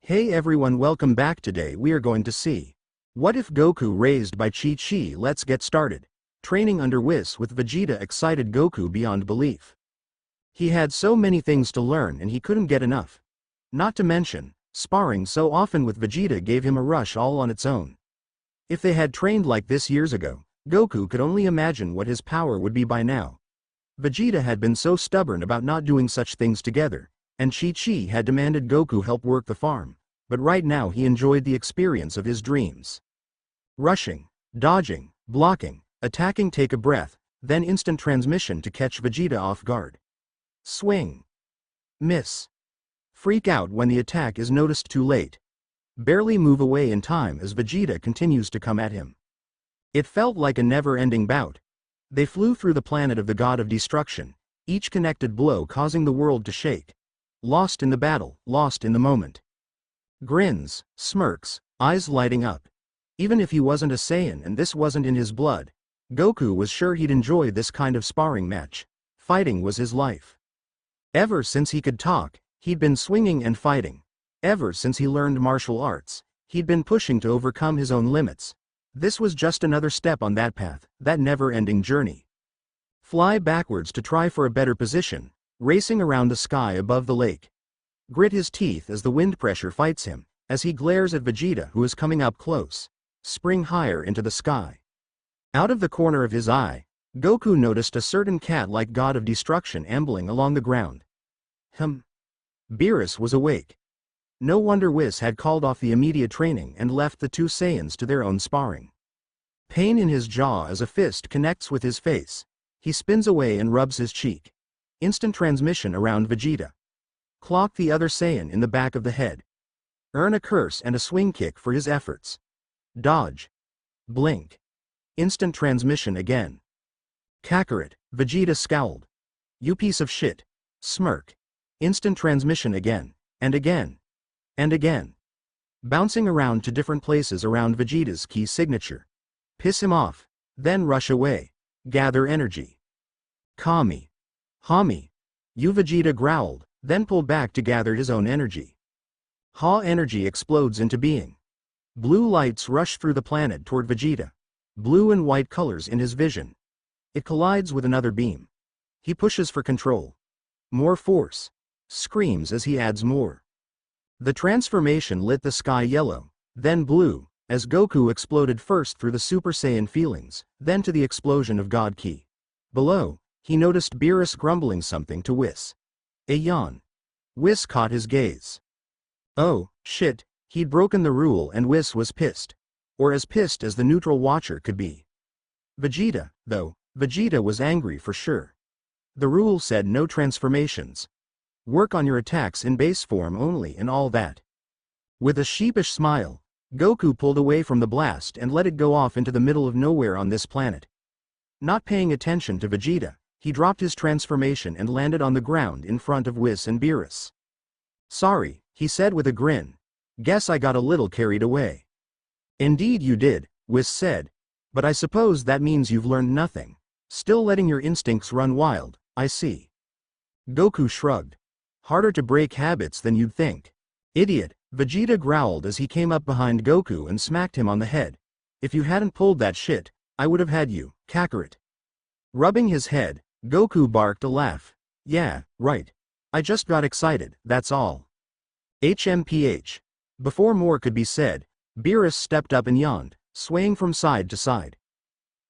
Hey everyone, welcome back. Today we are going to see what if Goku raised by Chi-Chi. Let's get started. Training under Whis with Vegeta excited Goku beyond belief. He had so many things to learn and he couldn't get enough. Not to mention, sparring so often with Vegeta gave him a rush all on its own. If they had trained like this years ago, Goku could only imagine what his power would be by now. Vegeta had been so stubborn about not doing such things together, and Chi-Chi had demanded Goku help work the farm, but right now he enjoyed the experience of his dreams. Rushing, dodging, blocking, attacking. Take a breath, then instant transmission to catch Vegeta off guard. Swing. Miss. Freak out when the attack is noticed too late. Barely move away in time as Vegeta continues to come at him. It felt like a never-ending bout. They flew through the planet of the god of destruction, each connected blow causing the world to shake. Lost in the battle, lost in the moment. Grins, smirks, eyes lighting up. Even if he wasn't a Saiyan and this wasn't in his blood, Goku was sure he'd enjoy this kind of sparring match. Fighting was his life. Ever since he could talk, he'd been swinging and fighting. Ever since he learned martial arts, he'd been pushing to overcome his own limits. This was just another step on that path, that never-ending journey. Fly backwards to try for a better position, racing around the sky above the lake. Grit his teeth as the wind pressure fights him, as he glares at Vegeta who is coming up close. Spring higher into the sky. Out of the corner of his eye, Goku noticed a certain cat-like god of destruction ambling along the ground. Beerus was awake. No wonder Whis had called off the immediate training and left the two Saiyans to their own sparring. Pain in his jaw as a fist connects with his face. He spins away and rubs his cheek. Instant transmission around Vegeta. Clock the other Saiyan in the back of the head. Earn a curse and a swing kick for his efforts. Dodge. Blink. Instant transmission again. Kakarot, Vegeta scowled. You piece of shit. Smirk. Instant transmission again, and again. And again. Bouncing around to different places around Vegeta's key signature. Piss him off, then rush away. Gather energy. Kami. Hami. You Vegeta growled, then pulled back to gather his own energy. Ha energy explodes into being. Blue lights rush through the planet toward Vegeta. Blue and white colors in his vision. It collides with another beam. He pushes for control. More force. Screams as he adds more. The transformation lit the sky yellow, then blue, as Goku exploded first through the Super Saiyan feelings, then to the explosion of God Ki. Below, he noticed Beerus grumbling something to Whis. A yawn. Whis caught his gaze. Oh, shit, he'd broken the rule and Whis was pissed. Or as pissed as the neutral watcher could be. Vegeta, though, Vegeta was angry for sure. The rule said no transformations. Work on your attacks in base form only and all that. With a sheepish smile, Goku pulled away from the blast and let it go off into the middle of nowhere on this planet. Not paying attention to Vegeta, he dropped his transformation and landed on the ground in front of Whis and Beerus. Sorry, he said with a grin. Guess I got a little carried away. Indeed you did, Whis said. But I suppose that means you've learned nothing. Still letting your instincts run wild, I see. Goku shrugged. Harder to break habits than you'd think. Idiot, Vegeta growled as he came up behind Goku and smacked him on the head. If you hadn't pulled that shit, I would have had you, Kakarot. Rubbing his head, Goku barked a laugh. Yeah, right. I just got excited, that's all. HMPH. Before more could be said, Beerus stepped up and yawned, swaying from side to side.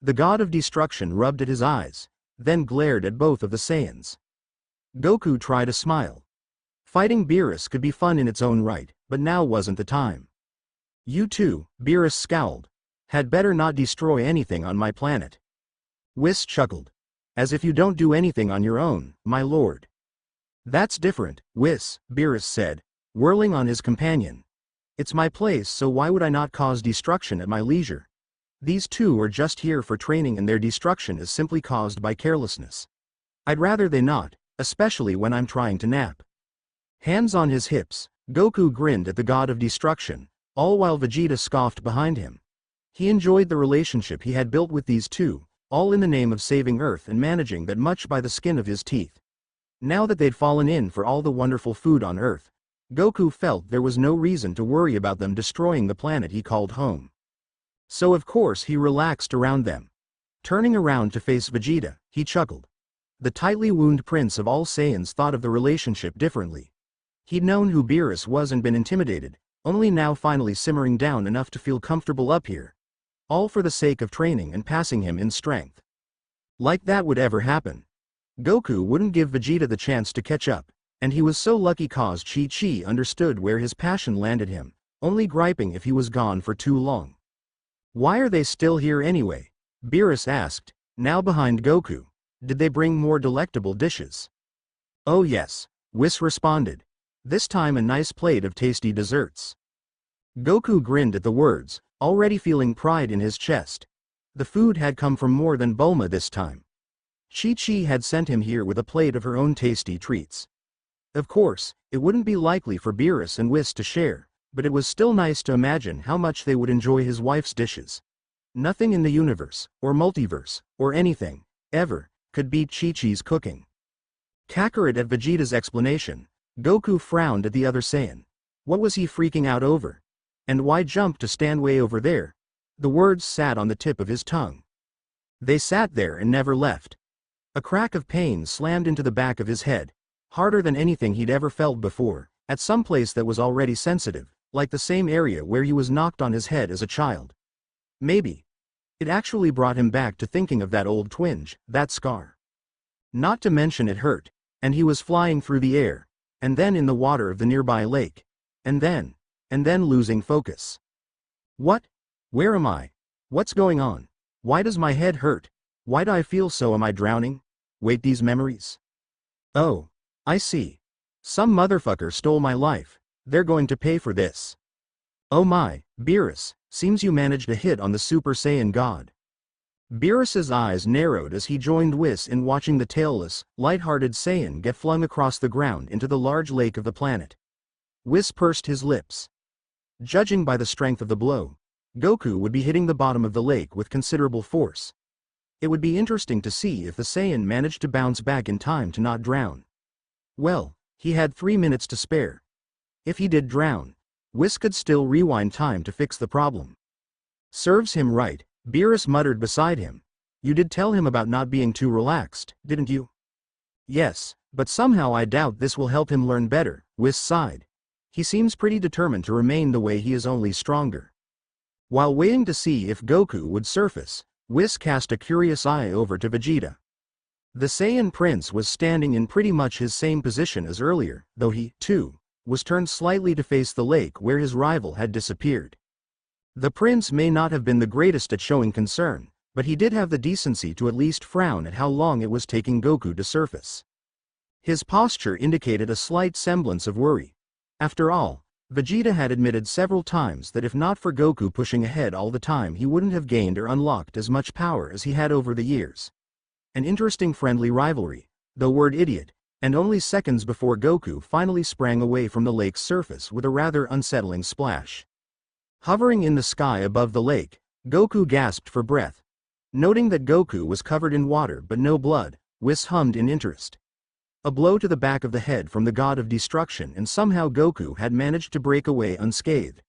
The god of destruction rubbed at his eyes, then glared at both of the Saiyans. Goku tried a smile. Fighting Beerus could be fun in its own right, but now wasn't the time. You too, Beerus scowled. Had better not destroy anything on my planet. Whis chuckled. As if you don't do anything on your own, my lord. That's different, Whis, Beerus said, whirling on his companion. It's my place, so why would I not cause destruction at my leisure? These two are just here for training and their destruction is simply caused by carelessness. I'd rather they not, especially when I'm trying to nap. Hands on his hips, Goku grinned at the god of destruction, all while Vegeta scoffed behind him. He enjoyed the relationship he had built with these two, all in the name of saving Earth and managing that much by the skin of his teeth. Now that they'd fallen in for all the wonderful food on Earth, Goku felt there was no reason to worry about them destroying the planet he called home. So of course he relaxed around them. Turning around to face Vegeta, he chuckled. The tightly wound prince of all Saiyans thought of the relationship differently. He'd known who Beerus was and been intimidated, only now finally simmering down enough to feel comfortable up here. All for the sake of training and passing him in strength. Like that would ever happen. Goku wouldn't give Vegeta the chance to catch up, and he was so lucky cause Chi-Chi understood where his passion landed him, only griping if he was gone for too long. Why are they still here anyway? Beerus asked, now behind Goku. Did they bring more delectable dishes? Oh yes, Whis responded. This time a nice plate of tasty desserts. Goku grinned at the words, already feeling pride in his chest. The food had come from more than Bulma this time. Chi-Chi had sent him here with a plate of her own tasty treats. Of course, it wouldn't be likely for Beerus and Whis to share, but it was still nice to imagine how much they would enjoy his wife's dishes. Nothing in the universe, or multiverse, or anything, ever, could beat Chi-Chi's cooking. Kakarot at Vegeta's explanation, Goku frowned at the other Saiyan. What was he freaking out over? And why jump to stand way over there? The words sat on the tip of his tongue. They sat there and never left. A crack of pain slammed into the back of his head, harder than anything he'd ever felt before, at some place that was already sensitive, like the same area where he was knocked on his head as a child. Maybe. It actually brought him back to thinking of that old twinge, that scar. Not to mention it hurt, and he was flying through the air, and then in the water of the nearby lake, and then losing focus. What? Where am I? What's going on? Why does my head hurt? Why do I feel so? Am I drowning? Wait, these memories? Oh, I see. Some motherfucker stole my life. They're going to pay for this. Oh my, Beerus, seems you managed a hit on the Super Saiyan God. Beerus's eyes narrowed as he joined Whis in watching the tailless, light-hearted Saiyan get flung across the ground into the large lake of the planet. Whis pursed his lips. Judging by the strength of the blow, Goku would be hitting the bottom of the lake with considerable force. It would be interesting to see if the Saiyan managed to bounce back in time to not drown. Well, he had 3 minutes to spare. If he did drown, Whis could still rewind time to fix the problem. Serves him right, Beerus muttered beside him. You did tell him about not being too relaxed, didn't you? Yes, but somehow I doubt this will help him learn better, Whis sighed. He seems pretty determined to remain the way he is, only stronger. While waiting to see if Goku would surface, Whis cast a curious eye over to Vegeta. The Saiyan Prince was standing in pretty much his same position as earlier, though he, too, was turned slightly to face the lake where his rival had disappeared. The prince may not have been the greatest at showing concern, but he did have the decency to at least frown at how long it was taking Goku to surface. His posture indicated a slight semblance of worry. After all, Vegeta had admitted several times that if not for Goku pushing ahead all the time, he wouldn't have gained or unlocked as much power as he had over the years. An interesting friendly rivalry, though word idiot, and only seconds before Goku finally sprang away from the lake's surface with a rather unsettling splash. Hovering in the sky above the lake, Goku gasped for breath. Noting that Goku was covered in water but no blood, Whis hummed in interest. A blow to the back of the head from the god of destruction, and somehow Goku had managed to break away unscathed.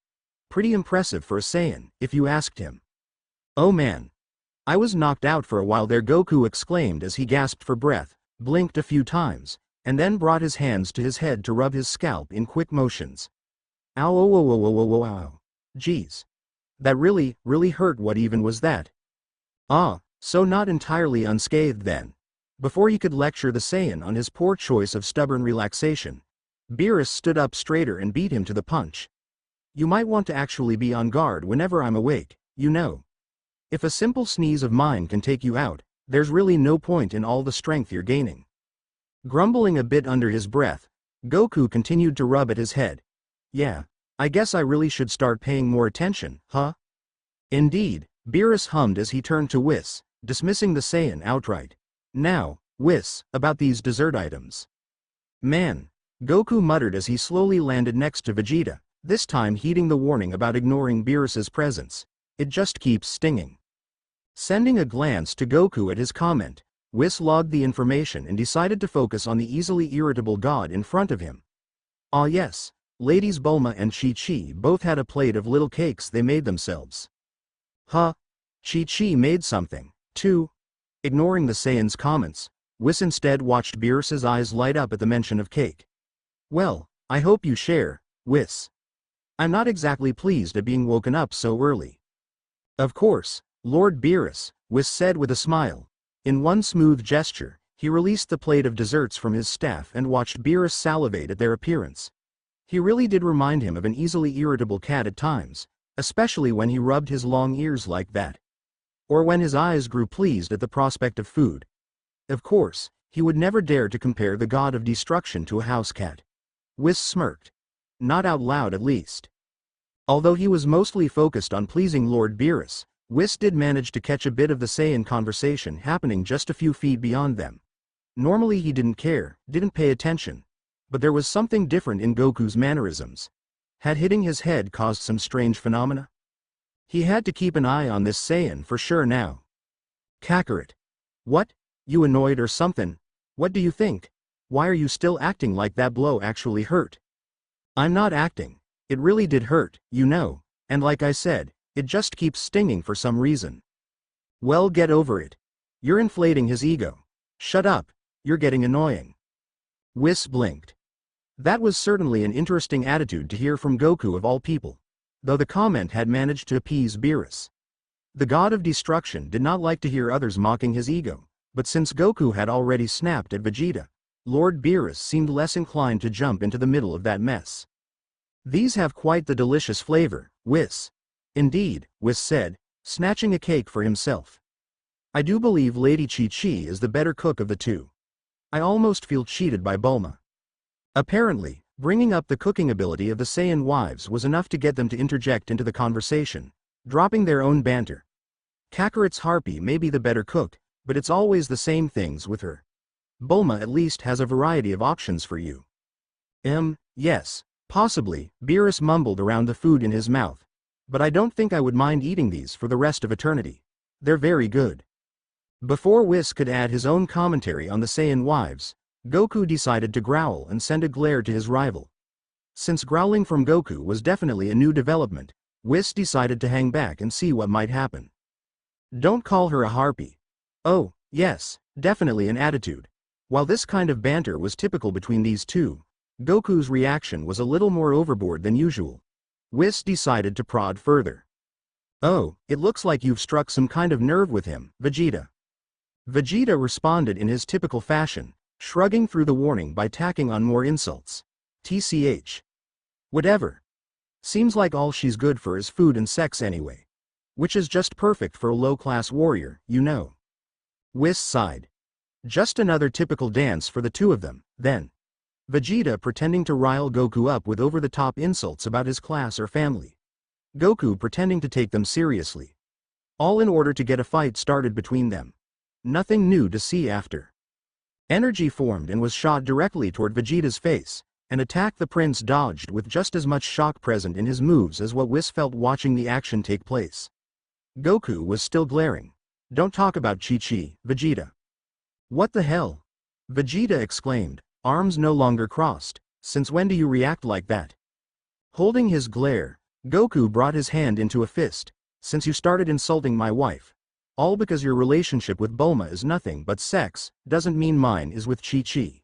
Pretty impressive for a Saiyan, if you asked him. Oh man. I was knocked out for a while there, Goku exclaimed as he gasped for breath, blinked a few times, and then brought his hands to his head to rub his scalp in quick motions. Ow, oh, oh, oh, oh, oh, oh, ow. Geez. That really hurt. What even was that? Ah, so not entirely unscathed then. Before he could lecture the Saiyan on his poor choice of stubborn relaxation, Beerus stood up straighter and beat him to the punch. You might want to actually be on guard whenever I'm awake, you know. If a simple sneeze of mine can take you out, there's really no point in all the strength you're gaining. Grumbling a bit under his breath, Goku continued to rub at his head. Yeah, I guess I really should start paying more attention, huh? Indeed, Beerus hummed as he turned to Whis, dismissing the Saiyan outright. Now, Whis, about these dessert items. Man, Goku muttered as he slowly landed next to Vegeta, this time heeding the warning about ignoring Beerus's presence. It just keeps stinging. Sending a glance to Goku at his comment, Whis logged the information and decided to focus on the easily irritable god in front of him. Ah yes, Ladies Bulma and Chi-Chi both had a plate of little cakes they made themselves. Huh? Chi-Chi made something, too? Ignoring the Saiyan's comments, Whis instead watched Beerus's eyes light up at the mention of cake. Well, I hope you share, Whis. I'm not exactly pleased at being woken up so early. Of course, Lord Beerus, Whis said with a smile. In one smooth gesture, he released the plate of desserts from his staff and watched Beerus salivate at their appearance. He really did remind him of an easily irritable cat at times, especially when he rubbed his long ears like that. Or when his eyes grew pleased at the prospect of food. Of course, he would never dare to compare the god of destruction to a house cat. Whis smirked. Not out loud at least. Although he was mostly focused on pleasing Lord Beerus, Whis did manage to catch a bit of the Saiyan conversation happening just a few feet beyond them. Normally he didn't care, didn't pay attention. But there was something different in Goku's mannerisms. Had hitting his head caused some strange phenomena? He had to keep an eye on this Saiyan for sure now. Kakarot. What? You annoyed or something? What do you think? Why are you still acting like that blow actually hurt? I'm not acting. It really did hurt, you know, and like I said, it just keeps stinging for some reason. Well, get over it. You're inflating his ego. Shut up, you're getting annoying. Whis blinked. That was certainly an interesting attitude to hear from Goku of all people, though the comment had managed to appease Beerus. The god of destruction did not like to hear others mocking his ego, but since Goku had already snapped at Vegeta, Lord Beerus seemed less inclined to jump into the middle of that mess. These have quite the delicious flavor, Whis. Indeed, Whis said, snatching a cake for himself. I do believe Lady Chi-Chi is the better cook of the two. I almost feel cheated by Bulma. Apparently, bringing up the cooking ability of the Saiyan wives was enough to get them to interject into the conversation, dropping their own banter. Kakarot's harpy may be the better cook, but it's always the same things with her. Bulma at least has a variety of options for you. Yes, possibly, Beerus mumbled around the food in his mouth. But I don't think I would mind eating these for the rest of eternity. They're very good. Before Whis could add his own commentary on the Saiyan wives, Goku decided to growl and send a glare to his rival. Since growling from Goku was definitely a new development, Whis decided to hang back and see what might happen. Don't call her a harpy. Oh, yes, definitely an attitude. While this kind of banter was typical between these two, Goku's reaction was a little more overboard than usual. Whis decided to prod further. Oh, it looks like you've struck some kind of nerve with him, Vegeta. Vegeta responded in his typical fashion, shrugging through the warning by tacking on more insults. TCH. Whatever. Seems like all she's good for is food and sex anyway. Which is just perfect for a low-class warrior, you know. Whis sighed. Just another typical dance for the two of them, then. Vegeta pretending to rile Goku up with over-the-top insults about his class or family. Goku pretending to take them seriously. All in order to get a fight started between them. Nothing new to see after. Energy formed and was shot directly toward Vegeta's face, an attack the prince dodged with just as much shock present in his moves as what Whis felt watching the action take place. Goku was still glaring. Don't talk about Chi-Chi, Vegeta. What the hell? Vegeta exclaimed, arms no longer crossed. Since when do you react like that? Holding his glare, Goku brought his hand into a fist. Since you started insulting my wife. All because your relationship with Bulma is nothing but sex, doesn't mean mine is with Chi-Chi.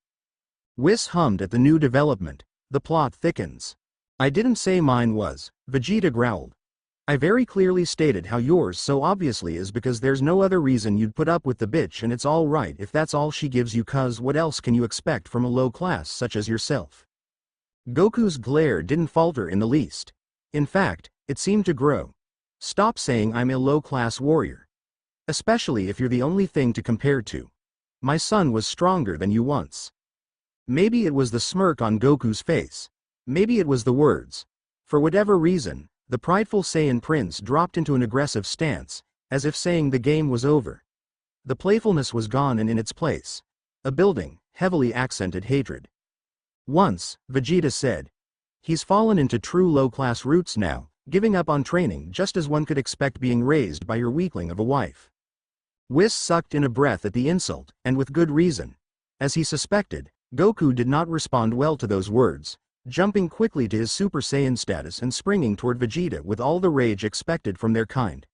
Whis hummed at the new development. The plot thickens. I didn't say mine was, Vegeta growled. I very clearly stated how yours so obviously is because there's no other reason you'd put up with the bitch and it's all right if that's all she gives you cause what else can you expect from a low class such as yourself? Goku's glare didn't falter in the least. In fact, it seemed to grow. Stop saying I'm a low-class warrior. Especially if you're the only thing to compare to. My son was stronger than you once. Maybe it was the smirk on Goku's face. Maybe it was the words. For whatever reason, the prideful Saiyan prince dropped into an aggressive stance, as if saying the game was over. The playfulness was gone and in its place. A building, heavily accented hatred. Once, Vegeta said. He's fallen into true low-class roots now, giving up on training just as one could expect being raised by your weakling of a wife. Whis sucked in a breath at the insult, and with good reason. As he suspected, Goku did not respond well to those words, jumping quickly to his Super Saiyan status and springing toward Vegeta with all the rage expected from their kind.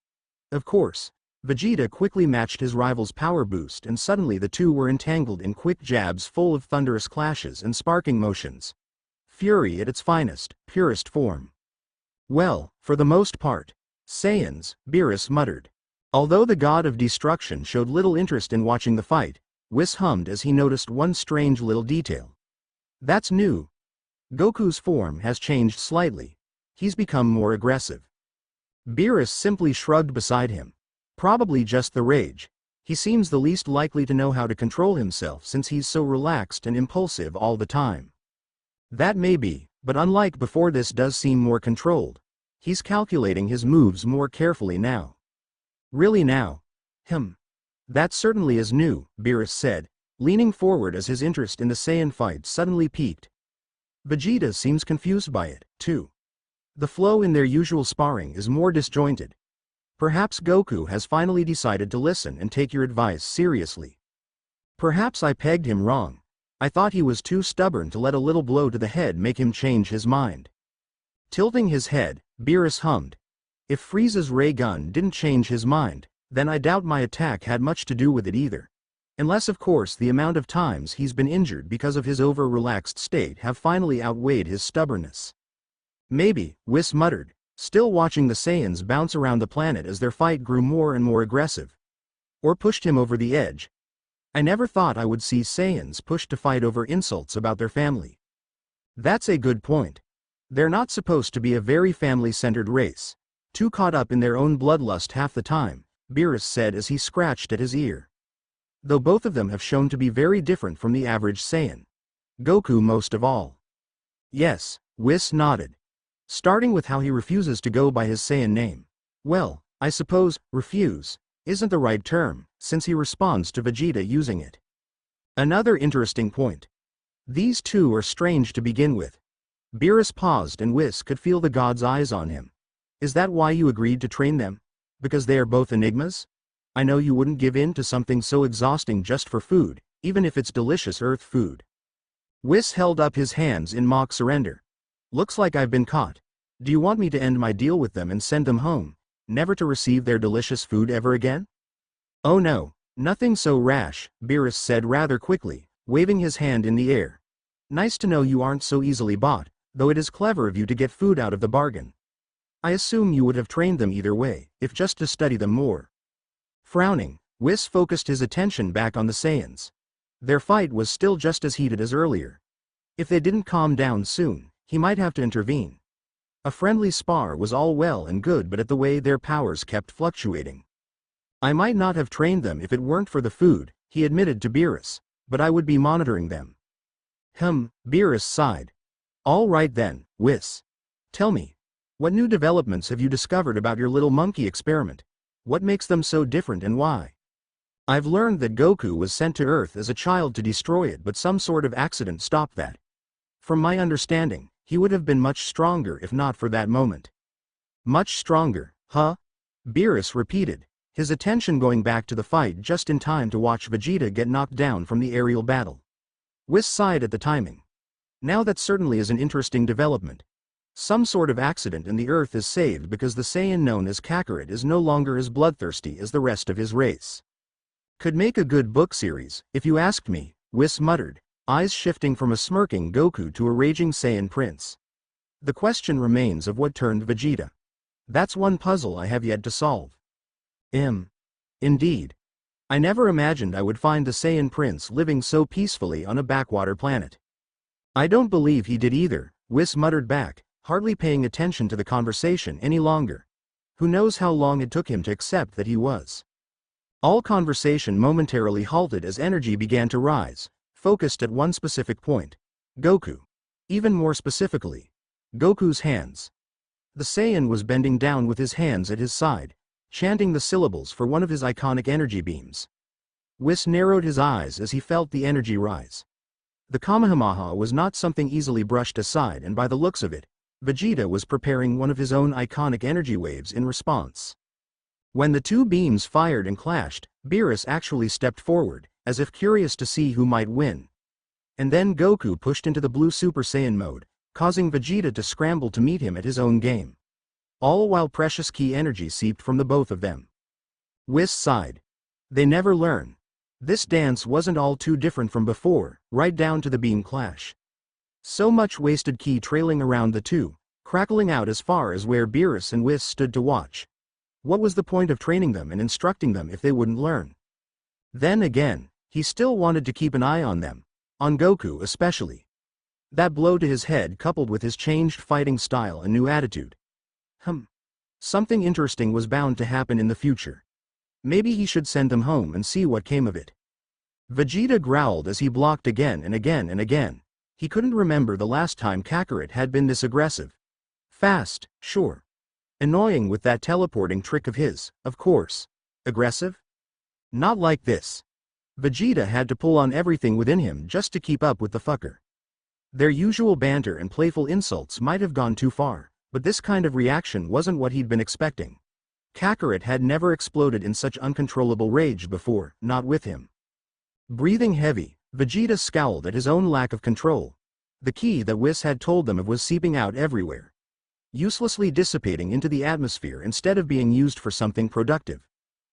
Of course, Vegeta quickly matched his rival's power boost, and suddenly the two were entangled in quick jabs full of thunderous clashes and sparking motions. Fury at its finest, purest form. Well, for the most part, Saiyans, Beerus muttered. Although the god of destruction showed little interest in watching the fight, Whis hummed as he noticed one strange little detail. That's new. Goku's form has changed slightly. He's become more aggressive. Beerus simply shrugged beside him. Probably just the rage. He seems the least likely to know how to control himself since he's so relaxed and impulsive all the time. That may be, but unlike before, this does seem more controlled. He's calculating his moves more carefully now. Really now? That certainly is new, Beerus said, leaning forward as his interest in the Saiyan fight suddenly peaked. Vegeta seems confused by it, too. The flow in their usual sparring is more disjointed. Perhaps Goku has finally decided to listen and take your advice seriously. Perhaps I pegged him wrong. I thought he was too stubborn to let a little blow to the head make him change his mind. Tilting his head, Beerus hummed. If Frieza's ray gun didn't change his mind, then I doubt my attack had much to do with it either. Unless of course the amount of times he's been injured because of his over-relaxed state have finally outweighed his stubbornness. Maybe, Whis muttered, still watching the Saiyans bounce around the planet as their fight grew more and more aggressive. Or pushed him over the edge. I never thought I would see Saiyans pushed to fight over insults about their family. That's a good point. They're not supposed to be a very family-centered race. Too caught up in their own bloodlust half the time, Beerus said as he scratched at his ear. Though both of them have shown to be very different from the average Saiyan. Goku most of all. Yes, Whis nodded. Starting with how he refuses to go by his Saiyan name. Well, I suppose, refuse, isn't the right term, since he responds to Vegeta using it. Another interesting point. These two are strange to begin with. Beerus paused and Whis could feel the god's eyes on him. Is that why you agreed to train them? Because they are both enigmas? I know you wouldn't give in to something so exhausting just for food, even if it's delicious Earth food. Whis held up his hands in mock surrender. Looks like I've been caught. Do you want me to end my deal with them and send them home, never to receive their delicious food ever again? Oh no, nothing so rash, Beerus said rather quickly, waving his hand in the air. Nice to know you aren't so easily bought, though it is clever of you to get food out of the bargain. I assume you would have trained them either way, if just to study them more. Frowning, Whis focused his attention back on the Saiyans. Their fight was still just as heated as earlier. If they didn't calm down soon, he might have to intervene. A friendly spar was all well and good, but at the way their powers kept fluctuating. I might not have trained them if it weren't for the food, he admitted to Beerus, but I would be monitoring them. Beerus sighed. All right then, Whis. Tell me, what new developments have you discovered about your little monkey experiment? What makes them so different and why? I've learned that Goku was sent to Earth as a child to destroy it, but some sort of accident stopped that. From my understanding, he would have been much stronger if not for that moment. Much stronger, huh? Beerus repeated, his attention going back to the fight just in time to watch Vegeta get knocked down from the aerial battle. Whis sighed at the timing. Now that certainly is an interesting development. Some sort of accident and the Earth is saved because the Saiyan known as Kakarot is no longer as bloodthirsty as the rest of his race. Could make a good book series, if you asked me, Whis muttered, eyes shifting from a smirking Goku to a raging Saiyan prince. The question remains of what turned Vegeta. That's one puzzle I have yet to solve. Indeed. I never imagined I would find the Saiyan prince living so peacefully on a backwater planet. I don't believe he did either, Whis muttered back, hardly paying attention to the conversation any longer. Who knows how long it took him to accept that he was. All conversation momentarily halted as energy began to rise, focused at one specific point. Goku. Even more specifically, Goku's hands. The Saiyan was bending down with his hands at his side, chanting the syllables for one of his iconic energy beams. Whis narrowed his eyes as he felt the energy rise. The Kamehameha was not something easily brushed aside, and by the looks of it, Vegeta was preparing one of his own iconic energy waves in response. When the two beams fired and clashed, Beerus actually stepped forward, as if curious to see who might win. And then Goku pushed into the blue Super Saiyan mode, causing Vegeta to scramble to meet him at his own game. All while precious ki energy seeped from the both of them. Whis sighed. They never learn. This dance wasn't all too different from before, right down to the beam clash. So much wasted ki trailing around the two, crackling out as far as where Beerus and Whis stood to watch. What was the point of training them and instructing them if they wouldn't learn? Then again, he still wanted to keep an eye on them, on Goku especially. That blow to his head coupled with his changed fighting style and new attitude. Something interesting was bound to happen in the future. Maybe he should send them home and see what came of it. Vegeta growled as he blocked again and again and again. He couldn't remember the last time Kakarot had been this aggressive. Fast, sure. Annoying with that teleporting trick of his, of course. Aggressive? Not like this. Vegeta had to pull on everything within him just to keep up with the fucker. Their usual banter and playful insults might have gone too far, but this kind of reaction wasn't what he'd been expecting. Kakarot had never exploded in such uncontrollable rage before, not with him. Breathing heavy, Vegeta scowled at his own lack of control. The ki that Whis had told them of was seeping out everywhere, uselessly dissipating into the atmosphere instead of being used for something productive.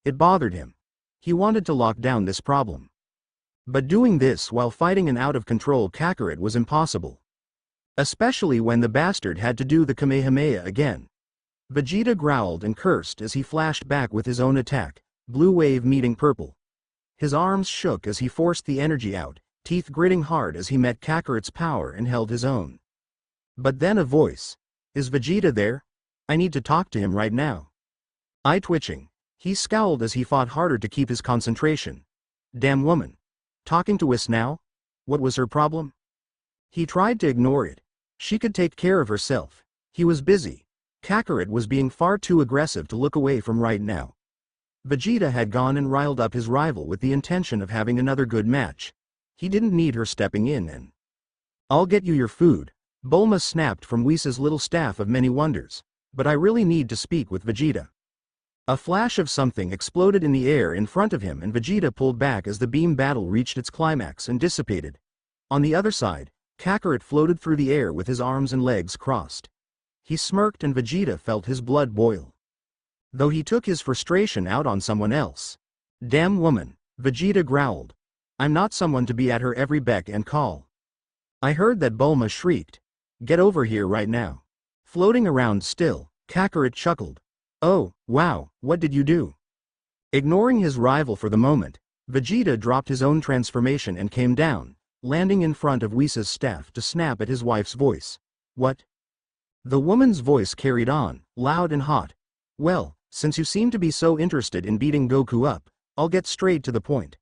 It bothered him. He wanted to lock down this problem. But doing this while fighting an out-of-control Kakarot was impossible. Especially when the bastard had to do the Kamehameha again. Vegeta growled and cursed as he flashed back with his own attack, blue wave meeting purple. His arms shook as he forced the energy out, teeth gritting hard as he met Kakarot's power and held his own. But then a voice. Is Vegeta there? I need to talk to him right now. Eye twitching, he scowled as he fought harder to keep his concentration. Damn woman. Talking to Whis now? What was her problem? He tried to ignore it. She could take care of herself. He was busy. Kakarot was being far too aggressive to look away from right now. Vegeta had gone and riled up his rival with the intention of having another good match. He didn't need her stepping in and... I'll get you your food. Bulma snapped from Whis' little staff of many wonders. But I really need to speak with Vegeta. A flash of something exploded in the air in front of him and Vegeta pulled back as the beam battle reached its climax and dissipated. On the other side, Kakarot floated through the air with his arms and legs crossed. He smirked and Vegeta felt his blood boil. Though he took his frustration out on someone else. Damn woman, Vegeta growled. I'm not someone to be at her every beck and call. I heard that, Bulma shrieked. Get over here right now. Floating around still, Kakarot chuckled. Oh, wow, what did you do? Ignoring his rival for the moment, Vegeta dropped his own transformation and came down, landing in front of Whis' staff to snap at his wife's voice. What? The woman's voice carried on, loud and hot. Well, since you seem to be so interested in beating Goku up, I'll get straight to the point.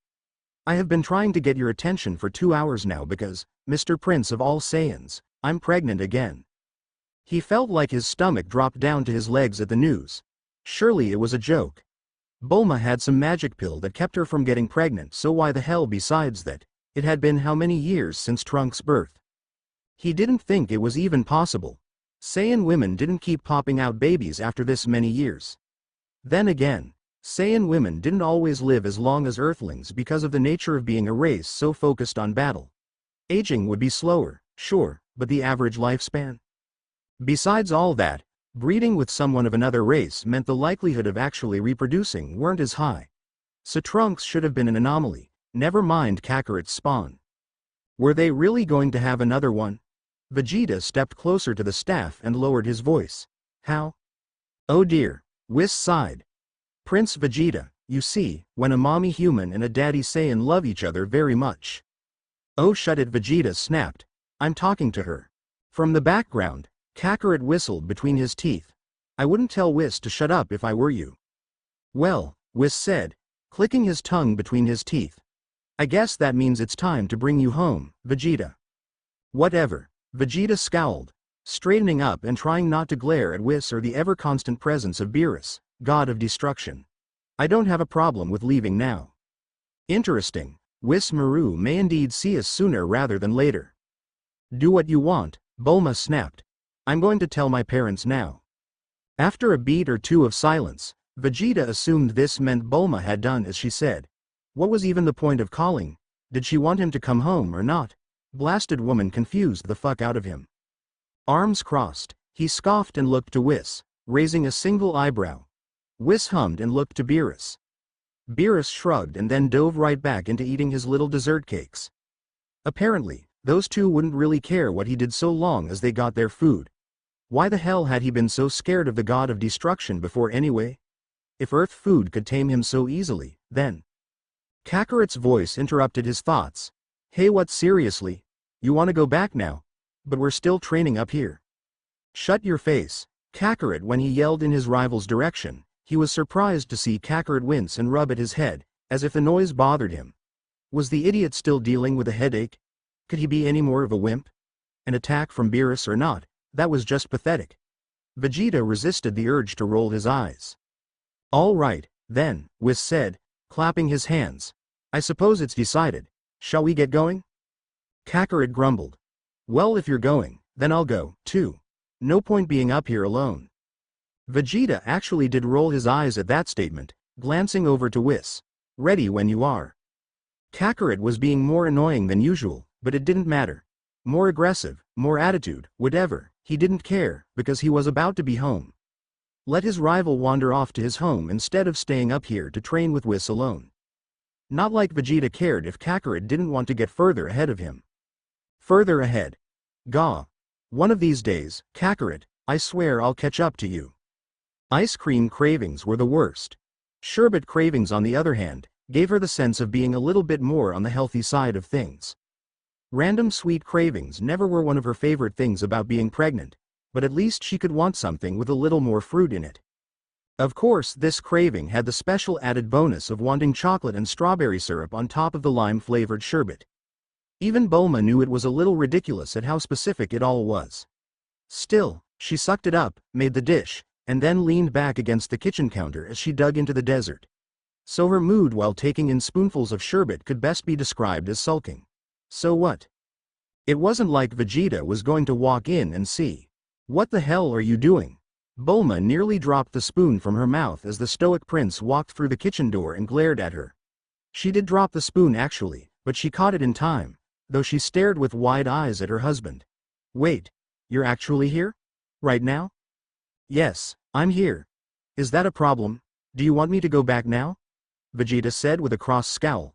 I have been trying to get your attention for 2 hours now because, Mr. Prince of all Saiyans, I'm pregnant again. He felt like his stomach dropped down to his legs at the news. Surely it was a joke. Bulma had some magic pill that kept her from getting pregnant, so why the hell besides that? It had been how many years since Trunks' birth? He didn't think it was even possible. Saiyan women didn't keep popping out babies after this many years. Then again, Saiyan women didn't always live as long as Earthlings because of the nature of being a race so focused on battle. Aging would be slower, sure, but the average lifespan? Besides all that, breeding with someone of another race meant the likelihood of actually reproducing weren't as high. So Trunks should have been an anomaly, never mind Kakarot's spawn. Were they really going to have another one? Vegeta stepped closer to the staff and lowered his voice. How? Oh dear, Whis sighed. Prince Vegeta, you see, when a mommy human and a daddy Saiyan love each other very much. Oh shut it, Vegeta snapped. I'm talking to her. From the background, Kakarot whistled between his teeth. I wouldn't tell Whis to shut up if I were you. Well, Whis said, clicking his tongue between his teeth. I guess that means it's time to bring you home, Vegeta. Whatever. Vegeta scowled, straightening up and trying not to glare at Whis or the ever-constant presence of Beerus, god of destruction. I don't have a problem with leaving now. Interesting, Whis Maru may indeed see us sooner rather than later. Do what you want, Bulma snapped. I'm going to tell my parents now. After a beat or two of silence, Vegeta assumed this meant Bulma had done as she said. What was even the point of calling? Did she want him to come home or not? Blasted woman confused the fuck out of him. Arms crossed, he scoffed and looked to Whis, raising a single eyebrow. Whis hummed and looked to Beerus. Beerus shrugged and then dove right back into eating his little dessert cakes. Apparently, those two wouldn't really care what he did so long as they got their food. Why the hell had he been so scared of the god of destruction before anyway? If Earth food could tame him so easily, then... Kakarot's voice interrupted his thoughts. Hey, what, seriously? You want to go back now? But we're still training up here. Shut your face. Kakarot. When he yelled in his rival's direction, he was surprised to see Kakarot wince and rub at his head, as if the noise bothered him. Was the idiot still dealing with a headache? Could he be any more of a wimp? An attack from Beerus or not, that was just pathetic. Vegeta resisted the urge to roll his eyes. All right, then, Whis said, clapping his hands. I suppose it's decided. Shall we get going? Kakarot grumbled. Well, if you're going, then I'll go, too. No point being up here alone. Vegeta actually did roll his eyes at that statement, glancing over to Whis. Ready when you are. Kakarot was being more annoying than usual, but it didn't matter. More aggressive, more attitude, whatever, he didn't care, because he was about to be home. Let his rival wander off to his home instead of staying up here to train with Whis alone. Not like Vegeta cared if Kakarot didn't want to get further ahead of him. Further ahead. Gah. One of these days, Kakarot, I swear I'll catch up to you. Ice cream cravings were the worst. Sherbet cravings, on the other hand, gave her the sense of being a little bit more on the healthy side of things. Random sweet cravings never were one of her favorite things about being pregnant, but at least she could want something with a little more fruit in it. Of course, this craving had the special added bonus of wanting chocolate and strawberry syrup on top of the lime-flavored sherbet. Even Bulma knew it was a little ridiculous at how specific it all was. Still, she sucked it up, made the dish, and then leaned back against the kitchen counter as she dug into the dessert. So her mood while taking in spoonfuls of sherbet could best be described as sulking. So what? It wasn't like Vegeta was going to walk in and see. What the hell are you doing? Bulma nearly dropped the spoon from her mouth as the stoic prince walked through the kitchen door and glared at her. She did drop the spoon actually, but she caught it in time, though she stared with wide eyes at her husband. Wait, you're actually here? Right now? Yes, I'm here. Is that a problem? Do you want me to go back now? Vegeta said with a cross scowl.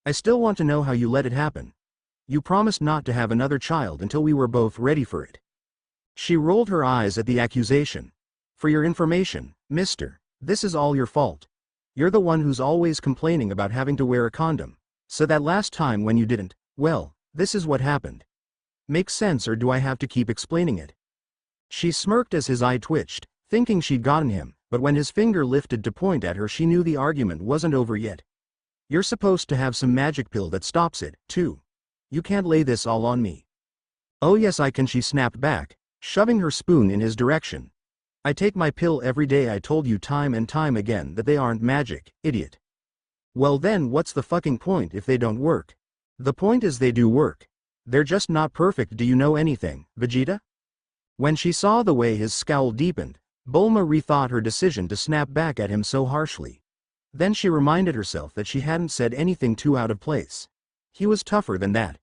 I still want to know how you let it happen. You promised not to have another child until we were both ready for it. She rolled her eyes at the accusation. For your information, mister, this is all your fault. You're the one who's always complaining about having to wear a condom. So that last time when you didn't, well, this is what happened. Makes sense, or do I have to keep explaining it? She smirked as his eye twitched, thinking she'd gotten him, but when his finger lifted to point at her she knew the argument wasn't over yet. You're supposed to have some magic pill that stops it, too. You can't lay this all on me. Oh yes I can, she snapped back, shoving her spoon in his direction. I take my pill every day. I told you time and time again that they aren't magic, idiot. Well then what's the fucking point if they don't work? The point is they do work. They're just not perfect. Do you know anything, Vegeta? When she saw the way his scowl deepened, Bulma rethought her decision to snap back at him so harshly. Then she reminded herself that she hadn't said anything too out of place. He was tougher than that.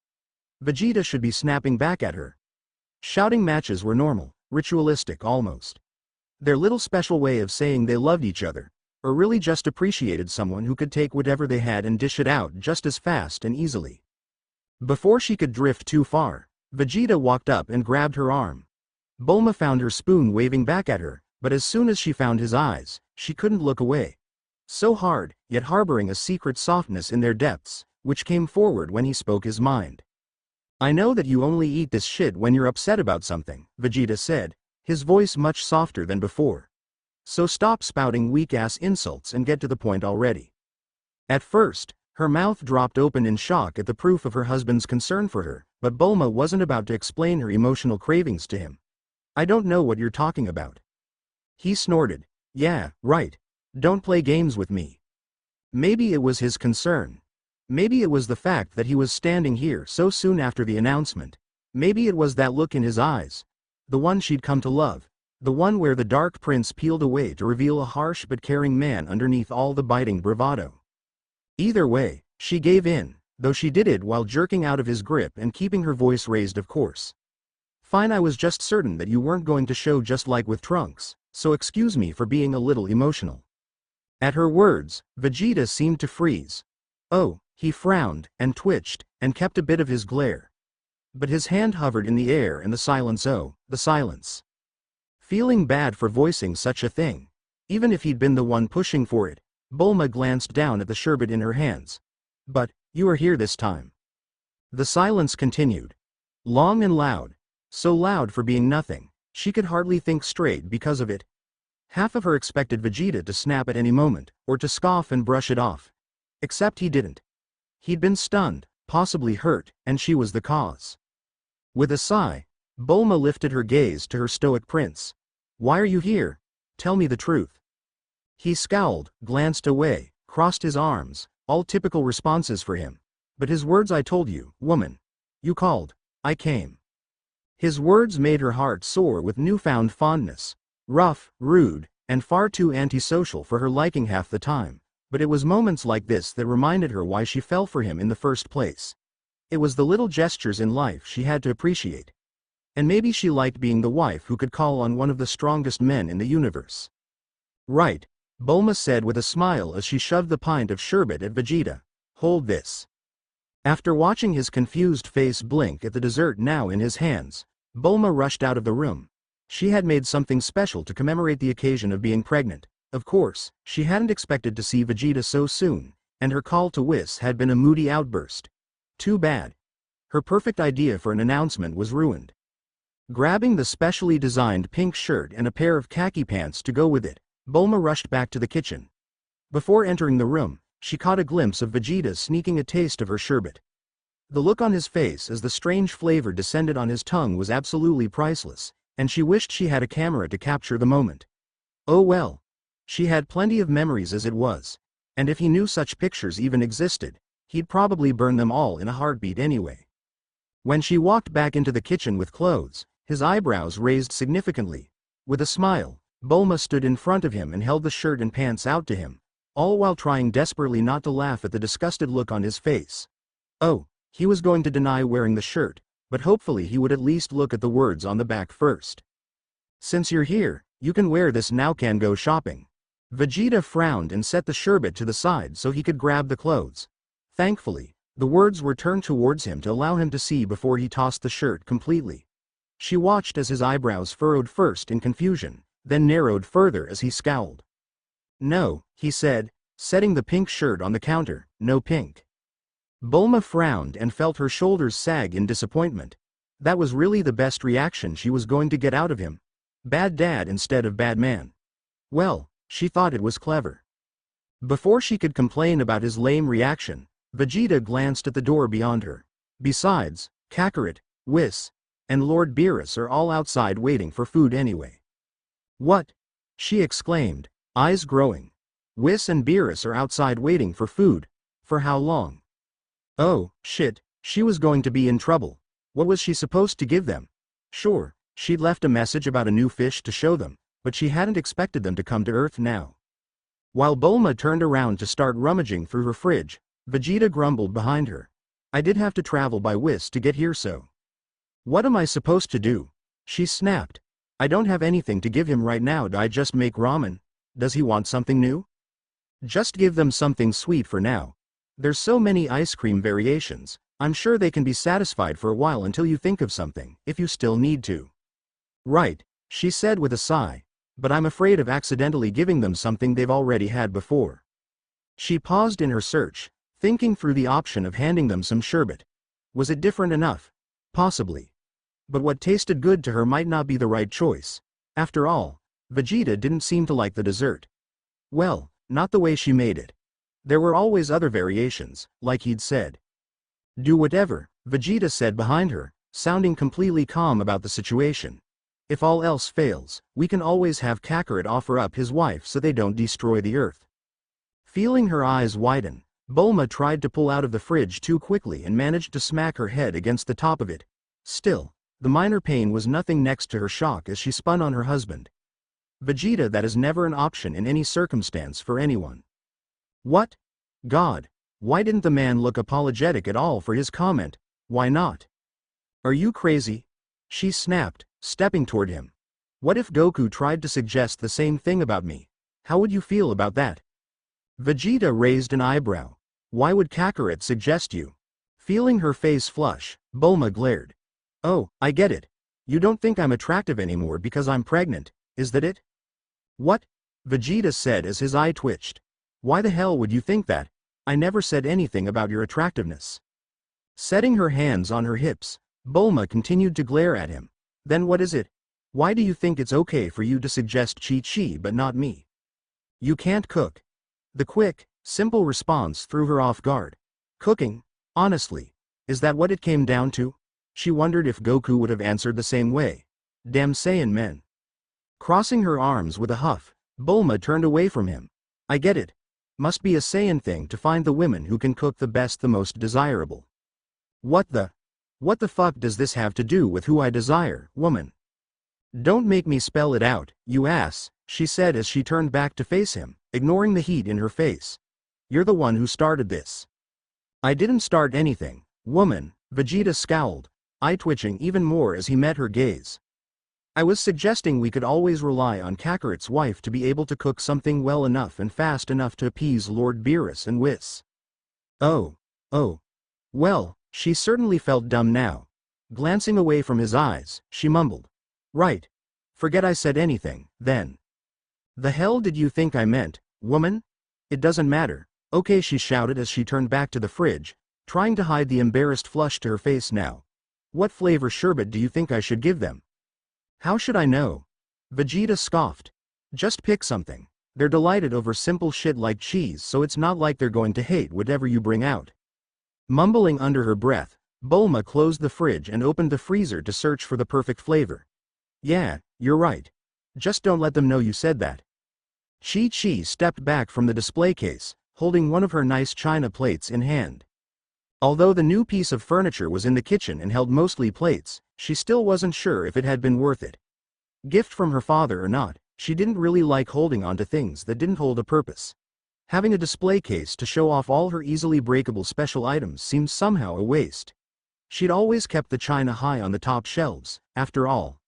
Vegeta should be snapping back at her. Shouting matches were normal, ritualistic almost. Their little special way of saying they loved each other, or really just appreciated someone who could take whatever they had and dish it out just as fast and easily. Before she could drift too far, Vegeta walked up and grabbed her arm. Bulma found her spoon waving back at her, but as soon as she found his eyes, she couldn't look away. So hard, yet harboring a secret softness in their depths, which came forward when he spoke his mind. I know that you only eat this shit when you're upset about something, Vegeta said, his voice much softer than before. So stop spouting weak-ass insults and get to the point already. At first, her mouth dropped open in shock at the proof of her husband's concern for her, but Bulma wasn't about to explain her emotional cravings to him. I don't know what you're talking about. He snorted. Yeah, right. Don't play games with me. Maybe it was his concern. Maybe it was the fact that he was standing here so soon after the announcement. Maybe it was that look in his eyes. The one she'd come to love. The one where the Dark Prince peeled away to reveal a harsh but caring man underneath all the biting bravado. Either way, she gave in, though she did it while jerking out of his grip and keeping her voice raised, of course. Fine, I was just certain that you weren't going to show just like with Trunks, so excuse me for being a little emotional. At her words, Vegeta seemed to freeze. Oh, he frowned, and twitched, and kept a bit of his glare. But his hand hovered in the air and the silence. Feeling bad for voicing such a thing. Even if he'd been the one pushing for it, Bulma glanced down at the sherbet in her hands. But, you are here this time. The silence continued. Long and loud. So loud for being nothing, she could hardly think straight because of it. Half of her expected Vegeta to snap at any moment, or to scoff and brush it off. Except he didn't. He'd been stunned, possibly hurt, and she was the cause. With a sigh, Bulma lifted her gaze to her stoic prince. Why are you here? Tell me the truth. He scowled, glanced away, crossed his arms, all typical responses for him. But his words, I told you, woman. You called. I came. His words made her heart soar with newfound fondness. Rough, rude, and far too antisocial for her liking half the time. But it was moments like this that reminded her why she fell for him in the first place. It was the little gestures in life she had to appreciate. And maybe she liked being the wife who could call on one of the strongest men in the universe. Right, Bulma said with a smile as she shoved the pint of sherbet at Vegeta. Hold this. After watching his confused face blink at the dessert now in his hands, Bulma rushed out of the room. She had made something special to commemorate the occasion of being pregnant. Of course, she hadn't expected to see Vegeta so soon, and her call to Whis had been a moody outburst. Too bad. Her perfect idea for an announcement was ruined. Grabbing the specially designed pink shirt and a pair of khaki pants to go with it, Bulma rushed back to the kitchen. Before entering the room, she caught a glimpse of Vegeta sneaking a taste of her sherbet. The look on his face as the strange flavor descended on his tongue was absolutely priceless, and she wished she had a camera to capture the moment. Oh well. She had plenty of memories as it was, and if he knew such pictures even existed, he'd probably burn them all in a heartbeat anyway. When she walked back into the kitchen with clothes, his eyebrows raised significantly. With a smile, Bulma stood in front of him and held the shirt and pants out to him, all while trying desperately not to laugh at the disgusted look on his face. Oh, he was going to deny wearing the shirt, but hopefully he would at least look at the words on the back first. Since you're here, you can wear this now, can go shopping. Vegeta frowned and set the sherbet to the side so he could grab the clothes. Thankfully, the words were turned towards him to allow him to see before he tossed the shirt completely. She watched as his eyebrows furrowed first in confusion, then narrowed further as he scowled. No, he said, setting the pink shirt on the counter, no pink. Bulma frowned and felt her shoulders sag in disappointment. That was really the best reaction she was going to get out of him. Bad dad instead of bad man. Well, she thought it was clever. Before she could complain about his lame reaction, Vegeta glanced at the door beyond her. Besides, Kakarot, Whis, and Lord Beerus are all outside waiting for food anyway. What? She exclaimed, eyes growing. Whis and Beerus are outside waiting for food? For how long? Oh, shit, she was going to be in trouble. What was she supposed to give them? Sure, she'd left a message about a new fish to show them, but she hadn't expected them to come to Earth now. While Bulma turned around to start rummaging through her fridge, Vegeta grumbled behind her. I did have to travel by Whis to get here, so. What am I supposed to do? She snapped. I don't have anything to give him right now. Do I just make ramen? Does he want something new? Just give them something sweet for now. There's so many ice cream variations, I'm sure they can be satisfied for a while until you think of something, if you still need to. Right, she said with a sigh, but I'm afraid of accidentally giving them something they've already had before. She paused in her search, thinking through the option of handing them some sherbet. Was it different enough? Possibly. But what tasted good to her might not be the right choice. After all, Vegeta didn't seem to like the dessert. Well, not the way she made it. There were always other variations, like he'd said. Do whatever, Vegeta said behind her, sounding completely calm about the situation. If all else fails, we can always have Kakarot offer up his wife so they don't destroy the Earth. Feeling her eyes widen, Bulma tried to pull out of the fridge too quickly and managed to smack her head against the top of it. Still, the minor pain was nothing next to her shock as she spun on her husband. Vegeta, that is never an option in any circumstance for anyone. What? God, why didn't the man look apologetic at all for his comment? Why not? Are you crazy? she snapped, stepping toward him. What if Goku tried to suggest the same thing about me? How would you feel about that? Vegeta raised an eyebrow. Why would Kakarot suggest you? Feeling her face flush, Bulma glared. Oh, I get it. You don't think I'm attractive anymore because I'm pregnant, is that it? What? Vegeta said as his eye twitched. Why the hell would you think that? I never said anything about your attractiveness. Setting her hands on her hips, Bulma continued to glare at him. Then what is it? Why do you think it's okay for you to suggest Chi-Chi but not me? You can't cook. The quick, simple response threw her off guard. Cooking? Honestly, is that what it came down to? She wondered if Goku would have answered the same way. Damn Saiyan men. Crossing her arms with a huff, Bulma turned away from him. I get it. Must be a Saiyan thing to find the women who can cook the best, the most desirable. What the fuck does this have to do with who I desire, woman? Don't make me spell it out, you ass, she said as she turned back to face him, ignoring the heat in her face. You're the one who started this. I didn't start anything, woman, Vegeta scowled, eye twitching even more as he met her gaze. I was suggesting we could always rely on Kakarot's wife to be able to cook something well enough and fast enough to appease Lord Beerus and Whis. Oh. Well, she certainly felt dumb now. Glancing away from his eyes, she mumbled. Right. Forget I said anything, then. The hell did you think I meant, woman? It doesn't matter. Okay, she shouted as she turned back to the fridge, trying to hide the embarrassed flush to her face now. What flavor sherbet do you think I should give them? How should I know? Vegeta scoffed. Just pick something. They're delighted over simple shit like cheese, so it's not like they're going to hate whatever you bring out. Mumbling under her breath, Bulma closed the fridge and opened the freezer to search for the perfect flavor. Yeah, you're right. Just don't let them know you said that. Chi-Chi stepped back from the display case, holding one of her nice china plates in hand. Although the new piece of furniture was in the kitchen and held mostly plates, she still wasn't sure if it had been worth it. Gift from her father or not, she didn't really like holding on to things that didn't hold a purpose. Having a display case to show off all her easily breakable special items seemed somehow a waste. She'd always kept the china high on the top shelves, after all.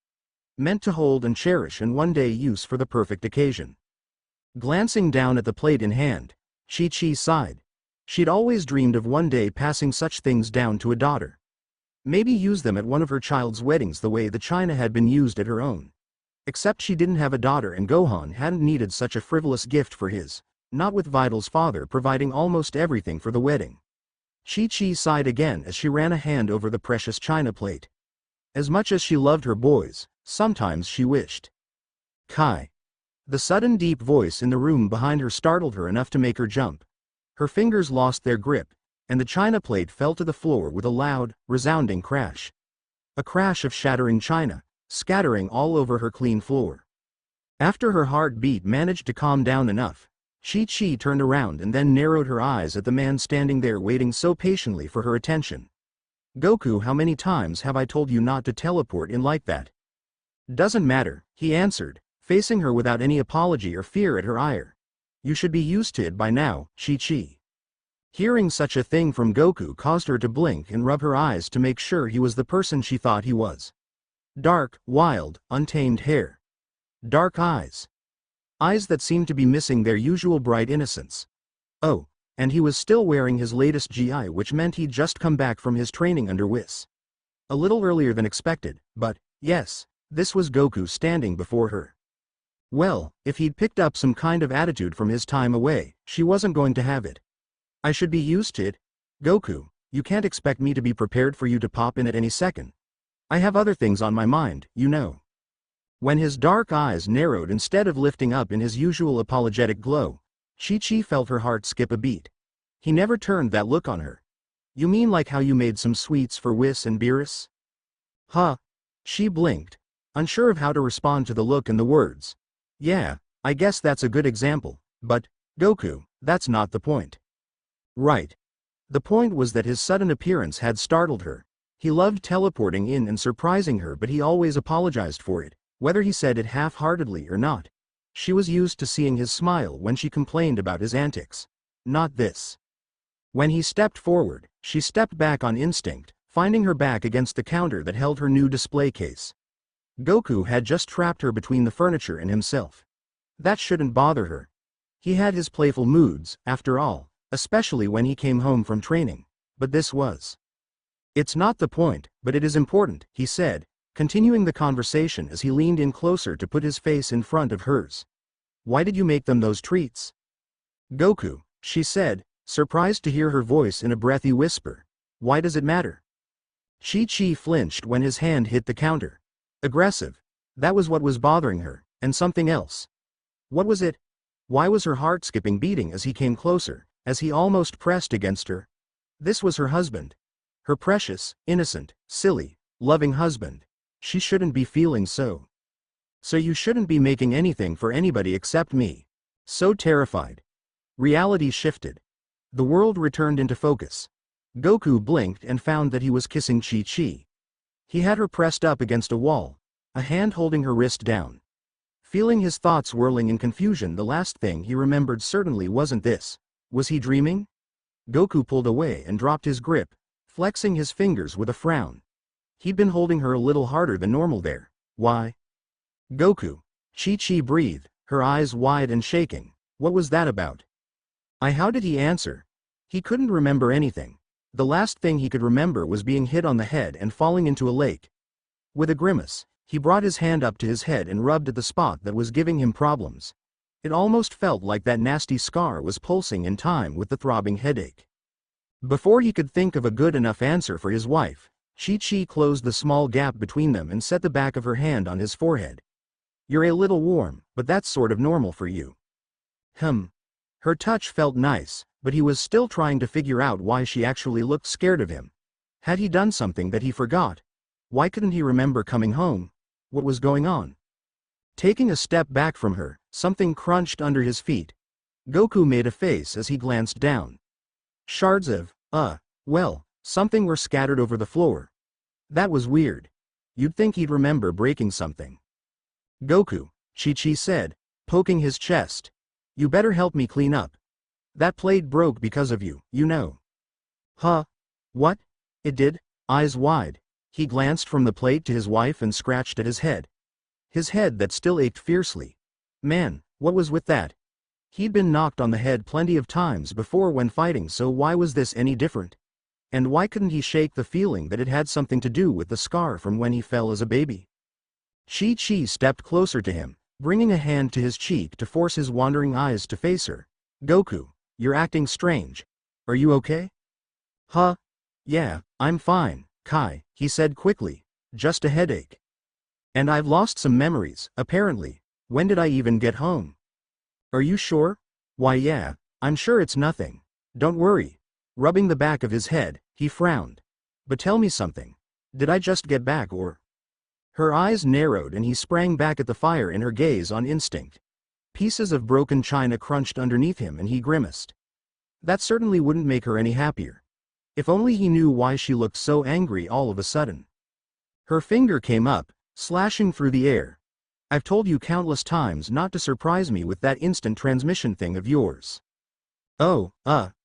Meant to hold and cherish and one day use for the perfect occasion. Glancing down at the plate in hand, Chi-Chi sighed. She'd always dreamed of one day passing such things down to a daughter. Maybe use them at one of her child's weddings the way the china had been used at her own. Except she didn't have a daughter and Gohan hadn't needed such a frivolous gift for his, not with Vital's father providing almost everything for the wedding. Chi-Chi sighed again as she ran a hand over the precious china plate. As much as she loved her boys, sometimes she wished. Kai. The sudden deep voice in the room behind her startled her enough to make her jump. Her fingers lost their grip, and the china plate fell to the floor with a loud, resounding crash. A crash of shattering china, scattering all over her clean floor. After her heartbeat managed to calm down enough, Chi-Chi turned around and then narrowed her eyes at the man standing there waiting so patiently for her attention. Goku, how many times have I told you not to teleport in like that? Doesn't matter, he answered, facing her without any apology or fear at her ire. You should be used to it by now, Chi-Chi. Hearing such a thing from Goku caused her to blink and rub her eyes to make sure he was the person she thought he was. Dark, wild, untamed hair. Dark eyes. Eyes that seemed to be missing their usual bright innocence. Oh, and he was still wearing his latest GI, which meant he'd just come back from his training under Whis. A little earlier than expected, but, yes, this was Goku standing before her. Well, if he'd picked up some kind of attitude from his time away, she wasn't going to have it. I should be used to it. Goku, you can't expect me to be prepared for you to pop in at any second. I have other things on my mind, you know. When his dark eyes narrowed instead of lifting up in his usual apologetic glow, Chi-Chi felt her heart skip a beat. He never turned that look on her. You mean like how you made some sweets for Whis and Beerus? Huh? She blinked, unsure of how to respond to the look and the words. Yeah, I guess that's a good example, but, Goku, that's not the point. Right. The point was that his sudden appearance had startled her. He loved teleporting in and surprising her, but he always apologized for it, whether he said it half-heartedly or not. She was used to seeing his smile when she complained about his antics. Not this. When he stepped forward, she stepped back on instinct, finding her back against the counter that held her new display case. Goku had just trapped her between the furniture and himself. That shouldn't bother her. He had his playful moods, after all, especially when he came home from training. But this was. It's not the point, but it is important, he said, continuing the conversation as he leaned in closer to put his face in front of hers. Why did you make them those treats? Goku, she said, surprised to hear her voice in a breathy whisper. Why does it matter? Chi-Chi flinched when his hand hit the counter. Aggressive. That was what was bothering her, and something else. What was it? Why was her heart skipping beating as he came closer, as he almost pressed against her? This was her husband. Her precious, innocent, silly, loving husband. She shouldn't be feeling so. So you shouldn't be making anything for anybody except me. So terrified. Reality shifted. The world returned into focus. Goku blinked and found that he was kissing Chi-Chi. He had her pressed up against a wall, a hand holding her wrist down. Feeling his thoughts whirling in confusion, the last thing he remembered certainly wasn't this. Was he dreaming? Goku pulled away and dropped his grip, flexing his fingers with a frown. He'd been holding her a little harder than normal there. Why? Goku. Chi-Chi breathed, her eyes wide and shaking. What was that about? How did he answer? He couldn't remember anything. The last thing he could remember was being hit on the head and falling into a lake. With a grimace, he brought his hand up to his head and rubbed at the spot that was giving him problems. It almost felt like that nasty scar was pulsing in time with the throbbing headache. Before he could think of a good enough answer for his wife, Chi-Chi closed the small gap between them and set the back of her hand on his forehead. You're a little warm, but that's sort of normal for you. Her touch felt nice, but he was still trying to figure out why she actually looked scared of him. Had he done something that he forgot? Why couldn't he remember coming home? What was going on? Taking a step back from her, something crunched under his feet. Goku made a face as he glanced down. Shards of, something were scattered over the floor. That was weird. You'd think he'd remember breaking something. Goku, Chi-Chi said, poking his chest. You better help me clean up. That plate broke because of you, you know. Huh? What? It did? Eyes wide, he glanced from the plate to his wife and scratched at his head. His head that still ached fiercely. Man, what was with that? He'd been knocked on the head plenty of times before when fighting, so why was this any different? And why couldn't he shake the feeling that it had something to do with the scar from when he fell as a baby? Chi-Chi stepped closer to him, bringing a hand to his cheek to force his wandering eyes to face her. Goku, you're acting strange. Are you okay? Huh? Yeah, I'm fine, Kai, he said quickly. Just a headache. And I've lost some memories, apparently. When did I even get home? Are you sure? Why yeah, I'm sure it's nothing. Don't worry. Rubbing the back of his head, he frowned. But tell me something. Did I just get back or? Her eyes narrowed and he sprang back at the fire in her gaze on instinct. Pieces of broken china crunched underneath him and he grimaced. That certainly wouldn't make her any happier. If only he knew why she looked so angry all of a sudden. Her finger came up, slashing through the air. I've told you countless times not to surprise me with that instant transmission thing of yours. Oh,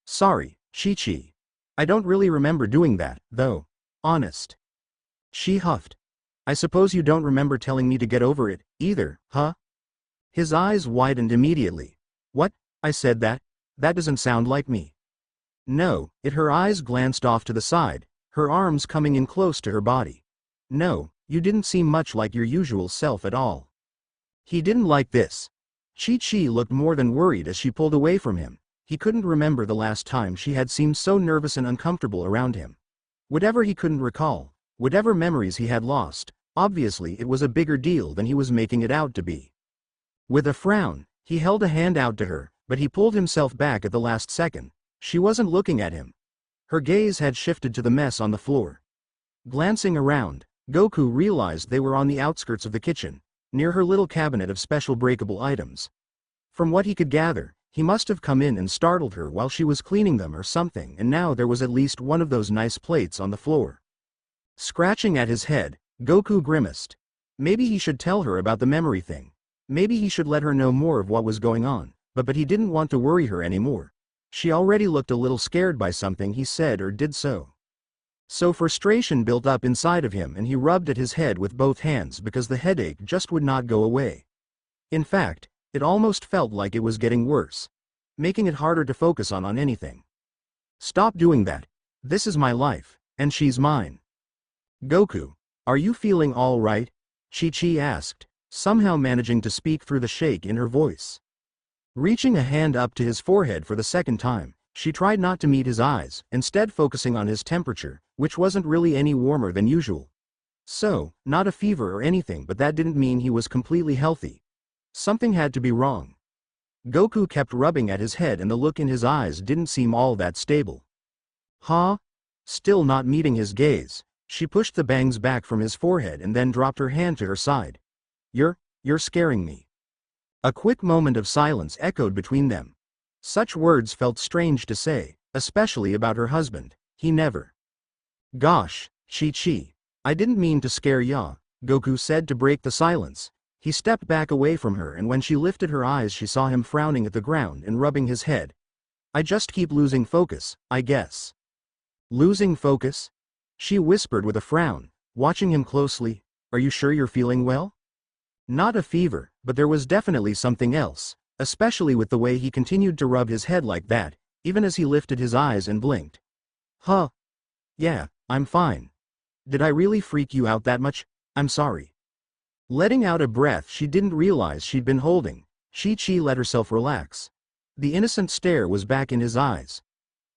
sorry, Chi-Chi. I don't really remember doing that, though. Honest. She huffed. I suppose you don't remember telling me to get over it, either, huh? His eyes widened immediately. What? I said that? That doesn't sound like me. No, her eyes glanced off to the side, her arms coming in close to her body. No, you didn't seem much like your usual self at all. He didn't like this. Chi-Chi looked more than worried as she pulled away from him. He couldn't remember the last time she had seemed so nervous and uncomfortable around him. Whatever he couldn't recall, whatever memories he had lost, obviously it was a bigger deal than he was making it out to be. With a frown, he held a hand out to her, but he pulled himself back at the last second. She wasn't looking at him. Her gaze had shifted to the mess on the floor. Glancing around, Goku realized they were on the outskirts of the kitchen, near her little cabinet of special breakable items. From what he could gather, he must have come in and startled her while she was cleaning them or something, and now there was at least one of those nice plates on the floor. Scratching at his head, Goku grimaced. Maybe he should tell her about the memory thing. Maybe he should let her know more of what was going on, but he didn't want to worry her anymore. She already looked a little scared by something he said or did so. So frustration built up inside of him and he rubbed at his head with both hands because the headache just would not go away. In fact, it almost felt like it was getting worse, making it harder to focus on anything. Stop doing that. This is my life, and she's mine. Goku, are you feeling all right? Chi-Chi asked, somehow managing to speak through the shake in her voice. Reaching a hand up to his forehead for the second time, she tried not to meet his eyes, instead focusing on his temperature, which wasn't really any warmer than usual. So, not a fever or anything, but that didn't mean he was completely healthy. Something had to be wrong. Goku kept rubbing at his head and the look in his eyes didn't seem all that stable. Huh? Still not meeting his gaze, she pushed the bangs back from his forehead and then dropped her hand to her side. You're scaring me. A quick moment of silence echoed between them. Such words felt strange to say, especially about her husband. He never. Gosh, Chi-Chi. I didn't mean to scare ya, Goku said to break the silence. He stepped back away from her and when she lifted her eyes she saw him frowning at the ground and rubbing his head. I just keep losing focus, I guess. Losing focus? She whispered with a frown, watching him closely. Are you sure you're feeling well? Not a fever, but there was definitely something else, especially with the way he continued to rub his head like that, even as he lifted his eyes and blinked. Huh? Yeah, I'm fine. Did I really freak you out that much? I'm sorry. Letting out a breath she didn't realize she'd been holding, Chi-Chi let herself relax. The innocent stare was back in his eyes.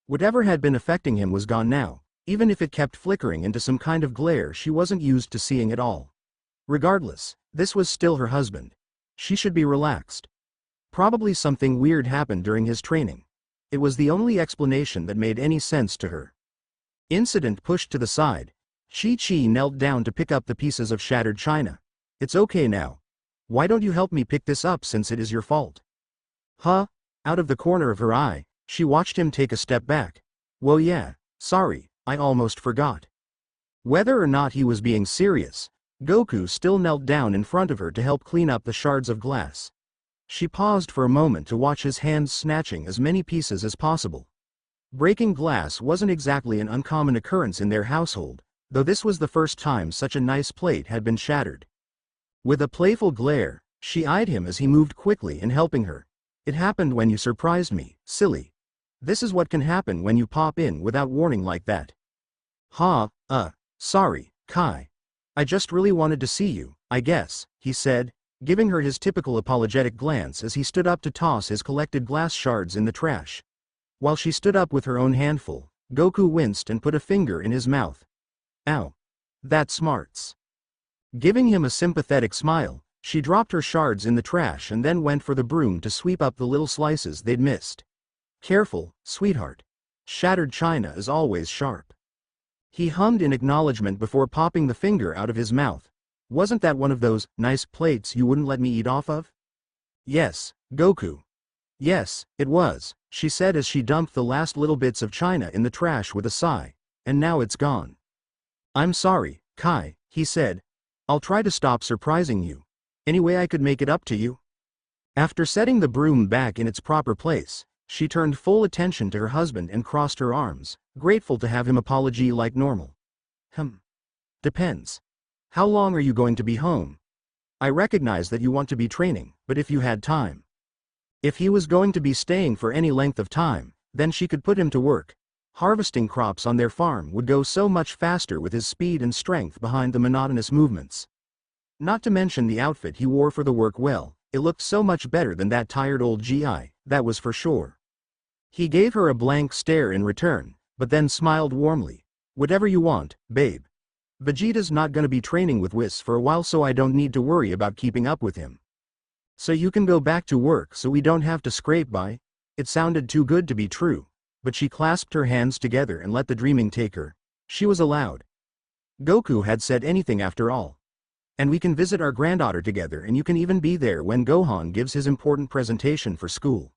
Whatever had been affecting him was gone now, even if it kept flickering into some kind of glare she wasn't used to seeing at all. Regardless, this was still her husband. She should be relaxed. Probably something weird happened during his training. It was the only explanation that made any sense to her. Incident pushed to the side, Chi-Chi knelt down to pick up the pieces of shattered china. It's okay now. Why don't you help me pick this up since it is your fault? Huh? Out of the corner of her eye, she watched him take a step back. Well yeah, sorry, I almost forgot. Whether or not he was being serious, Goku still knelt down in front of her to help clean up the shards of glass. She paused for a moment to watch his hands snatching as many pieces as possible. Breaking glass wasn't exactly an uncommon occurrence in their household, though this was the first time such a nice plate had been shattered. With a playful glare, she eyed him as he moved quickly in helping her. It happened when you surprised me, silly. This is what can happen when you pop in without warning like that. Sorry, Kai. I just really wanted to see you, I guess, he said, giving her his typical apologetic glance as he stood up to toss his collected glass shards in the trash. While she stood up with her own handful, Goku winced and put a finger in his mouth. Ow. That smarts. Giving him a sympathetic smile, she dropped her shards in the trash and then went for the broom to sweep up the little slices they'd missed. Careful, sweetheart. Shattered china is always sharp. He hummed in acknowledgement before popping the finger out of his mouth. Wasn't that one of those nice plates you wouldn't let me eat off of? Yes, Goku. Yes, it was, she said as she dumped the last little bits of china in the trash with a sigh. And now it's gone. I'm sorry, Kai, he said. I'll try to stop surprising you. Any way I could make it up to you? After setting the broom back in its proper place, she turned full attention to her husband and crossed her arms, grateful to have him apology like normal. Depends. How long are you going to be home? I recognize that you want to be training, but if you had time. If he was going to be staying for any length of time, then she could put him to work. Harvesting crops on their farm would go so much faster with his speed and strength behind the monotonous movements. Not to mention the outfit he wore for the work well, it looked so much better than that tired old GI, that was for sure. He gave her a blank stare in return, but then smiled warmly. Whatever you want, babe. Vegeta's not gonna be training with Whis for a while so I don't need to worry about keeping up with him. So you can go back to work so we don't have to scrape by? It sounded too good to be true, but she clasped her hands together and let the dreaming take her. She was allowed. Goku had said anything after all. And we can visit our granddaughter together and you can even be there when Gohan gives his important presentation for school.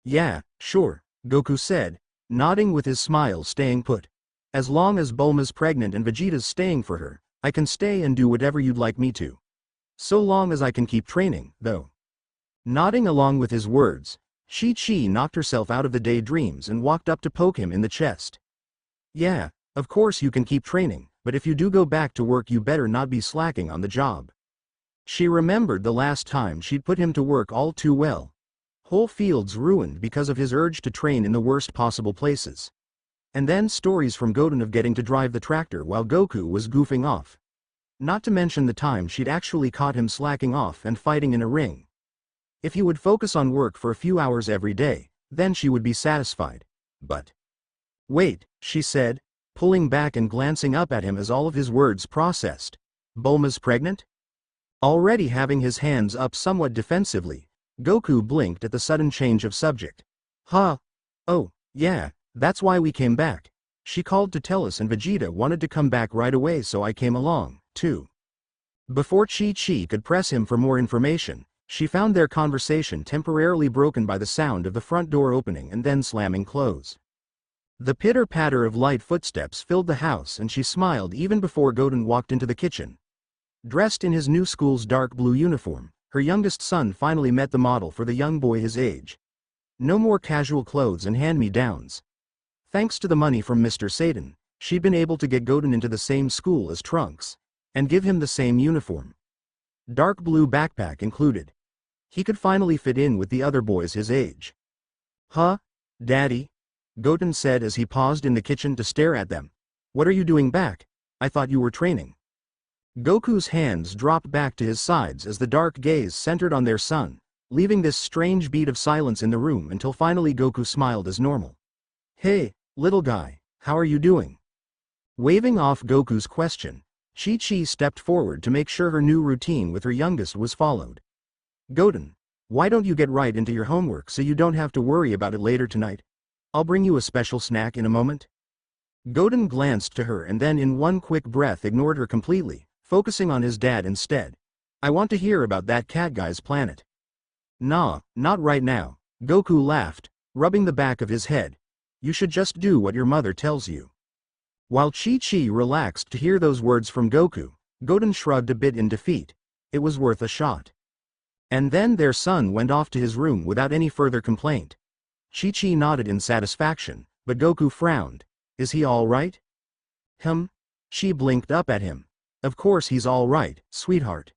Yeah, sure, Goku said, nodding with his smile staying put. As long as Bulma's pregnant and Vegeta's staying for her, I can stay and do whatever you'd like me to. So long as I can keep training, though. Nodding along with his words, Chi-Chi knocked herself out of the daydreams and walked up to poke him in the chest. Yeah, Of course you can keep training, but if you do go back to work you better not be slacking on the job. She remembered the last time she'd put him to work all too well. Whole fields ruined because of his urge to train in the worst possible places. And then stories from Goten of getting to drive the tractor while Goku was goofing off. Not to mention the time she'd actually caught him slacking off and fighting in a ring. If he would focus on work for a few hours every day, then she would be satisfied. But wait, she said, pulling back and glancing up at him as all of his words processed. Bulma's pregnant? Already having his hands up somewhat defensively, Goku blinked at the sudden change of subject. Huh? Oh, yeah, that's why we came back. She called to tell us and Vegeta wanted to come back right away, so I came along, too. Before Chi-Chi could press him for more information, she found their conversation temporarily broken by the sound of the front door opening and then slamming close. The pitter-patter of light footsteps filled the house and she smiled even before Goten walked into the kitchen. Dressed in his new school's dark blue uniform, her youngest son finally met the model for the young boy his age. No more casual clothes and hand-me-downs. Thanks to the money from Mr. Satan, she'd been able to get Goten into the same school as Trunks, and give him the same uniform. Dark blue backpack included. He could finally fit in with the other boys his age. Huh? Daddy? Goten said as he paused in the kitchen to stare at them. What are you doing back? I thought you were training. Goku's hands dropped back to his sides as the dark gaze centered on their son, leaving this strange beat of silence in the room until finally Goku smiled as normal. Hey, little guy, how are you doing? Waving off Goku's question, Chi-Chi stepped forward to make sure her new routine with her youngest was followed. Goten, why don't you get right into your homework so you don't have to worry about it later tonight? I'll bring you a special snack in a moment. Goten glanced to her and then in one quick breath ignored her completely, focusing on his dad instead. I want to hear about that cat guy's planet. Nah, not right now, Goku laughed, rubbing the back of his head. You should just do what your mother tells you. While Chi-Chi relaxed to hear those words from Goku, Goten shrugged a bit in defeat. It was worth a shot. And then their son went off to his room without any further complaint. Chi-Chi nodded in satisfaction, but Goku frowned. Is he all right? She blinked up at him. Of course he's all right, sweetheart.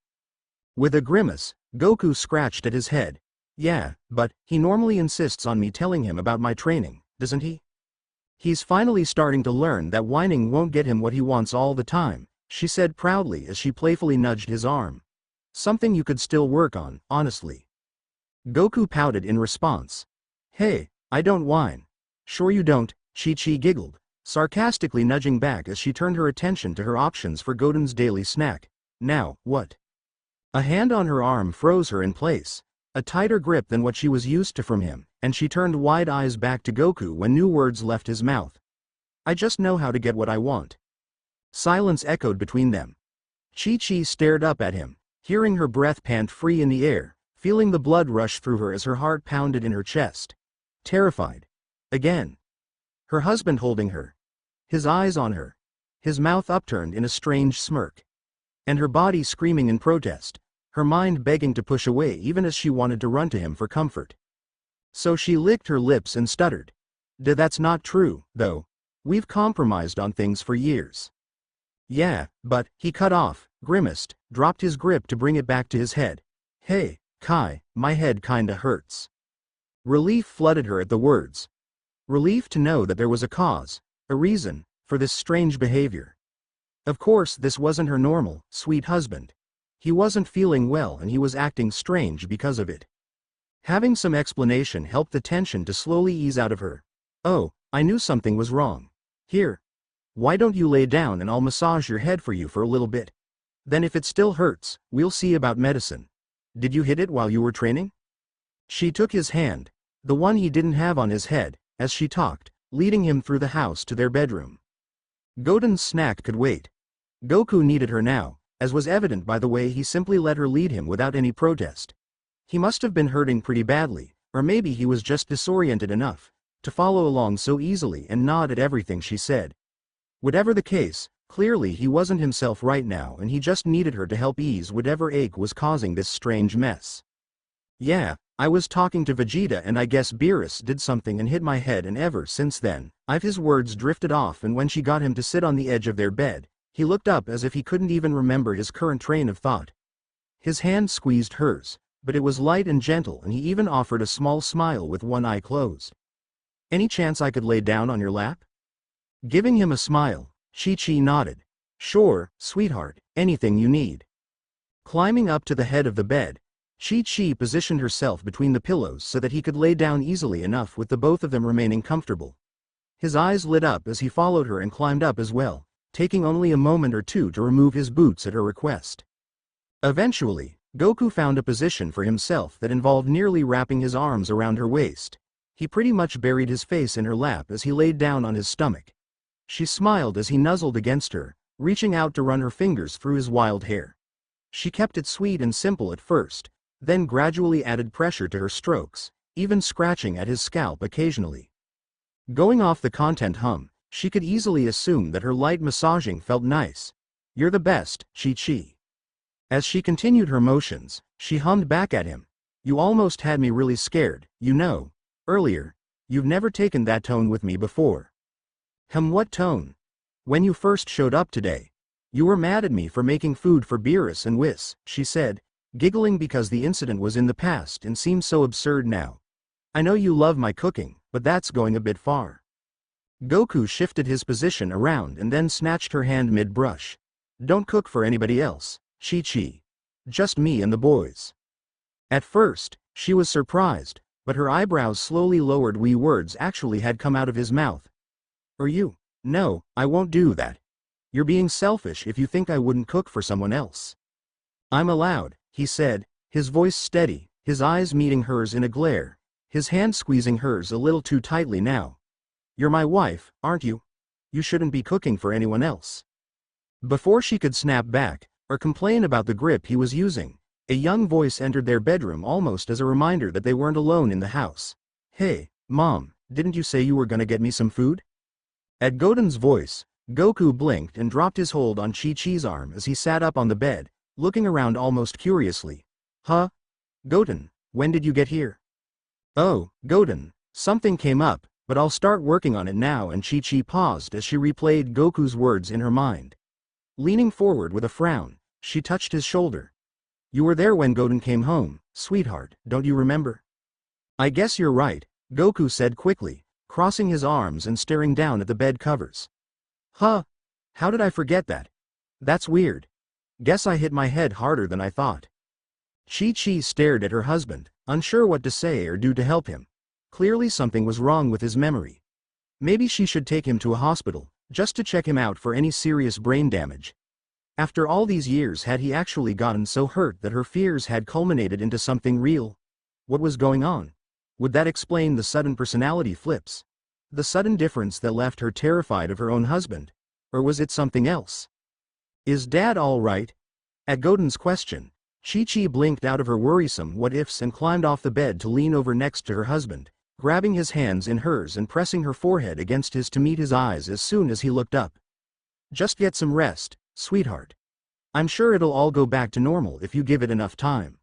With a grimace, Goku scratched at his head. Yeah, but he normally insists on me telling him about my training, doesn't he? He's finally starting to learn that whining won't get him what he wants all the time, she said proudly as she playfully nudged his arm. Something you could still work on, honestly. Goku pouted in response. Hey, I don't whine. Sure you don't, Chi-Chi giggled, sarcastically nudging back as she turned her attention to her options for Goten's daily snack. Now, what? A hand on her arm froze her in place, a tighter grip than what she was used to from him, and she turned wide eyes back to Goku when new words left his mouth. I just know how to get what I want. Silence echoed between them. Chi-Chi stared up at him, hearing her breath pant free in the air, feeling the blood rush through her as her heart pounded in her chest. Terrified. Again. Her husband holding her. His eyes on her. His mouth upturned in a strange smirk. And her body screaming in protest, her mind begging to push away even as she wanted to run to him for comfort. So she licked her lips and stuttered. That's not true, though. We've compromised on things for years. Yeah, but, he cut off, grimaced, dropped his grip to bring it back to his head. Hey, Kai, my head kinda hurts. Relief flooded her at the words. Relief to know that there was a cause, a reason, for this strange behavior. Of course this wasn't her normal, sweet husband. He wasn't feeling well and he was acting strange because of it. Having some explanation helped the tension to slowly ease out of her. Oh, I knew something was wrong. Here. Why don't you lay down and I'll massage your head for you for a little bit. Then if it still hurts, we'll see about medicine. Did you hit it while you were training? She took his hand, the one he didn't have on his head, as she talked, leading him through the house to their bedroom. Goten's snack could wait. Goku needed her now, as was evident by the way he simply let her lead him without any protest. He must have been hurting pretty badly, or maybe he was just disoriented enough to follow along so easily and nod at everything she said. Whatever the case, clearly he wasn't himself right now and he just needed her to help ease whatever ache was causing this strange mess. Yeah, I was talking to Vegeta and I guess Beerus did something and hit my head, and ever since then, I've..." His words drifted off, and when she got him to sit on the edge of their bed, he looked up as if he couldn't even remember his current train of thought. His hand squeezed hers, but it was light and gentle, and he even offered a small smile with one eye closed. "Any chance I could lay down on your lap?" Giving him a smile, Chi-Chi nodded. "Sure, sweetheart, anything you need." Climbing up to the head of the bed, Chi-Chi positioned herself between the pillows so that he could lay down easily enough, with the both of them remaining comfortable. His eyes lit up as he followed her and climbed up as well, taking only a moment or two to remove his boots at her request. Eventually, Goku found a position for himself that involved nearly wrapping his arms around her waist. He pretty much buried his face in her lap as he laid down on his stomach. She smiled as he nuzzled against her, reaching out to run her fingers through his wild hair. She kept it sweet and simple at first, then gradually added pressure to her strokes, even scratching at his scalp occasionally. Going off the content hum, she could easily assume that her light massaging felt nice. "You're the best, Chi-Chi." As she continued her motions, she hummed back at him. "You almost had me really scared, you know, earlier. You've never taken that tone with me before." What tone?" "When you first showed up today. You were mad at me for making food for Beerus and Whis," she said, giggling because the incident was in the past and seemed so absurd now. "I know you love my cooking, but that's going a bit far." Goku shifted his position around and then snatched her hand mid-brush. "Don't cook for anybody else, Chi-Chi. Just me and the boys." At first, she was surprised, but her eyebrows slowly lowered. Wee words actually had come out of his mouth. "Are you?" "No, I won't do that. You're being selfish if you think I wouldn't cook for someone else." "I'm allowed," he said, his voice steady, his eyes meeting hers in a glare, his hand squeezing hers a little too tightly now. "You're my wife, aren't you? You shouldn't be cooking for anyone else." Before she could snap back, or complain about the grip he was using, a young voice entered their bedroom almost as a reminder that they weren't alone in the house. "Hey, Mom, didn't you say you were gonna get me some food?" At Goten's voice, Goku blinked and dropped his hold on Chi-Chi's arm as he sat up on the bed, looking around almost curiously. "Huh? Goten, when did you get here?" "Oh, Goten, something came up, but I'll start working on it now," and Chi-Chi paused as she replayed Goku's words in her mind. Leaning forward with a frown, she touched his shoulder. "You were there when Goten came home, sweetheart, don't you remember?" "I guess you're right," Goku said quickly, crossing his arms and staring down at the bed covers. "Huh? How did I forget that? That's weird. Guess I hit my head harder than I thought." Chi-Chi stared at her husband, unsure what to say or do to help him. Clearly something was wrong with his memory. Maybe she should take him to a hospital, just to check him out for any serious brain damage. After all these years, had he actually gotten so hurt that her fears had culminated into something real? What was going on? Would that explain the sudden personality flips? The sudden difference that left her terrified of her own husband? Or was it something else? "Is Dad all right?" At Goten's question, Chi-Chi blinked out of her worrisome what-ifs and climbed off the bed to lean over next to her husband, grabbing his hands in hers and pressing her forehead against his to meet his eyes as soon as he looked up. "Just get some rest, sweetheart. I'm sure it'll all go back to normal if you give it enough time."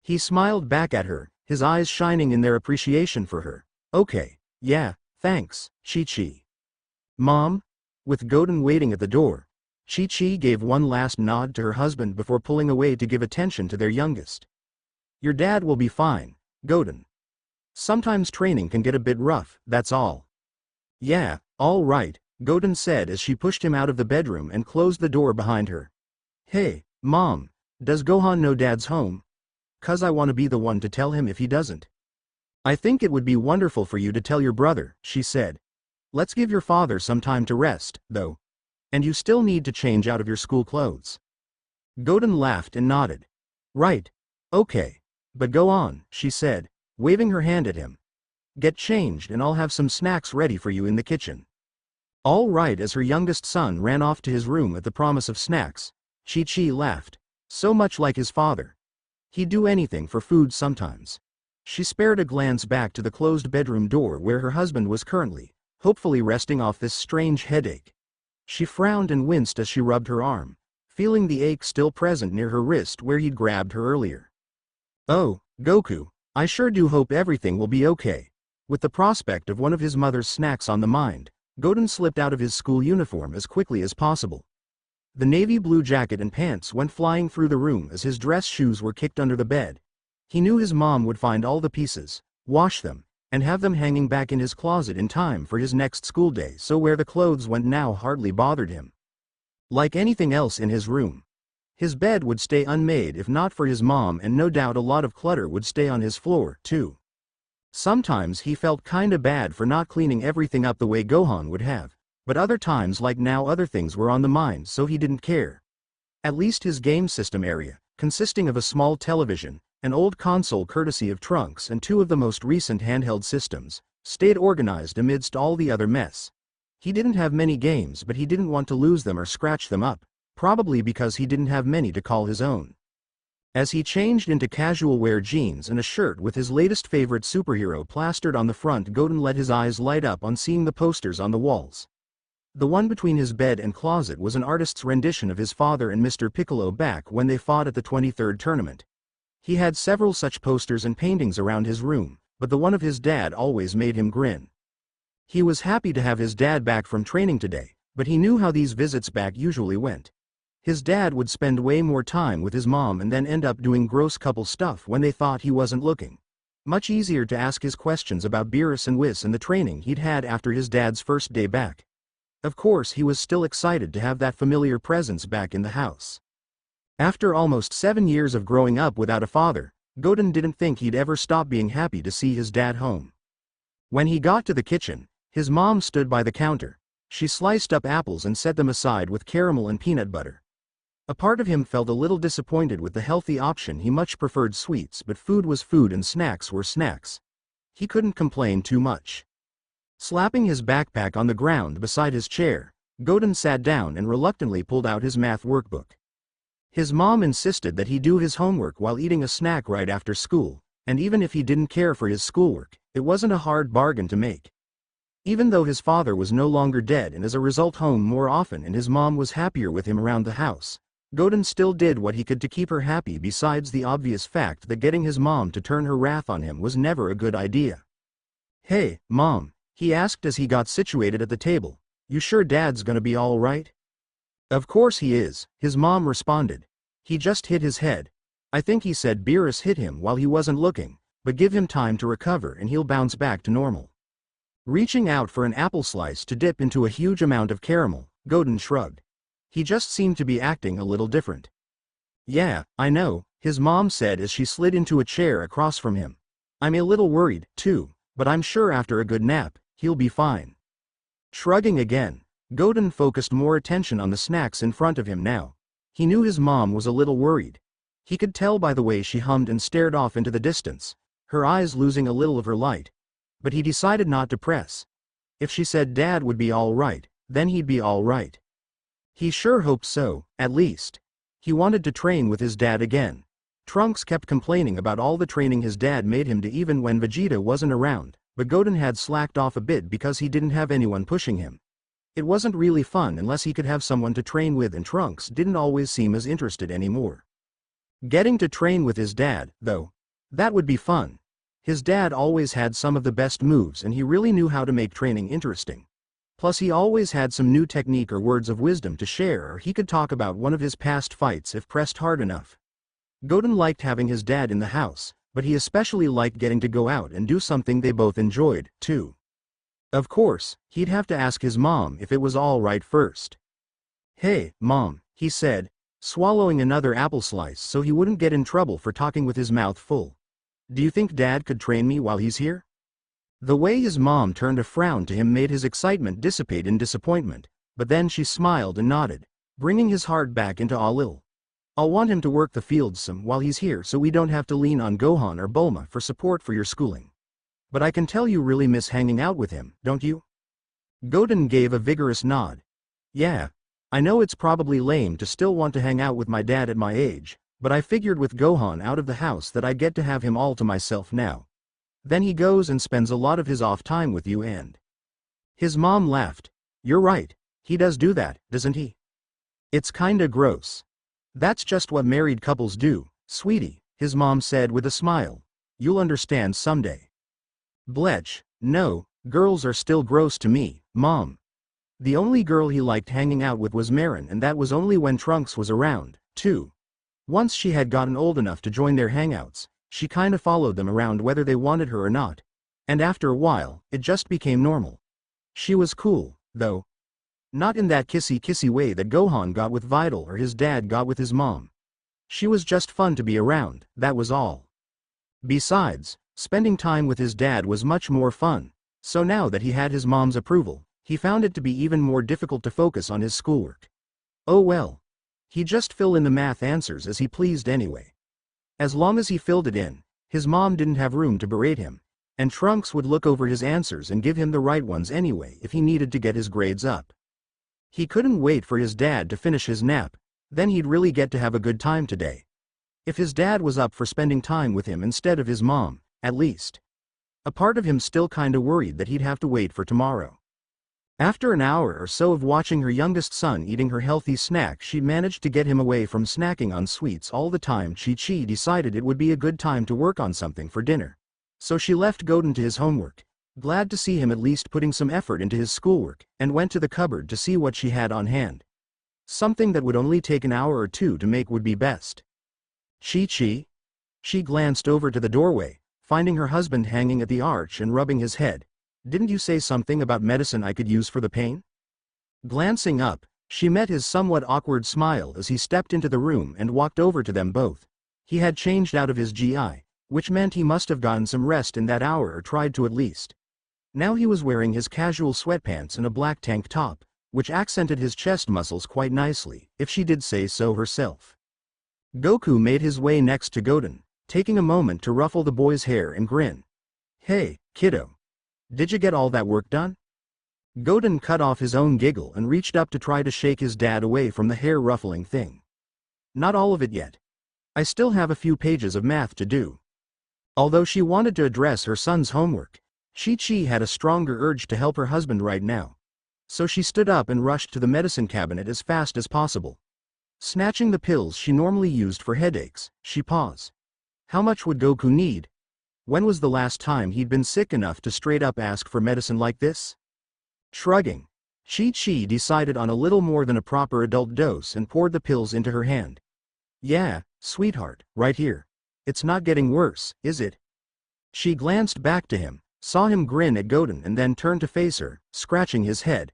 He smiled back at her, his eyes shining in their appreciation for her. "Okay, yeah, thanks, Chi-Chi." "Mom?" With Goten waiting at the door, Chi-Chi gave one last nod to her husband before pulling away to give attention to their youngest. "Your dad will be fine, Goten. Sometimes training can get a bit rough, that's all." "Yeah, all right," Goten said as she pushed him out of the bedroom and closed the door behind her. "Hey, Mom, does Gohan know Dad's home? 'Cause I want to be the one to tell him if he doesn't." "I think it would be wonderful for you to tell your brother," she said. "Let's give your father some time to rest, though. And you still need to change out of your school clothes." Goten laughed and nodded. "Right. Okay. But go on," she said, waving her hand at him. "Get changed and I'll have some snacks ready for you in the kitchen." All right. As her youngest son ran off to his room at the promise of snacks, Chi-Chi laughed. So much like his father. He'd do anything for food sometimes. She spared a glance back to the closed bedroom door where her husband was currently, hopefully resting off this strange headache. She frowned and winced as she rubbed her arm, feeling the ache still present near her wrist where he'd grabbed her earlier. "Oh, Goku, I sure do hope everything will be okay. With the prospect of one of his mother's snacks on the mind, Godin slipped out of his school uniform as quickly as possible. The navy blue jacket and pants went flying through the room as his dress shoes were kicked under the bed. He knew his mom would find all the pieces, wash them, and have them hanging back in his closet in time for his next school day, so where the clothes went now hardly bothered him. Like anything else in his room, his bed would stay unmade if not for his mom, and no doubt a lot of clutter would stay on his floor, too. Sometimes he felt kinda bad for not cleaning everything up the way Gohan would have, but other times, like now, other things were on the mind, so he didn't care. At least his game system area, consisting of a small television, an old console courtesy of Trunks, and two of the most recent handheld systems, stayed organized amidst all the other mess. He didn't have many games, but he didn't want to lose them or scratch them up, probably because he didn't have many to call his own. As he changed into casual wear jeans and a shirt with his latest favorite superhero plastered on the front, Godin let his eyes light up on seeing the posters on the walls. The one between his bed and closet was an artist's rendition of his father and Mr. Piccolo back when they fought at the 23rd tournament. He had several such posters and paintings around his room, but the one of his dad always made him grin. He was happy to have his dad back from training today, but he knew how these visits back usually went. His dad would spend way more time with his mom and then end up doing gross couple stuff when they thought he wasn't looking. Much easier to ask his questions about Beerus and Whis and the training he'd had after his dad's first day back. Of course, he was still excited to have that familiar presence back in the house. After almost 7 years of growing up without a father, Godin didn't think he'd ever stop being happy to see his dad home. When he got to the kitchen, his mom stood by the counter. She sliced up apples and set them aside with caramel and peanut butter. A part of him felt a little disappointed with the healthy option. He much preferred sweets, but food was food and snacks were snacks. He couldn't complain too much. Slapping his backpack on the ground beside his chair, Godin sat down and reluctantly pulled out his math workbook. His mom insisted that he do his homework while eating a snack right after school, and even if he didn't care for his schoolwork, it wasn't a hard bargain to make. Even though his father was no longer dead and as a result home more often and his mom was happier with him around the house, Godin still did what he could to keep her happy, besides the obvious fact that getting his mom to turn her wrath on him was never a good idea. "Hey, Mom," he asked as he got situated at the table, "you sure Dad's gonna be all right?" "Of course he is," his mom responded. "He just hit his head. I think he said Beerus hit him while he wasn't looking, but give him time to recover and he'll bounce back to normal." Reaching out for an apple slice to dip into a huge amount of caramel, Godin shrugged. He just seemed to be acting a little different. "Yeah, I know," his mom said as she slid into a chair across from him. "I'm a little worried, too, but I'm sure after a good nap, he'll be fine." Shrugging again, Godin focused more attention on the snacks in front of him now. He knew his mom was a little worried. He could tell by the way she hummed and stared off into the distance, her eyes losing a little of her light. But he decided not to press. If she said Dad would be all right, then he'd be all right. He sure hoped so, at least. He wanted to train with his dad again. Trunks kept complaining about all the training his dad made him do even when Vegeta wasn't around, but Godin had slacked off a bit because he didn't have anyone pushing him. It wasn't really fun unless he could have someone to train with, and Trunks didn't always seem as interested anymore. Getting to train with his dad, though, that would be fun. His dad always had some of the best moves and he really knew how to make training interesting. Plus he always had some new technique or words of wisdom to share, or he could talk about one of his past fights if pressed hard enough. Godin liked having his dad in the house, but he especially liked getting to go out and do something they both enjoyed, too. Of course, he'd have to ask his mom if it was all right first. "Hey, Mom," he said, swallowing another apple slice so he wouldn't get in trouble for talking with his mouth full. "Do you think Dad could train me while he's here?" The way his mom turned a frown to him made his excitement dissipate in disappointment, but then she smiled and nodded, bringing his heart back into a little. "I'll want him to work the fields some while he's here so we don't have to lean on Gohan or Bulma for support for your schooling. But I can tell you really miss hanging out with him, don't you?" Godin gave a vigorous nod. "Yeah, I know it's probably lame to still want to hang out with my dad at my age, but I figured with Gohan out of the house that I'd get to have him all to myself now. Then he goes and spends a lot of his off time with you and..." His mom laughed. "You're right, he does do that, doesn't he? It's kinda gross." "That's just what married couples do, sweetie," his mom said with a smile. You'll understand someday. Bletch, no, girls are still gross to me, Mom. The only girl he liked hanging out with was Marin, and that was only when Trunks was around, too. Once she had gotten old enough to join their hangouts, she kinda followed them around whether they wanted her or not. And after a while, it just became normal. She was cool, though. Not in that kissy-kissy way that Gohan got with Vidal or his dad got with his mom. She was just fun to be around, that was all. Besides, spending time with his dad was much more fun, so now that he had his mom's approval, he found it to be even more difficult to focus on his schoolwork. Oh well. He'd just fill in the math answers as he pleased anyway. As long as he filled it in, his mom didn't have room to berate him, and Trunks would look over his answers and give him the right ones anyway if he needed to get his grades up. He couldn't wait for his dad to finish his nap, then he'd really get to have a good time today. If his dad was up for spending time with him instead of his mom, at least. A part of him still kinda worried that he'd have to wait for tomorrow. After an hour or so of watching her youngest son eating her healthy snack, she managed to get him away from snacking on sweets all the time. Chi-Chi decided it would be a good time to work on something for dinner. So she left Goten to his homework, glad to see him at least putting some effort into his schoolwork, and went to the cupboard to see what she had on hand. Something that would only take an hour or two to make would be best. Chi-Chi? She glanced over to the doorway, finding her husband hanging at the arch and rubbing his head. Didn't you say something about medicine I could use for the pain? Glancing up, she met his somewhat awkward smile as he stepped into the room and walked over to them both. He had changed out of his GI, which meant he must have gotten some rest in that hour or tried to at least. Now he was wearing his casual sweatpants and a black tank top, which accented his chest muscles quite nicely, if she did say so herself. Goku made his way next to Goten, taking a moment to ruffle the boy's hair and grin. Hey, kiddo. Did you get all that work done? Goten cut off his own giggle and reached up to try to shake his dad away from the hair-ruffling thing. Not all of it yet. I still have a few pages of math to do. Although she wanted to address her son's homework, Chi-Chi had a stronger urge to help her husband right now. So she stood up and rushed to the medicine cabinet as fast as possible. Snatching the pills she normally used for headaches, she paused. How much would Goku need? When was the last time he'd been sick enough to straight up ask for medicine like this? Shrugging, Chi-Chi decided on a little more than a proper adult dose and poured the pills into her hand. Yeah, sweetheart, right here. It's not getting worse, is it? She glanced back to him, saw him grin at Goten and then turned to face her, scratching his head.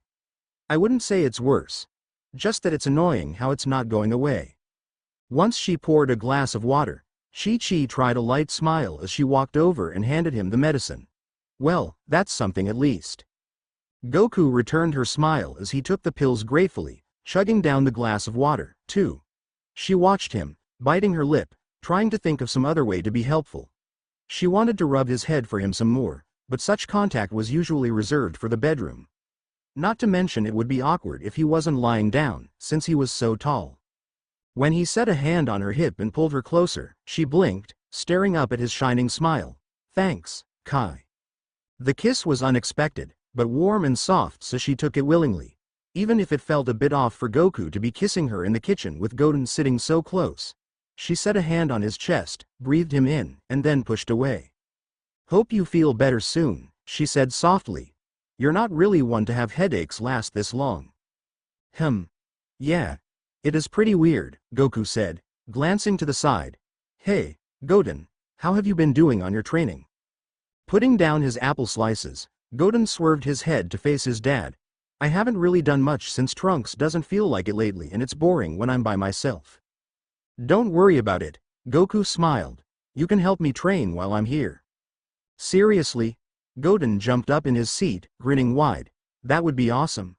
I wouldn't say it's worse. Just that it's annoying how it's not going away. Once she poured a glass of water, Chi-Chi tried a light smile as she walked over and handed him the medicine. Well, that's something at least. Goku returned her smile as he took the pills gratefully, chugging down the glass of water, too. She watched him, biting her lip, trying to think of some other way to be helpful. She wanted to rub his head for him some more, but such contact was usually reserved for the bedroom. Not to mention it would be awkward if he wasn't lying down, since he was so tall. When he set a hand on her hip and pulled her closer, she blinked, staring up at his shining smile. Thanks, Kai. The kiss was unexpected, but warm and soft, so she took it willingly, even if it felt a bit off for Goku to be kissing her in the kitchen with Goten sitting so close. She set a hand on his chest, breathed him in, and then pushed away. Hope you feel better soon, she said softly. You're not really one to have headaches last this long. Yeah. It is pretty weird, Goku said, glancing to the side. Hey, Goten, how have you been doing on your training? Putting down his apple slices, Goten swerved his head to face his dad. I haven't really done much since Trunks doesn't feel like it lately and it's boring when I'm by myself. Don't worry about it, Goku smiled. You can help me train while I'm here. Seriously? Goten jumped up in his seat, grinning wide. That would be awesome.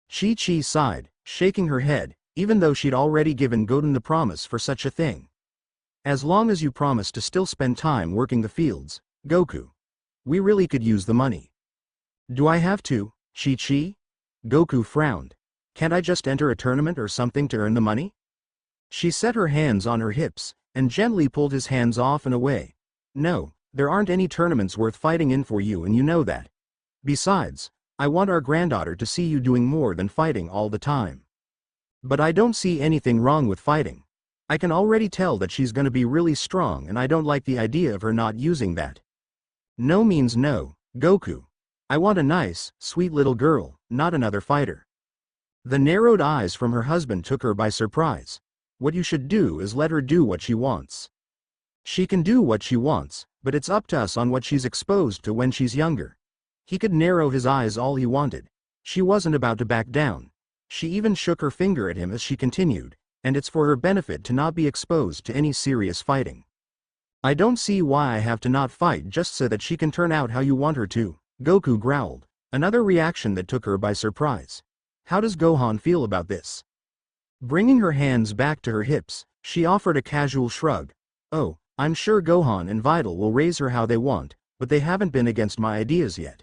Chi-Chi sighed, shaking her head, even though she'd already given Goten the promise for such a thing. As long as you promise to still spend time working the fields, Goku. We really could use the money. Do I have to, Chi-Chi? Goku frowned. Can't I just enter a tournament or something to earn the money? She set her hands on her hips, and gently pulled his hands off and away. No, there aren't any tournaments worth fighting in for you and you know that. Besides, I want our granddaughter to see you doing more than fighting all the time. But I don't see anything wrong with fighting. I can already tell that she's gonna be really strong and I don't like the idea of her not using that. No means no, Goku. I want a nice, sweet little girl, not another fighter. The narrowed eyes from her husband took her by surprise. What you should do is let her do what she wants. She can do what she wants, but it's up to us on what she's exposed to when she's younger. He could narrow his eyes all he wanted. She wasn't about to back down. She even shook her finger at him as she continued, and it's for her benefit to not be exposed to any serious fighting. I don't see why I have to not fight just so that she can turn out how you want her to, Goku growled, another reaction that took her by surprise. How does Gohan feel about this? Bringing her hands back to her hips, she offered a casual shrug. Oh, I'm sure Gohan and Vidal will raise her how they want, but they haven't been against my ideas yet.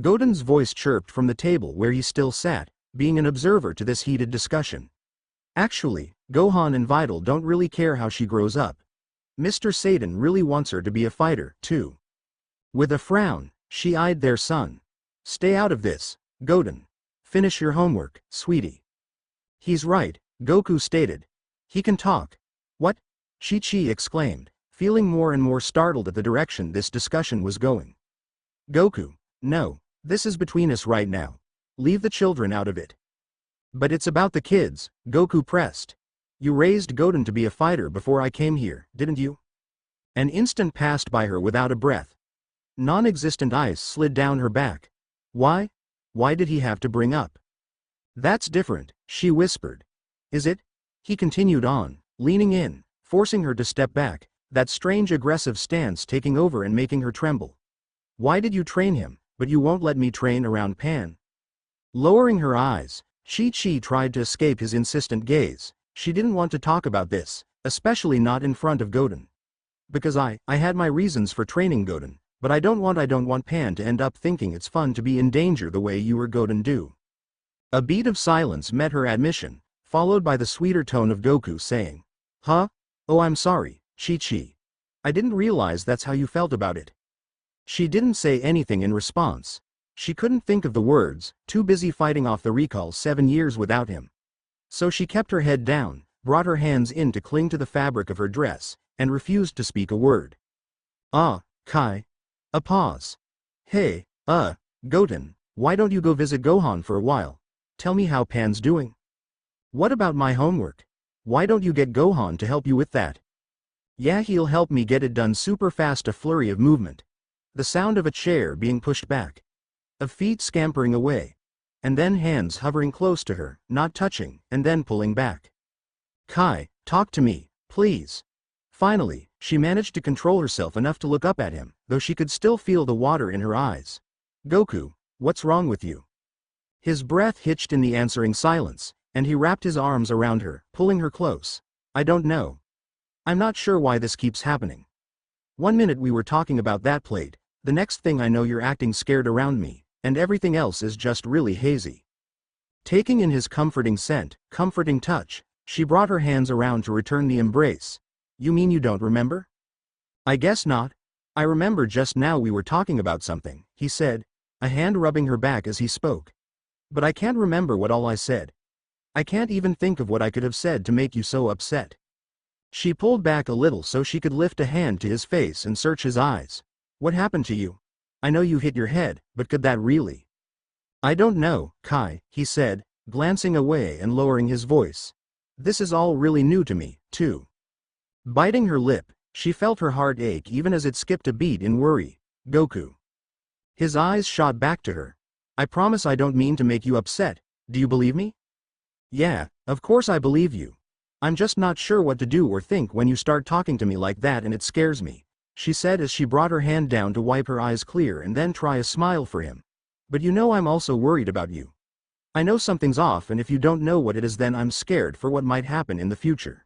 Goten's voice chirped from the table where he still sat, being an observer to this heated discussion. Actually, Gohan and Vidal don't really care how she grows up. Mr. Satan really wants her to be a fighter, too. With a frown, she eyed their son. Stay out of this, Goten. Finish your homework, sweetie. He's right, Goku stated. He can talk. What? Chi-Chi exclaimed, feeling more and more startled at the direction this discussion was going. Goku, no, this is between us right now. Leave the children out of it. But it's about the kids, Goku pressed. You raised Goten to be a fighter before I came here, didn't you? An instant passed by her without a breath. Non-existent ice slid down her back. Why? Why did he have to bring up? That's different, she whispered. Is it? He continued on, leaning in, forcing her to step back, that strange aggressive stance taking over and making her tremble. Why did you train him, but you won't let me train around Pan? Lowering her eyes, Chi-Chi tried to escape his insistent gaze. She didn't want to talk about this, especially not in front of Goten. Because I had my reasons for training Goten, but I don't want Pan to end up thinking it's fun to be in danger the way you or Goten do. A beat of silence met her admission, followed by the sweeter tone of Goku saying, Huh? Oh, I'm sorry, Chi-Chi. I didn't realize that's how you felt about it. She didn't say anything in response. She couldn't think of the words, too busy fighting off the recall 7 years without him. So she kept her head down, brought her hands in to cling to the fabric of her dress, and refused to speak a word. Kai. A pause. Hey, Goten, why don't you go visit Gohan for a while? Tell me how Pan's doing. What about my homework? Why don't you get Gohan to help you with that? Yeah, he'll help me get it done super fast. A flurry of movement. The sound of a chair being pushed back. Of feet scampering away. And then hands hovering close to her, not touching, and then pulling back. Kai, talk to me, please. Finally, she managed to control herself enough to look up at him, though she could still feel the water in her eyes. Goku, what's wrong with you? His breath hitched in the answering silence, and he wrapped his arms around her, pulling her close. I don't know. I'm not sure why this keeps happening. 1 minute we were talking about that plate, the next thing I know you're acting scared around me, and everything else is just really hazy. Taking in his comforting scent, comforting touch, she brought her hands around to return the embrace. You mean you don't remember? I guess not. I remember just now we were talking about something, he said, a hand rubbing her back as he spoke. But I can't remember what all I said. I can't even think of what I could have said to make you so upset. She pulled back a little so she could lift a hand to his face and search his eyes. What happened to you? I know you hit your head, but could that really? I don't know, Kai, he said, glancing away and lowering his voice. This is all really new to me, too. Biting her lip, she felt her heart ache even as it skipped a beat in worry. Goku. His eyes shot back to her. I promise I don't mean to make you upset. Do you believe me? Yeah, of course I believe you. I'm just not sure what to do or think when you start talking to me like that, and it scares me, she said as she brought her hand down to wipe her eyes clear and then try a smile for him. But you know I'm also worried about you. I know something's off, and if you don't know what it is, then I'm scared for what might happen in the future.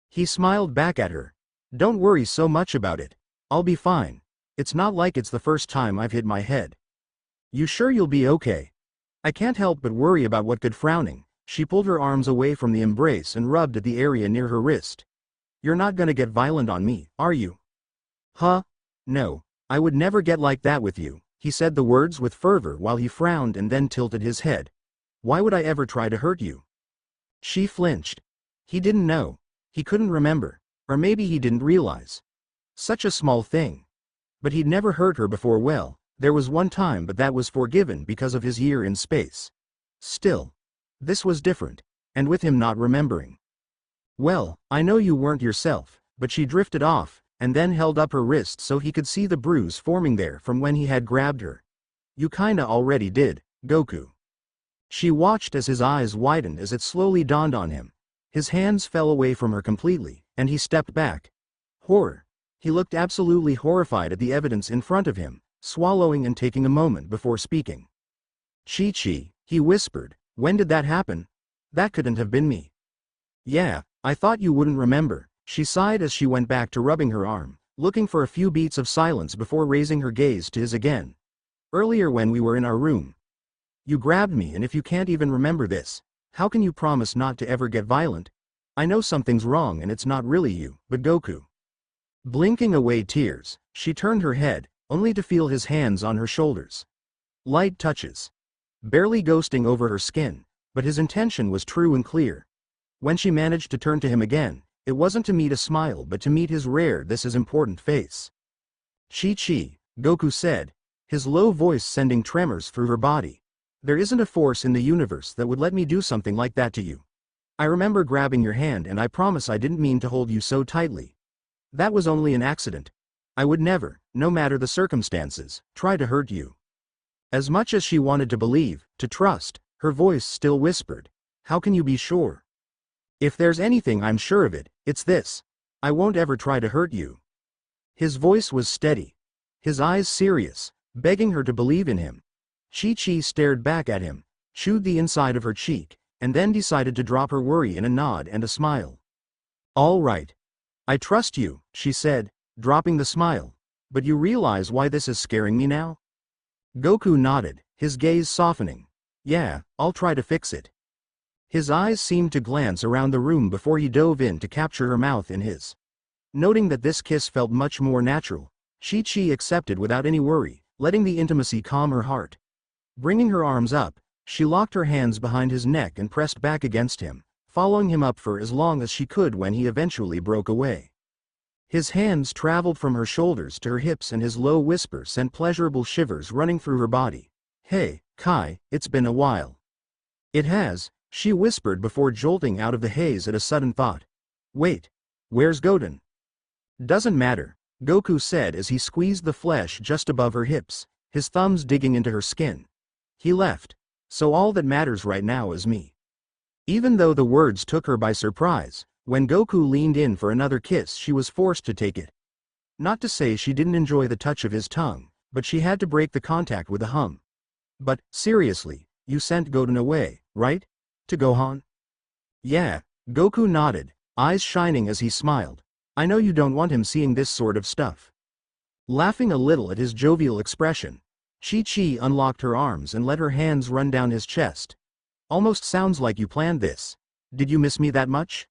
He smiled back at her. Don't worry so much about it. I'll be fine. It's not like it's the first time I've hit my head. You sure you'll be okay? I can't help but worry about what could. Frowning, she pulled her arms away from the embrace and rubbed at the area near her wrist. You're not gonna get violent on me, are you? Huh? No, I would never get like that with you, he said the words with fervor while he frowned and then tilted his head. Why would I ever try to hurt you? She flinched. He didn't know. He couldn't remember. Or maybe he didn't realize. Such a small thing. But he'd never hurt her before. Well, there was one time, but that was forgiven because of his year in space. Still. This was different. And with him not remembering. Well, I know you weren't yourself, but she drifted off, and then held up her wrist so he could see the bruise forming there from when he had grabbed her. You kinda already did, Goku. She watched as his eyes widened as it slowly dawned on him. His hands fell away from her completely, and he stepped back. Horror. He looked absolutely horrified at the evidence in front of him, swallowing and taking a moment before speaking. Chi-Chi, he whispered, when did that happen? That couldn't have been me. Yeah, I thought you wouldn't remember, she sighed as she went back to rubbing her arm, looking for a few beats of silence before raising her gaze to his again. Earlier when we were in our room. You grabbed me, and if you can't even remember this, how can you promise not to ever get violent? I know something's wrong and it's not really you, but Goku. Blinking away tears, she turned her head, only to feel his hands on her shoulders. Light touches. Barely ghosting over her skin, but his intention was true and clear. When she managed to turn to him again, it wasn't to meet a smile but to meet his rare "this is important" face. Chi-Chi, Goku said, his low voice sending tremors through her body. There isn't a force in the universe that would let me do something like that to you. I remember grabbing your hand and I promise I didn't mean to hold you so tightly. That was only an accident. I would never, no matter the circumstances, try to hurt you. As much as she wanted to believe, to trust, her voice still whispered, how can you be sure? If there's anything I'm sure of it, it's this. I won't ever try to hurt you. His voice was steady. His eyes serious, begging her to believe in him. Chi-Chi stared back at him, chewed the inside of her cheek, and then decided to drop her worry in a nod and a smile. All right. I trust you, she said, dropping the smile. But you realize why this is scaring me now? Goku nodded, his gaze softening. Yeah, I'll try to fix it. His eyes seemed to glance around the room before he dove in to capture her mouth in his. Noting that this kiss felt much more natural, Chi-Chi accepted without any worry, letting the intimacy calm her heart. Bringing her arms up, she locked her hands behind his neck and pressed back against him, following him up for as long as she could when he eventually broke away. His hands traveled from her shoulders to her hips and his low whisper sent pleasurable shivers running through her body. Hey, Kai, it's been a while. It has, she whispered before jolting out of the haze at a sudden thought. Wait, where's Goten? Doesn't matter, Goku said as he squeezed the flesh just above her hips, his thumbs digging into her skin. He left, so all that matters right now is me. Even though the words took her by surprise, when Goku leaned in for another kiss she was forced to take it. Not to say she didn't enjoy the touch of his tongue, but she had to break the contact with a hum. But, seriously, you sent Goten away, right? To Gohan? Yeah, Goku nodded, eyes shining as he smiled. I know you don't want him seeing this sort of stuff. Laughing a little at his jovial expression, Chi-Chi unlocked her arms and let her hands run down his chest. Almost sounds like you planned this. Did you miss me that much?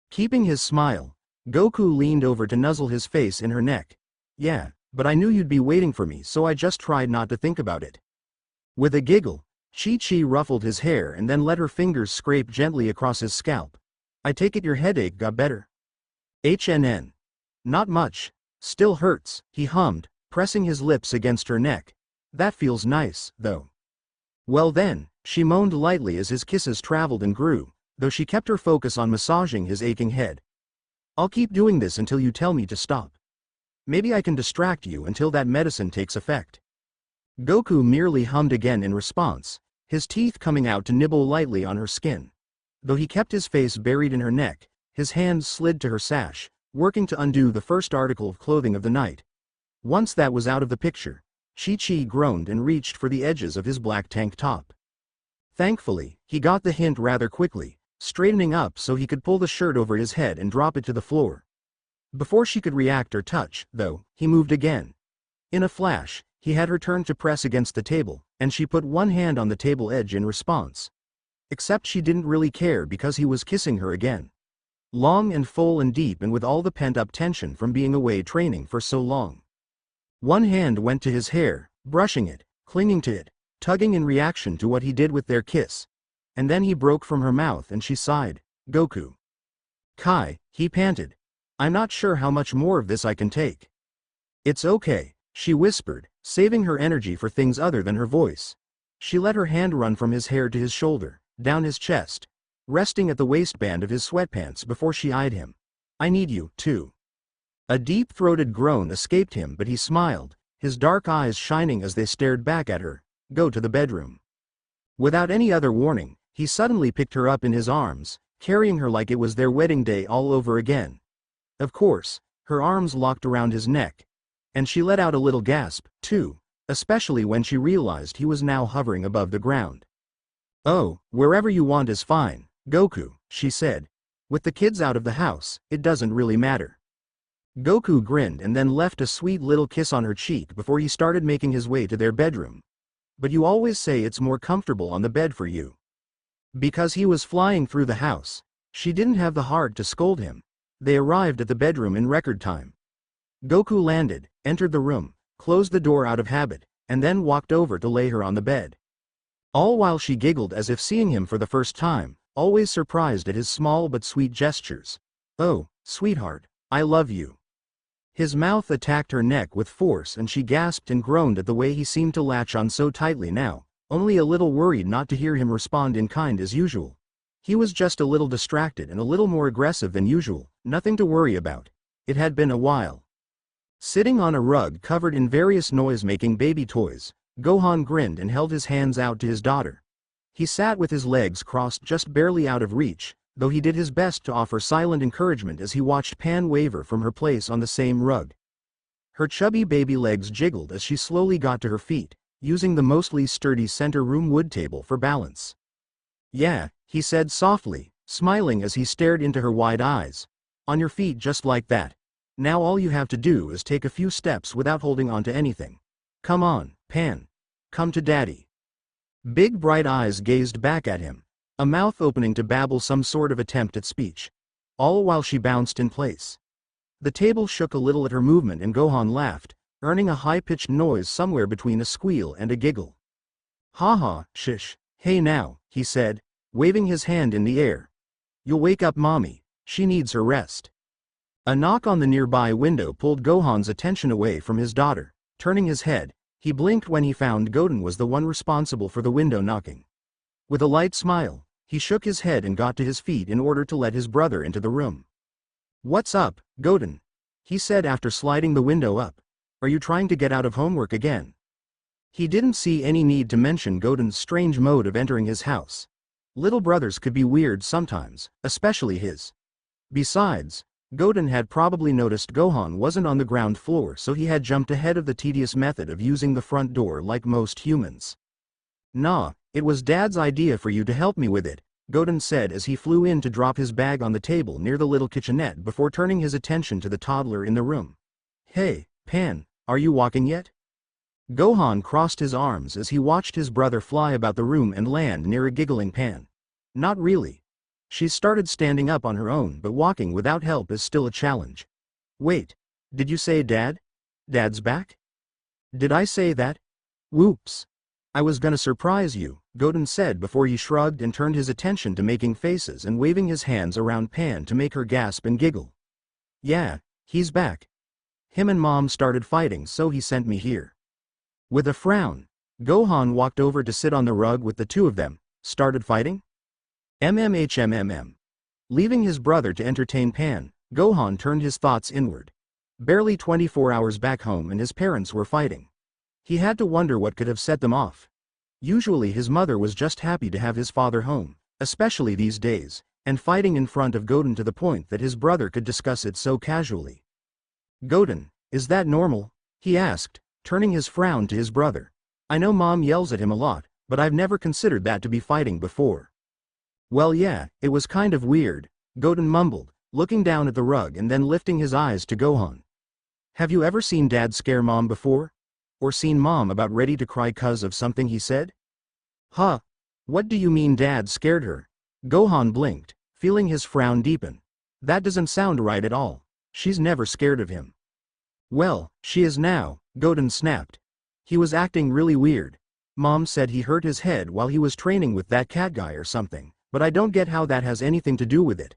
Keeping his smile, Goku leaned over to nuzzle his face in her neck. Yeah, but I knew you'd be waiting for me so I just tried not to think about it. With a giggle, Chi-Chi ruffled his hair and then let her fingers scrape gently across his scalp. I take it your headache got better? HNN. Not much. Still hurts, he hummed, pressing his lips against her neck. That feels nice, though. Well then, she moaned lightly as his kisses traveled and grew, though she kept her focus on massaging his aching head. I'll keep doing this until you tell me to stop. Maybe I can distract you until that medicine takes effect. Goku merely hummed again in response, his teeth coming out to nibble lightly on her skin. Though he kept his face buried in her neck, his hands slid to her sash, working to undo the first article of clothing of the night. Once that was out of the picture, Chi-Chi groaned and reached for the edges of his black tank top. Thankfully, he got the hint rather quickly, straightening up so he could pull the shirt over his head and drop it to the floor. Before she could react or touch, though, he moved again. In a flash, he had her turn to press against the table, and she put one hand on the table edge in response. Except she didn't really care because he was kissing her again. Long and full and deep and with all the pent-up tension from being away training for so long. One hand went to his hair, brushing it, clinging to it, tugging in reaction to what he did with their kiss. And then he broke from her mouth and she sighed, Goku. Kai, He panted. I'm not sure how much more of this I can take. It's okay, she whispered, saving her energy for things other than her voice. She let her hand run from his hair to his shoulder, down his chest, resting at the waistband of his sweatpants before she eyed him. I need you, too. A deep-throated groan escaped him, but he smiled, his dark eyes shining as they stared back at her. Go to the bedroom. Without any other warning, he suddenly picked her up in his arms, carrying her like it was their wedding day all over again. Of course, her arms locked around his neck, and she let out a little gasp, too, especially when she realized he was now hovering above the ground. Oh, wherever you want is fine, Goku, she said. With the kids out of the house, it doesn't really matter. Goku grinned and then left a sweet little kiss on her cheek before he started making his way to their bedroom. But you always say it's more comfortable on the bed for you. Because he was flying through the house, she didn't have the heart to scold him. They arrived at the bedroom in record time. Goku landed, entered the room, closed the door out of habit, and then walked over to lay her on the bed. All while she giggled as if seeing him for the first time, always surprised at his small but sweet gestures. Oh, sweetheart, I love you. His mouth attacked her neck with force and she gasped and groaned at the way he seemed to latch on so tightly now, only a little worried not to hear him respond in kind as usual. He was just a little distracted and a little more aggressive than usual, nothing to worry about. It had been a while. Sitting on a rug covered in various noise-making baby toys, Gohan grinned and held his hands out to his daughter. He sat with his legs crossed just barely out of reach, though he did his best to offer silent encouragement as he watched Pan waver from her place on the same rug. Her chubby baby legs jiggled as she slowly got to her feet, using the mostly sturdy center room wood table for balance. Yeah, he said softly, smiling as he stared into her wide eyes. On your feet just like that. Now all you have to do is take a few steps without holding on to anything. Come on, Pan. Come to Daddy. Big bright eyes gazed back at him, a mouth opening to babble some sort of attempt at speech. All while she bounced in place. The table shook a little at her movement and Gohan laughed, earning a high-pitched noise somewhere between a squeal and a giggle. Ha, shish, hey now, he said, waving his hand in the air. You'll wake up Mommy, she needs her rest. A knock on the nearby window pulled Gohan's attention away from his daughter. Turning his head, he blinked when he found Goten was the one responsible for the window knocking. With a light smile, he shook his head and got to his feet in order to let his brother into the room. What's up, Goten? He said after sliding the window up. Are you trying to get out of homework again? He didn't see any need to mention Goten's strange mode of entering his house. Little brothers could be weird sometimes, especially his. Besides, Goten had probably noticed Gohan wasn't on the ground floor, so he had jumped ahead of the tedious method of using the front door like most humans. Nah, it was Dad's idea for you to help me with it, Goten said as he flew in to drop his bag on the table near the little kitchenette before turning his attention to the toddler in the room. Hey, Pan, are you walking yet? Gohan crossed his arms as he watched his brother fly about the room and land near a giggling Pan. Not really. She started standing up on her own, but walking without help is still a challenge. Wait, did you say Dad? Dad's back? Did I say that? Whoops. I was gonna surprise you, Goten said before he shrugged and turned his attention to making faces and waving his hands around Pan to make her gasp and giggle. Yeah, he's back. Him and Mom started fighting, so he sent me here. With a frown, Gohan walked over to sit on the rug with the two of them. Started fighting? MMHMMM. Leaving his brother to entertain Pan, Gohan turned his thoughts inward. Barely 24 hours back home and his parents were fighting. He had to wonder what could have set them off. Usually his mother was just happy to have his father home, especially these days, and fighting in front of Goten to the point that his brother could discuss it so casually. Goten, is that normal? He asked, turning his frown to his brother. I know Mom yells at him a lot, but I've never considered that to be fighting before. Well yeah, it was kind of weird, Goten mumbled, looking down at the rug and then lifting his eyes to Gohan. Have you ever seen Dad scare Mom before? Or seen Mom about ready to cry 'cause of something he said? Huh? What do you mean Dad scared her? Gohan blinked, feeling his frown deepen. That doesn't sound right at all. She's never scared of him. Well, she is now, Goten snapped. He was acting really weird. Mom said he hurt his head while he was training with that cat guy or something. But I don't get how that has anything to do with it.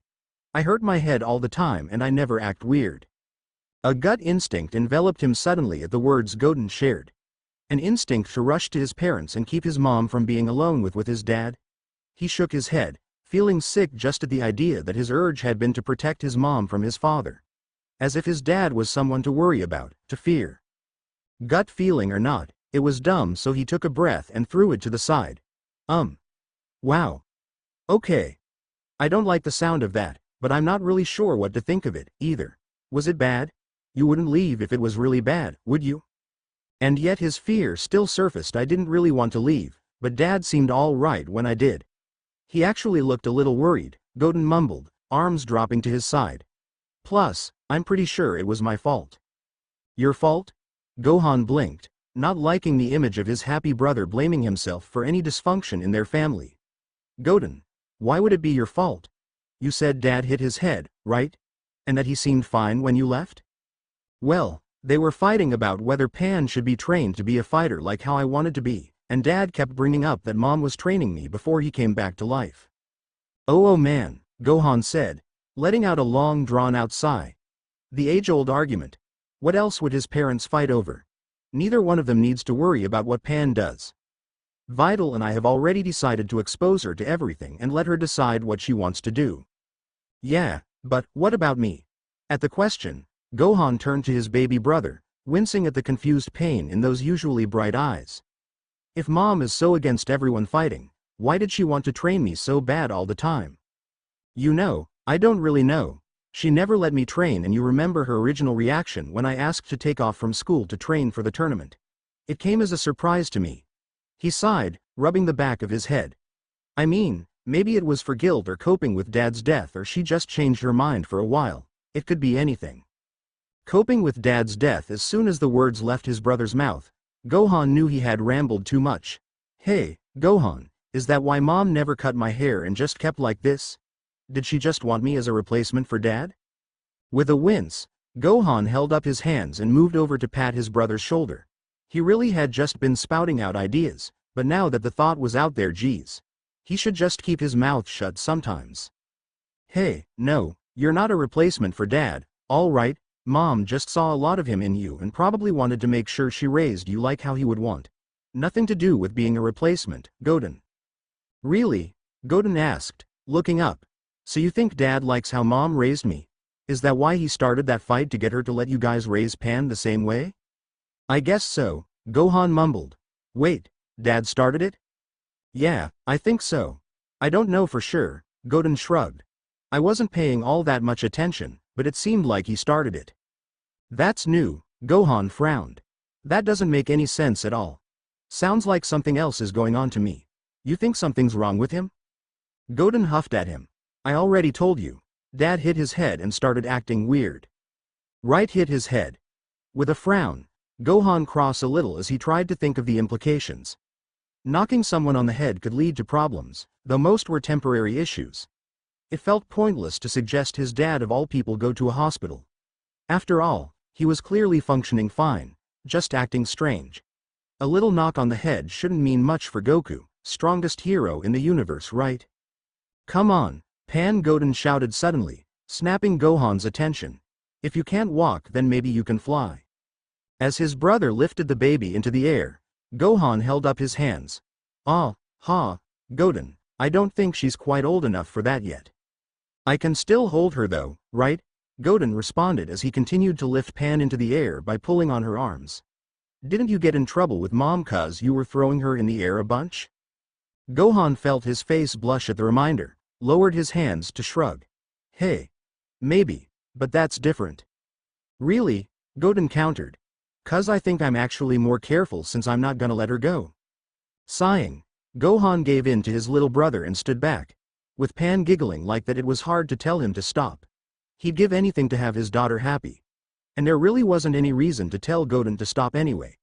I hurt my head all the time and I never act weird. A gut instinct enveloped him suddenly at the words Goten shared. An instinct to rush to his parents and keep his mom from being alone with his dad. He shook his head, feeling sick just at the idea that his urge had been to protect his mom from his father. As if his dad was someone to worry about, to fear. Gut feeling or not, it was dumb, so he took a breath and threw it to the side. Wow. Okay. I don't like the sound of that, but I'm not really sure what to think of it, either. Was it bad? You wouldn't leave if it was really bad, would you? And yet his fear still surfaced. I didn't really want to leave, but Dad seemed all right when I did. He actually looked a little worried, Goten mumbled, arms dropping to his side. Plus, I'm pretty sure it was my fault. Your fault? Gohan blinked, not liking the image of his happy brother blaming himself for any dysfunction in their family. Goten, why would it be your fault? You said Dad hit his head, right? And that he seemed fine when you left? Well, they were fighting about whether Pan should be trained to be a fighter like how I wanted to be, and Dad kept bringing up that Mom was training me before he came back to life. Oh man, Gohan said, letting out a long drawn-out sigh. The age-old argument. What else would his parents fight over? Neither one of them needs to worry about what Pan does. Vital and I have already decided to expose her to everything and let her decide what she wants to do. Yeah, but what about me? At the question, Gohan turned to his baby brother, wincing at the confused pain in those usually bright eyes. If Mom is so against everyone fighting, why did she want to train me so bad all the time? You know, I don't really know. She never let me train, and you remember her original reaction when I asked to take off from school to train for the tournament. It came as a surprise to me. He sighed, rubbing the back of his head. I mean, maybe it was for guilt or coping with Dad's death, or she just changed her mind for a while. It could be anything. Coping with Dad's death. As soon as the words left his brother's mouth, Gohan knew he had rambled too much. Hey, Gohan, is that why Mom never cut my hair and just kept like this? Did she just want me as a replacement for Dad? With a wince, Gohan held up his hands and moved over to pat his brother's shoulder. He really had just been spouting out ideas, but now that the thought was out there, geez. He should just keep his mouth shut sometimes. Hey, no, you're not a replacement for Dad, all right? Mom just saw a lot of him in you and probably wanted to make sure she raised you like how he would want. Nothing to do with being a replacement, Goten. Really? Goten asked, looking up. So you think Dad likes how Mom raised me? Is that why he started that fight, to get her to let you guys raise Pan the same way? I guess so, Gohan mumbled. Wait, Dad started it? Yeah, I think so. I don't know for sure, Goten shrugged. I wasn't paying all that much attention, but it seemed like he started it. That's new, Gohan frowned. That doesn't make any sense at all. Sounds like something else is going on to me. You think something's wrong with him? Goten huffed at him. I already told you. Dad hit his head and started acting weird. Right, hit his head. With a frown, Gohan crossed a little as he tried to think of the implications. Knocking someone on the head could lead to problems, though most were temporary issues. It felt pointless to suggest his dad of all people go to a hospital. After all, he was clearly functioning fine, just acting strange. A little knock on the head shouldn't mean much for Goku, strongest hero in the universe, right? Come on, Pan, Goten shouted suddenly, snapping Gohan's attention. If you can't walk, then maybe you can fly. As his brother lifted the baby into the air, Gohan held up his hands. Goten, I don't think she's quite old enough for that yet. I can still hold her though, right? Goten responded as he continued to lift Pan into the air by pulling on her arms. Didn't you get in trouble with Mom 'cause you were throwing her in the air a bunch? Gohan felt his face blush at the reminder, lowered his hands to shrug. Hey. Maybe, but that's different. Really? Goten countered. 'Cause I think I'm actually more careful since I'm not gonna let her go. Sighing, Gohan gave in to his little brother and stood back, with Pan giggling like that it was hard to tell him to stop. He'd give anything to have his daughter happy. And there really wasn't any reason to tell Goten to stop anyway.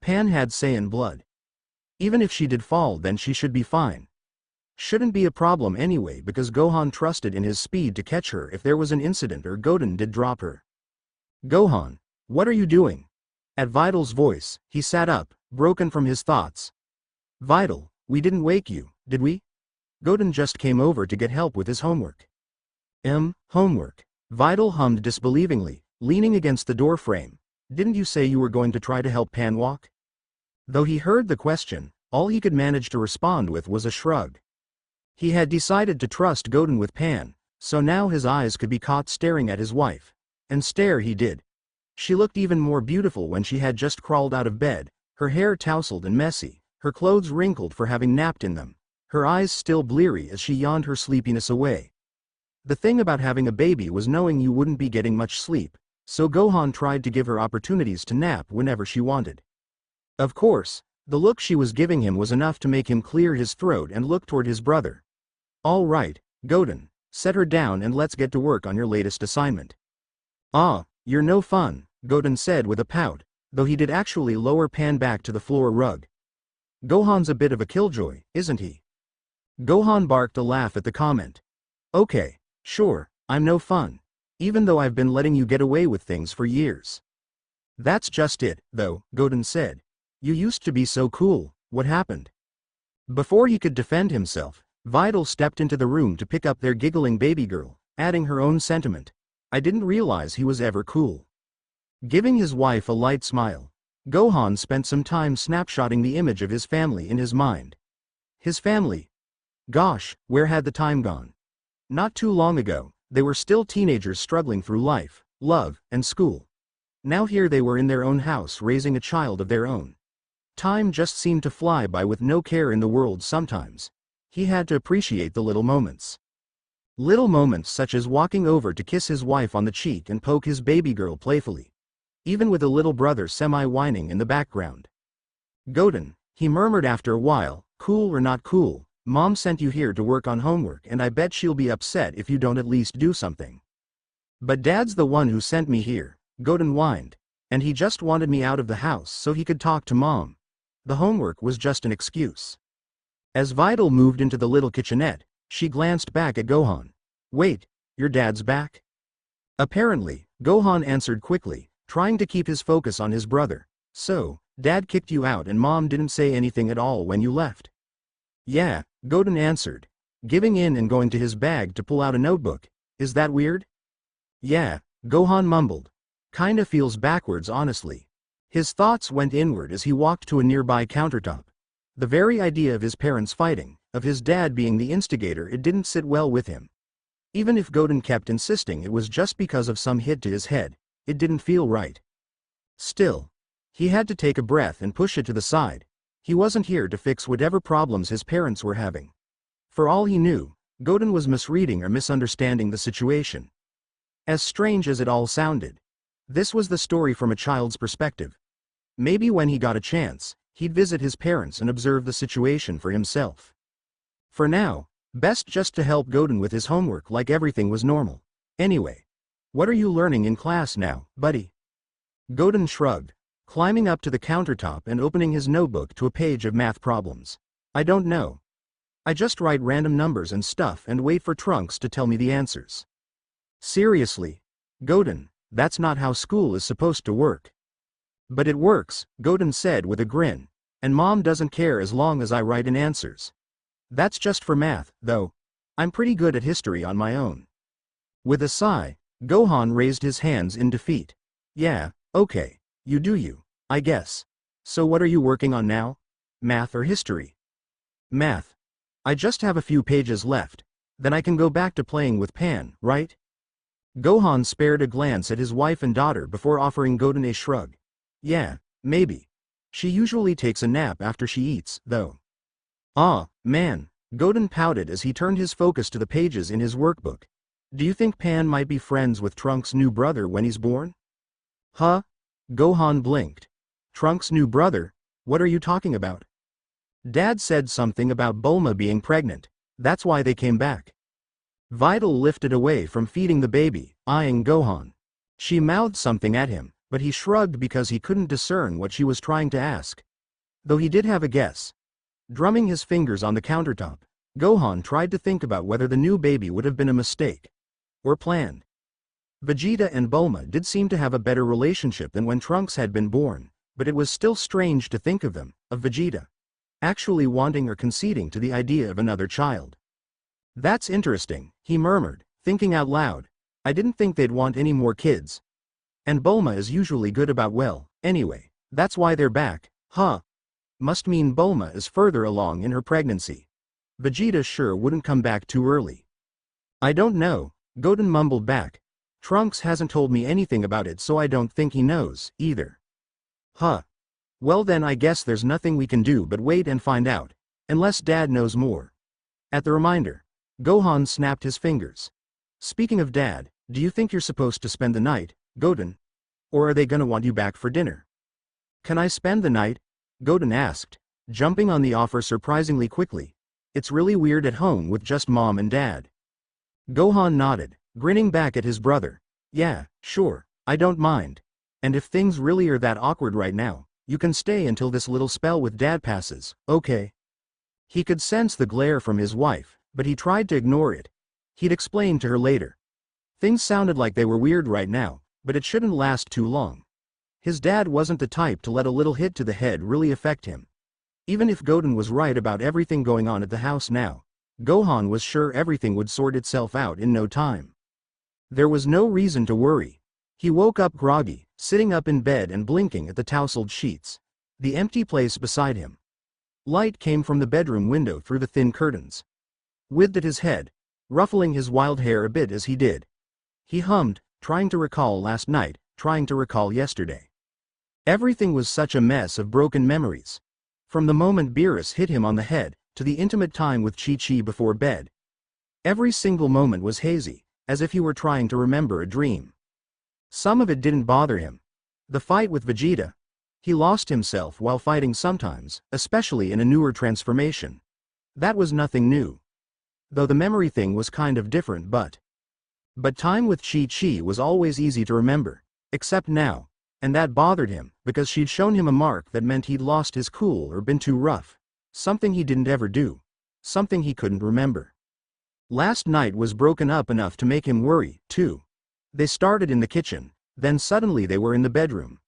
Pan had Saiyan blood. Even if she did fall, then she should be fine. Shouldn't be a problem anyway, because Gohan trusted in his speed to catch her if there was an incident or Goten did drop her. Gohan, what are you doing? At Vital's voice, he sat up, broken from his thoughts. Vital, we didn't wake you, did we? Goten just came over to get help with his homework. Homework. Vidal hummed disbelievingly, leaning against the door frame. Didn't you say you were going to try to help Pan walk? Though he heard the question, all he could manage to respond with was a shrug. He had decided to trust Godin with Pan, so now his eyes could be caught staring at his wife. And stare he did. She looked even more beautiful when she had just crawled out of bed, her hair tousled and messy, her clothes wrinkled for having napped in them, her eyes still bleary as she yawned her sleepiness away. The thing about having a baby was knowing you wouldn't be getting much sleep, so Gohan tried to give her opportunities to nap whenever she wanted. Of course, the look she was giving him was enough to make him clear his throat and look toward his brother. All right, Godin, set her down and let's get to work on your latest assignment. Ah, you're no fun, Godin said with a pout, though he did actually lower Pan back to the floor rug. Gohan's a bit of a killjoy, isn't he? Gohan barked a laugh at the comment. Okay, sure, I'm no fun, even though I've been letting you get away with things for years. That's just it, though, Godin said. You used to be so cool, what happened? Before he could defend himself, Vidal stepped into the room to pick up their giggling baby girl, adding her own sentiment. I didn't realize he was ever cool. Giving his wife a light smile, Gohan spent some time snapshotting the image of his family in his mind. His family? Gosh, where had the time gone? Not too long ago, they were still teenagers struggling through life, love, and school. Now here they were in their own house raising a child of their own. Time just seemed to fly by with no care in the world sometimes. He had to appreciate the little moments. Little moments such as walking over to kiss his wife on the cheek and poke his baby girl playfully. Even with a little brother semi-whining in the background. Godin, he murmured after a while, cool or not cool, Mom sent you here to work on homework and I bet she'll be upset if you don't at least do something. But Dad's the one who sent me here, Godin whined, and he just wanted me out of the house so he could talk to Mom. The homework was just an excuse. As Vidal moved into the little kitchenette, she glanced back at Gohan. Wait, your dad's back? Apparently, Gohan answered quickly, trying to keep his focus on his brother. So, Dad kicked you out and Mom didn't say anything at all when you left? Yeah, Godin answered, giving in and going to his bag to pull out a notebook. Is that weird? Yeah, Gohan mumbled. Kinda feels backwards honestly. His thoughts went inward as he walked to a nearby countertop. The very idea of his parents fighting, of his dad being the instigator, it didn't sit well with him. Even if Godin kept insisting it was just because of some hit to his head, it didn't feel right. Still, he had to take a breath and push it to the side. He wasn't here to fix whatever problems his parents were having. For all he knew, Godin was misreading or misunderstanding the situation. As strange as it all sounded, this was the story from a child's perspective. Maybe when he got a chance, he'd visit his parents and observe the situation for himself. For now, best just to help Godin with his homework like everything was normal. Anyway, what are you learning in class now, buddy? Godin shrugged, climbing up to the countertop and opening his notebook to a page of math problems. I don't know. I just write random numbers and stuff and wait for Trunks to tell me the answers. Seriously, Godin, that's not how school is supposed to work. But it works, Godin said with a grin, and Mom doesn't care as long as I write in answers. That's just for math, though. I'm pretty good at history on my own. With a sigh, Gohan raised his hands in defeat. Yeah, okay, you do you, I guess. So what are you working on now? Math or history? Math. I just have a few pages left, then I can go back to playing with Pan, right? Gohan spared a glance at his wife and daughter before offering Godin a shrug. Yeah, maybe. She usually takes a nap after she eats, though. Ah, man, Godin pouted as he turned his focus to the pages in his workbook. Do you think Pan might be friends with Trunks' new brother when he's born? Huh? Gohan blinked. Trunks' new brother? What are you talking about? Dad said something about Bulma being pregnant. That's why they came back. Vidal lifted away from feeding the baby, eyeing Gohan. She mouthed something at him, but he shrugged because he couldn't discern what she was trying to ask. Though he did have a guess. Drumming his fingers on the countertop, Gohan tried to think about whether the new baby would have been a mistake. Or planned. Vegeta and Bulma did seem to have a better relationship than when Trunks had been born, but it was still strange to think of them, of Vegeta, actually wanting or conceding to the idea of another child. That's interesting, he murmured, Thinking out loud. I didn't think they'd want any more kids. And Bulma is usually good about anyway, that's why they're back, huh? Must mean Bulma is further along in her pregnancy. Vegeta sure wouldn't come back too early. I don't know, Goten mumbled back. Trunks hasn't told me anything about it, so I don't think he knows, either. Huh. Well then I guess there's nothing we can do but wait and find out. Unless Dad knows more. At the reminder, Gohan snapped his fingers. Speaking of Dad, do you think you're supposed to spend the night, Goten? Or are they gonna want you back for dinner? Can I spend the night? Goten asked, jumping on the offer surprisingly quickly. It's really weird at home with just Mom and Dad. Gohan nodded, grinning back at his brother. Yeah, sure, I don't mind. And if things really are that awkward right now, you can stay until this little spell with Dad passes, okay? He could sense the glare from his wife, but he tried to ignore it. He'd explain to her later. Things sounded like they were weird right now, but it shouldn't last too long. His dad wasn't the type to let a little hit to the head really affect him. Even if Goten was right about everything going on at the house now, Gohan was sure everything would sort itself out in no time. There was no reason to worry. He woke up groggy, sitting up in bed and blinking at the tousled sheets. The empty place beside him. Light came from the bedroom window through the thin curtains. Whipped at his head, ruffling his wild hair a bit as he did. He hummed, trying to recall last night, trying to recall yesterday. Everything was such a mess of broken memories. From the moment Beerus hit him on the head, to the intimate time with Chi-Chi before bed. Every single moment was hazy, as if he were trying to remember a dream. Some of it didn't bother him. The fight with Vegeta. He lost himself while fighting sometimes, especially in a newer transformation. That was nothing new. Though the memory thing was kind of different, but time with Chi-Chi was always easy to remember, except now, and that bothered him, because she'd shown him a mark that meant he'd lost his cool or been too rough. Something he didn't ever do. Something he couldn't remember. Last night was broken up enough to make him worry, too. They started in the kitchen, then suddenly they were in the bedroom.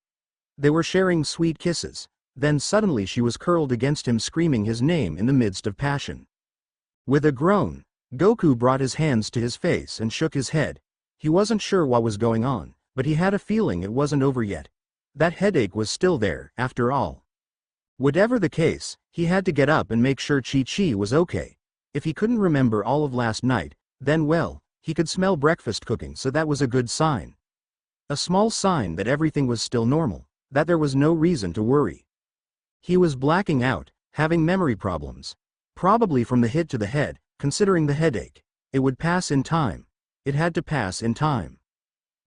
They were sharing sweet kisses, then suddenly she was curled against him screaming his name in the midst of passion. With a groan, Goku brought his hands to his face and shook his head. He wasn't sure what was going on, but he had a feeling it wasn't over yet. That headache was still there, after all. Whatever the case, he had to get up and make sure Chi-Chi was okay. If he couldn't remember all of last night, then well, he could smell breakfast cooking, so that was a good sign. A small sign that everything was still normal, that there was no reason to worry. He was blacking out, having memory problems. Probably from the hit to the head, considering the headache. It would pass in time. It had to pass in time.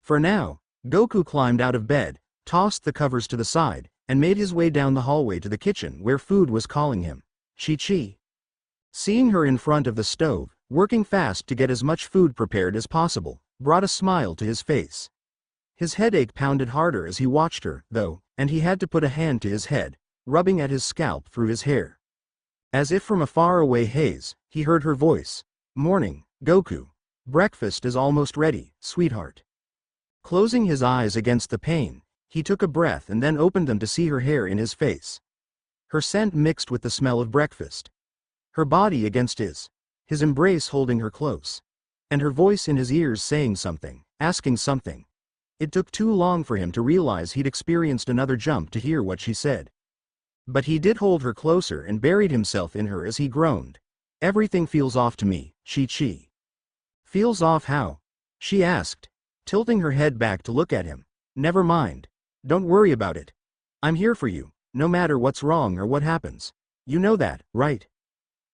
For now, Goku climbed out of bed, tossed the covers to the side, and made his way down the hallway to the kitchen where food was calling him. Chi-Chi. Seeing her in front of the stove, working fast to get as much food prepared as possible, brought a smile to his face. His headache pounded harder as he watched her, though, and he had to put a hand to his head, rubbing at his scalp through his hair. As if from a faraway haze, he heard her voice. Morning, Goku. Breakfast is almost ready, sweetheart. Closing his eyes against the pain, he took a breath and then opened them to see her hair in his face. Her scent mixed with the smell of breakfast. Her body against his embrace holding her close. And her voice in his ears saying something, asking something. It took too long for him to realize he'd experienced another jump to hear what she said. But he did hold her closer and buried himself in her as he groaned. Everything feels off to me, Chi-Chi. Feels off how? She asked, tilting her head back to look at him. Never mind. Don't worry about it. I'm here for you, no matter what's wrong or what happens. You know that, right?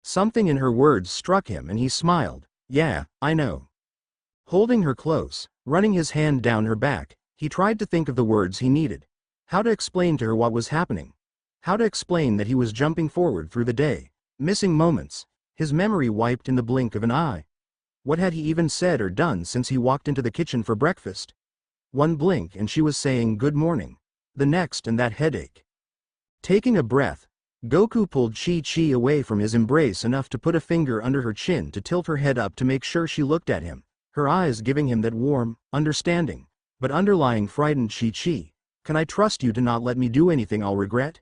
Something in her words struck him and he smiled. Yeah, I know. Holding her close, running his hand down her back, he tried to think of the words he needed. How to explain to her what was happening. How to explain that he was jumping forward through the day, missing moments, his memory wiped in the blink of an eye. What had he even said or done since he walked into the kitchen for breakfast? One blink and she was saying good morning. The next and that headache. Taking a breath, Goku pulled Chi-Chi away from his embrace enough to put a finger under her chin to tilt her head up to make sure she looked at him, her eyes giving him that warm, understanding, but underlying frightened Chi-Chi. Can I trust you to not let me do anything I'll regret?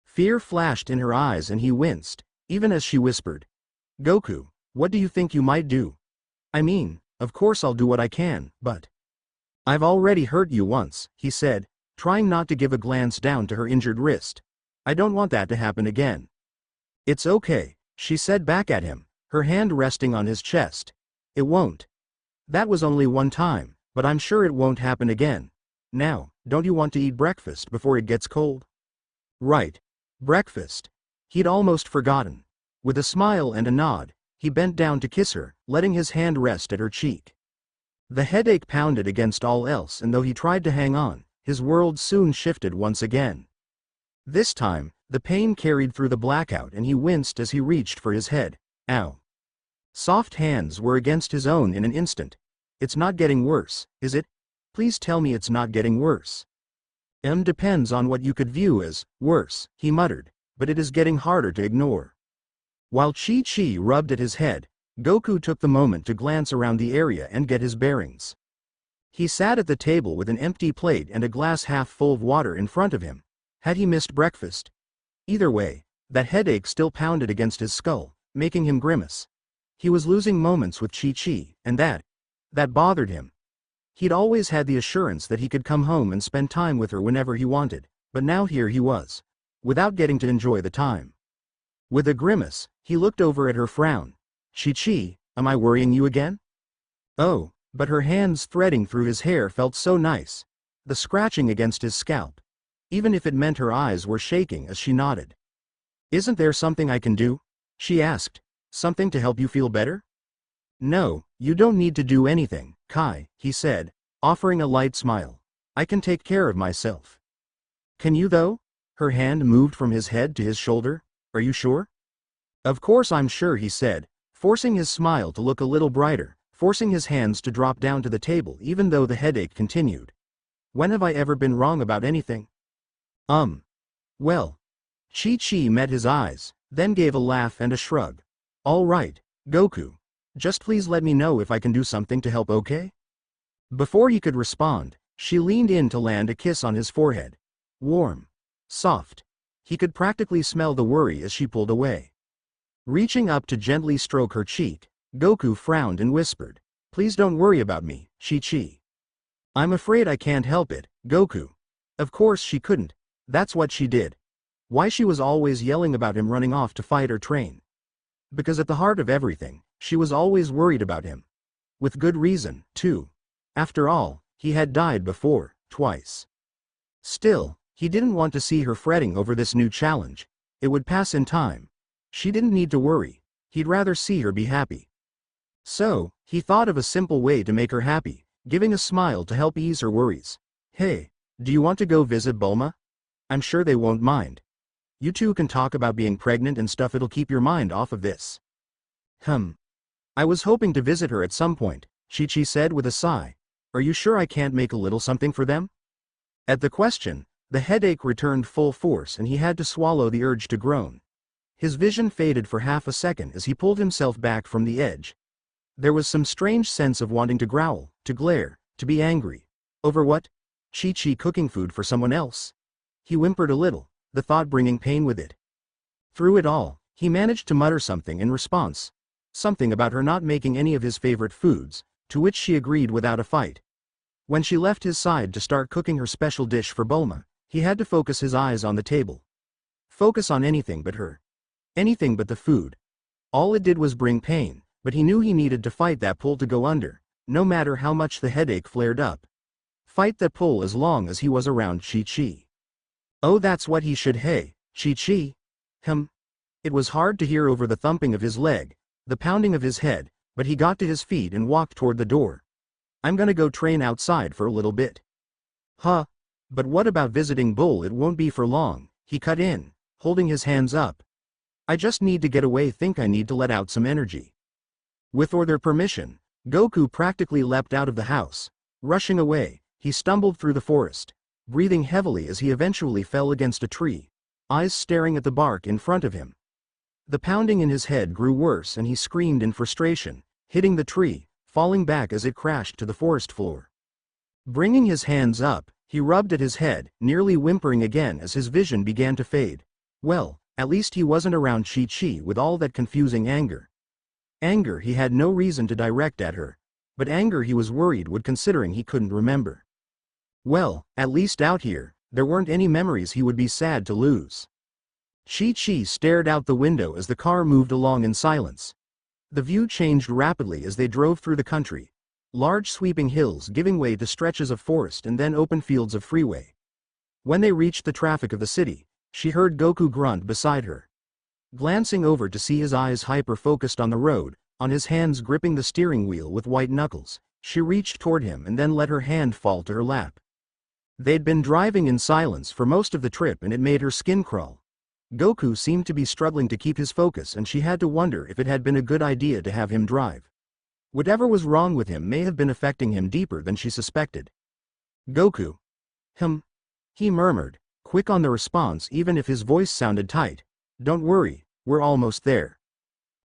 Fear flashed in her eyes and he winced, even as she whispered. Goku, what do you think you might do? I mean, Of course I'll do what I can, but I've already hurt you once, he said, trying not to give a glance down to her injured wrist. I don't want that to happen again. It's okay, she said back at him, her hand resting on his chest. It won't. That was only one time, but I'm sure it won't happen again. Now, don't you want to eat breakfast before it gets cold? Right. Breakfast. He'd almost forgotten. With a smile and a nod, he bent down to kiss her, letting his hand rest at her cheek. The headache pounded against all else, and though he tried to hang on, his world soon shifted once again. This time, the pain carried through the blackout and he winced as he reached for his head. Ow. Soft hands were against his own in an instant. It's not getting worse, is it? Please tell me it's not getting worse. Depends on what you could view as worse, he muttered, but it is getting harder to ignore. While Chi-Chi rubbed at his head, Goku took the moment to glance around the area and get his bearings. He sat at the table with an empty plate and a glass half full of water in front of him. Had he missed breakfast? Either way, that headache still pounded against his skull, making him grimace. He was losing moments with Chi-Chi, and that bothered him. He'd always had the assurance that he could come home and spend time with her whenever he wanted, but now here he was, without getting to enjoy the time. With a grimace, he looked over at her frown. Chi-Chi, am I worrying you again? Oh, but her hands threading through his hair felt so nice. The scratching against his scalp. Even if it meant her eyes were shaking as she nodded. Isn't there something I can do? She asked. Something to help you feel better? No, you don't need to do anything, Kai, he said, offering a light smile. I can take care of myself. Can you though? Her hand moved from his head to his shoulder. Are you sure? Of course I'm sure, he said, forcing his smile to look a little brighter, forcing his hands to drop down to the table even though the headache continued. When have I ever been wrong about anything? Well. Chi-Chi met his eyes, then gave a laugh and a shrug. All right, Goku. Just please let me know if I can do something to help, okay? Before he could respond, she leaned in to land a kiss on his forehead. Warm. Soft. He could practically smell the worry as she pulled away. Reaching up to gently stroke her cheek, Goku frowned and whispered, Please don't worry about me, Chi-Chi. I'm afraid I can't help it, Goku. Of course she couldn't. That's what she did. Why she was always yelling about him running off to fight or train. Because at the heart of everything, she was always worried about him. With good reason, too. After all, he had died before, twice. Still, he didn't want to see her fretting over this new challenge. It would pass in time. She didn't need to worry. He'd rather see her be happy. So, he thought of a simple way to make her happy, giving a smile to help ease her worries. Hey, do you want to go visit Bulma? I'm sure they won't mind. You two can talk about being pregnant and stuff, it'll keep your mind off of this. I was hoping to visit her at some point, Chi-Chi said with a sigh. Are you sure I can't make a little something for them? At the question, the headache returned full force and he had to swallow the urge to groan. His vision faded for half a second as he pulled himself back from the edge. There was some strange sense of wanting to growl, to glare, to be angry. Over what? Chi-Chi cooking food for someone else? He whimpered a little, the thought bringing pain with it. Through it all, he managed to mutter something in response. Something about her not making any of his favorite foods, to which she agreed without a fight. When she left his side to start cooking her special dish for Bulma, he had to focus his eyes on the table. Focus on anything but her. Anything but the food. All it did was bring pain, but he knew he needed to fight that pull to go under, no matter how much the headache flared up. Fight that pull as long as he was around Chi-Chi. Oh, that's what he should. Hey, Chi-Chi. It was hard to hear over the thumping of his leg, the pounding of his head, but he got to his feet and walked toward the door. I'm gonna go train outside for a little bit. But what about visiting Bull? It won't be for long, he cut in, holding his hands up. I just need to get away, think I need to let out some energy. With their permission, Goku practically leapt out of the house. Rushing away, he stumbled through the forest, breathing heavily as he eventually fell against a tree, eyes staring at the bark in front of him. The pounding in his head grew worse and he screamed in frustration, hitting the tree, falling back as it crashed to the forest floor. Bringing his hands up, he rubbed at his head, nearly whimpering again as his vision began to fade. Well, at least he wasn't around Chi-Chi with all that confusing anger. Anger he had no reason to direct at her. but anger he was worried would considering he couldn't remember. Well, at least out here, there weren't any memories he would be sad to lose. Chi-Chi stared out the window as the car moved along in silence. The view changed rapidly as they drove through the country. Large sweeping hills giving way to stretches of forest and then open fields of freeway. When they reached the traffic of the city, she heard Goku grunt beside her. Glancing over to see his eyes hyper-focused on the road, on his hands gripping the steering wheel with white knuckles, she reached toward him and then let her hand fall to her lap. They'd been driving in silence for most of the trip and it made her skin crawl. Goku seemed to be struggling to keep his focus and she had to wonder if it had been a good idea to have him drive. Whatever was wrong with him may have been affecting him deeper than she suspected. Goku. He murmured, quick on the response even if his voice sounded tight. Don't worry, we're almost there.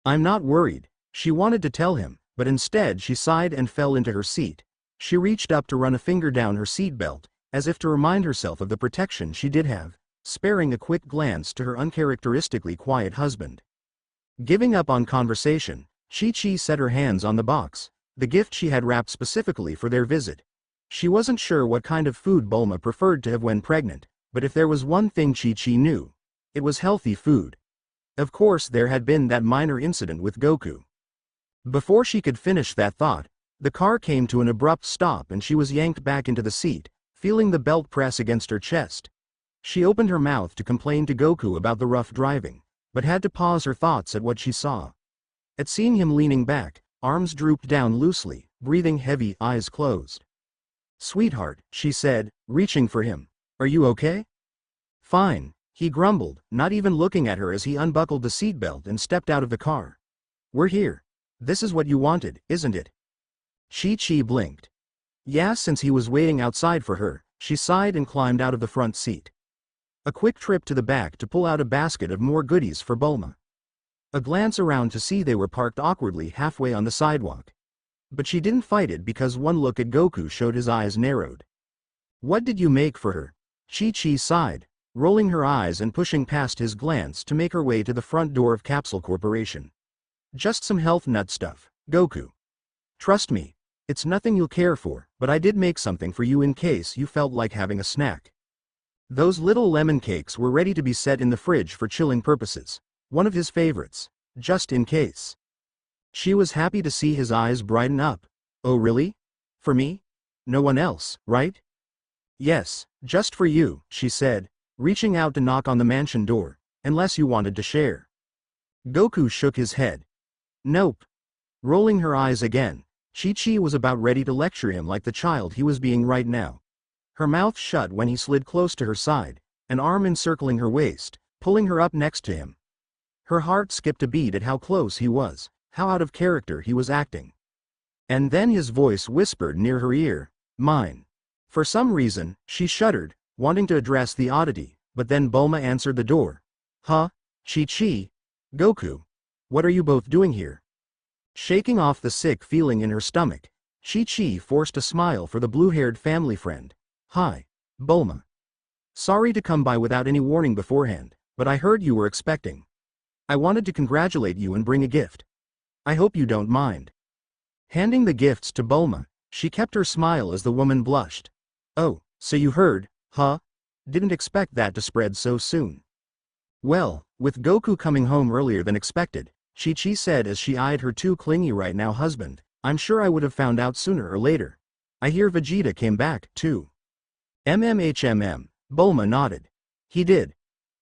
I'm not worried, she wanted to tell him, but instead she sighed and fell into her seat. She reached up to run a finger down her seatbelt, as if to remind herself of the protection she did have, sparing a quick glance to her uncharacteristically quiet husband. Giving up on conversation, Chi-Chi set her hands on the box, the gift she had wrapped specifically for their visit. She wasn't sure what kind of food Bulma preferred to have when pregnant, but if there was one thing Chi-Chi knew, it was healthy food. Of course there had been that minor incident with Goku. Before she could finish that thought, the car came to an abrupt stop and she was yanked back into the seat, feeling the belt press against her chest. She opened her mouth to complain to Goku about the rough driving, but had to pause her thoughts at what she saw. At seeing him leaning back, arms drooped down loosely, breathing heavy, eyes closed. Sweetheart, she said, reaching for him. Are you okay? Fine, he grumbled, not even looking at her as he unbuckled the seatbelt and stepped out of the car. We're here. This is what you wanted, isn't it? Chi-Chi blinked. Yeah, since he was waiting outside for her, she sighed and climbed out of the front seat. A quick trip to the back to pull out a basket of more goodies for Bulma. A glance around to see they were parked awkwardly halfway on the sidewalk. But she didn't fight it because one look at Goku showed his eyes narrowed. What did you make for her? Chi-Chi sighed, rolling her eyes and pushing past his glance to make her way to the front door of Capsule Corporation. Just some health nut stuff, Goku. Trust me, it's nothing you'll care for, but I did make something for you in case you felt like having a snack. Those little lemon cakes were ready to be set in the fridge for chilling purposes. One of his favorites, just in case. She was happy to see his eyes brighten up. Oh really? For me? No one else, right? Yes, just for you, she said, reaching out to knock on the mansion door, unless you wanted to share. Goku shook his head. Nope. Rolling her eyes again, Chi-Chi was about ready to lecture him like the child he was being right now. Her mouth shut when he slid close to her side, an arm encircling her waist, pulling her up next to him. Her heart skipped a beat at how close he was, how out of character he was acting. And then his voice whispered near her ear, mine. For some reason, she shuddered, wanting to address the oddity, but then Bulma answered the door. Huh? Chi-Chi? Goku? What are you both doing here? Shaking off the sick feeling in her stomach, Chi-Chi forced a smile for the blue-haired family friend. Hi, Bulma. Sorry to come by without any warning beforehand, but I heard you were expecting. I wanted to congratulate you and bring a gift. I hope you don't mind. Handing the gifts to Bulma, she kept her smile as the woman blushed. Oh, so you heard, huh? Didn't expect that to spread so soon. Well, with Goku coming home earlier than expected, Chi-Chi said as she eyed her too clingy right now husband, I'm sure I would have found out sooner or later. I hear Vegeta came back, too. Bulma nodded. He did.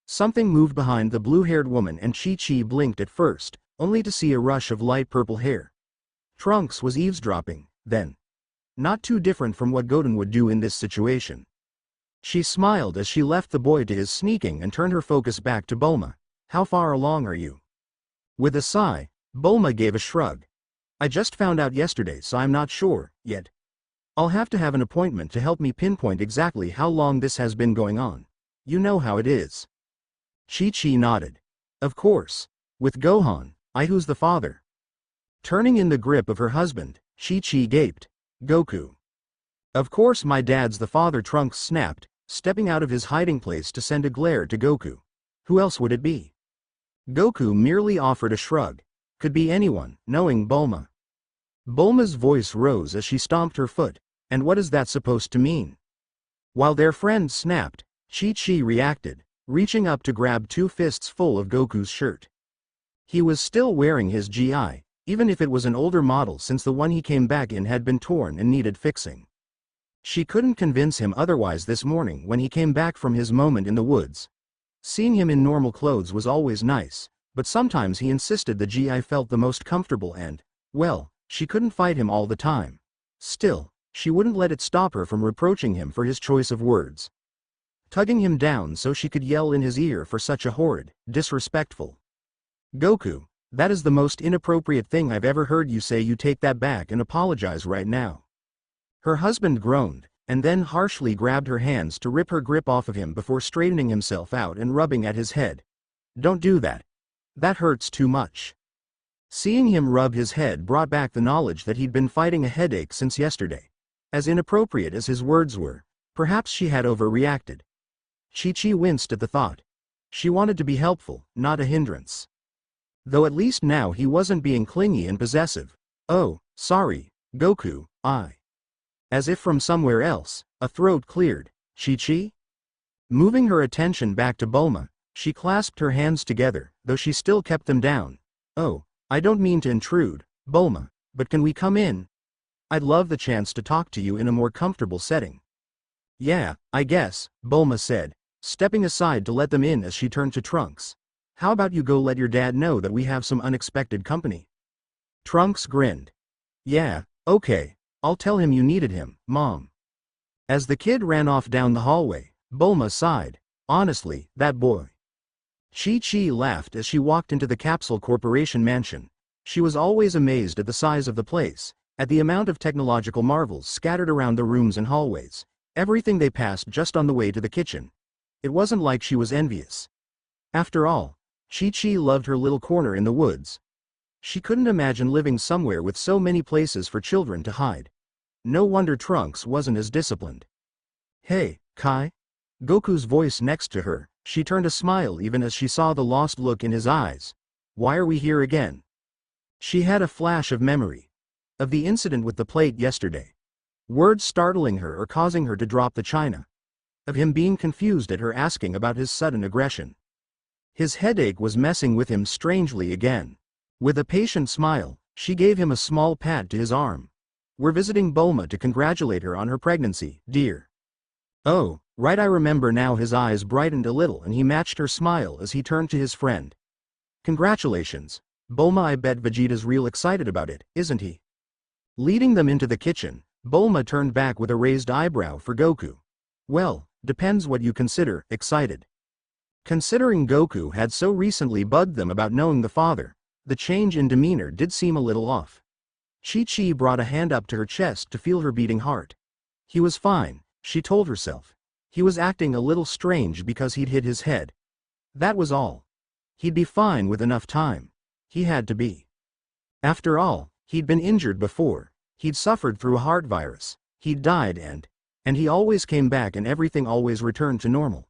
Something moved behind the blue-haired woman and Chi-Chi blinked at first, only to see a rush of light purple hair. Trunks was eavesdropping, then. Not too different from what Goten would do in this situation. She smiled as she left the boy to his sneaking and turned her focus back to Bulma. How far along are you? With a sigh, Bulma gave a shrug. I just found out yesterday so I'm not sure, yet. I'll have to have an appointment to help me pinpoint exactly how long this has been going on. You know how it is. Chi-Chi nodded. Of course. With Gohan, who's the father? Turning in the grip of her husband, Chi-Chi gaped. Goku. Of course my dad's the father, Trunks snapped, stepping out of his hiding place to send a glare to Goku. Who else would it be? Goku merely offered a shrug. Could be anyone, knowing Bulma. Bulma's voice rose as she stomped her foot. And what is that supposed to mean? While their friend snapped, Chi-Chi reacted, reaching up to grab two fists full of Goku's shirt. He was still wearing his GI, even if it was an older model since the one he came back in had been torn and needed fixing. She couldn't convince him otherwise this morning when he came back from his moment in the woods. Seeing him in normal clothes was always nice, but sometimes he insisted the GI felt the most comfortable and, well, she couldn't fight him all the time. Still, she wouldn't let it stop her from reproaching him for his choice of words. Tugging him down so she could yell in his ear for such a horrid, disrespectful. Goku, that is the most inappropriate thing I've ever heard you say. You take that back and apologize right now. Her husband groaned, and then harshly grabbed her hands to rip her grip off of him before straightening himself out and rubbing at his head. Don't do that. That hurts too much. Seeing him rub his head brought back the knowledge that he'd been fighting a headache since yesterday. As inappropriate as his words were, perhaps she had overreacted. Chi-Chi winced at the thought. She wanted to be helpful, not a hindrance. Though at least now he wasn't being clingy and possessive. Oh, sorry, Goku, As if from somewhere else, a throat cleared. Chi-Chi? Moving her attention back to Bulma, she clasped her hands together, though she still kept them down. Oh, I don't mean to intrude, Bulma, but can we come in? I'd love the chance to talk to you in a more comfortable setting. Yeah, I guess, Bulma said, stepping aside to let them in as she turned to Trunks. How about you go let your dad know that we have some unexpected company? Trunks grinned. Yeah, okay, I'll tell him you needed him, Mom. As the kid ran off down the hallway, Bulma sighed. Honestly, that boy. Chi-Chi laughed as she walked into the Capsule Corporation mansion. She was always amazed at the size of the place, at the amount of technological marvels scattered around the rooms and hallways, everything they passed just on the way to the kitchen. It wasn't like she was envious. After all, Chi-Chi loved her little corner in the woods. She couldn't imagine living somewhere with so many places for children to hide. No wonder Trunks wasn't as disciplined. Hey, Kai? Goku's voice next to her. She turned a smile even as she saw the lost look in his eyes. Why are we here again? She had a flash of memory. Of the incident with the plate yesterday. Words startling her or causing her to drop the china. Of him being confused at her asking about his sudden aggression. His headache was messing with him strangely again. With a patient smile, she gave him a small pat to his arm. We're visiting Bulma to congratulate her on her pregnancy, dear. Oh, right, I remember now. His eyes brightened a little and he matched her smile as he turned to his friend. Congratulations, Bulma. I bet Vegeta's real excited about it, isn't he? Leading them into the kitchen, Bulma turned back with a raised eyebrow for Goku. Well, depends what you consider excited. Considering Goku had so recently bugged them about knowing the father, the change in demeanor did seem a little off. Chi-Chi brought a hand up to her chest to feel her beating heart. He was fine, she told herself. He was acting a little strange because he'd hit his head. That was all. He'd be fine with enough time. He had to be. After all, he'd been injured before. He'd suffered through a heart virus. He'd died and he always came back and everything always returned to normal.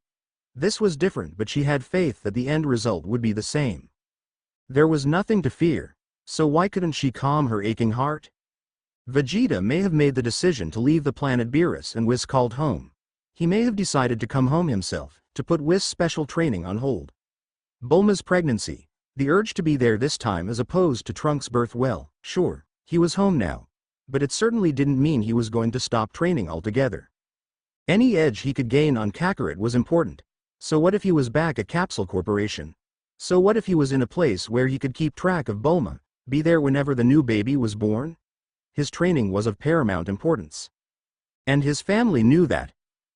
This was different, but she had faith that the end result would be the same. There was nothing to fear, so why couldn't she calm her aching heart? Vegeta may have made the decision to leave the planet Beerus and Whis called home. He may have decided to come home himself, to put Whis' special training on hold. Bulma's pregnancy, the urge to be there this time as opposed to Trunks' birth, well, sure, he was home now. But it certainly didn't mean he was going to stop training altogether. Any edge he could gain on Kakarot was important. So what if he was back at Capsule Corporation? So what if he was in a place where he could keep track of Bulma, be there whenever the new baby was born? His training was of paramount importance. And his family knew that.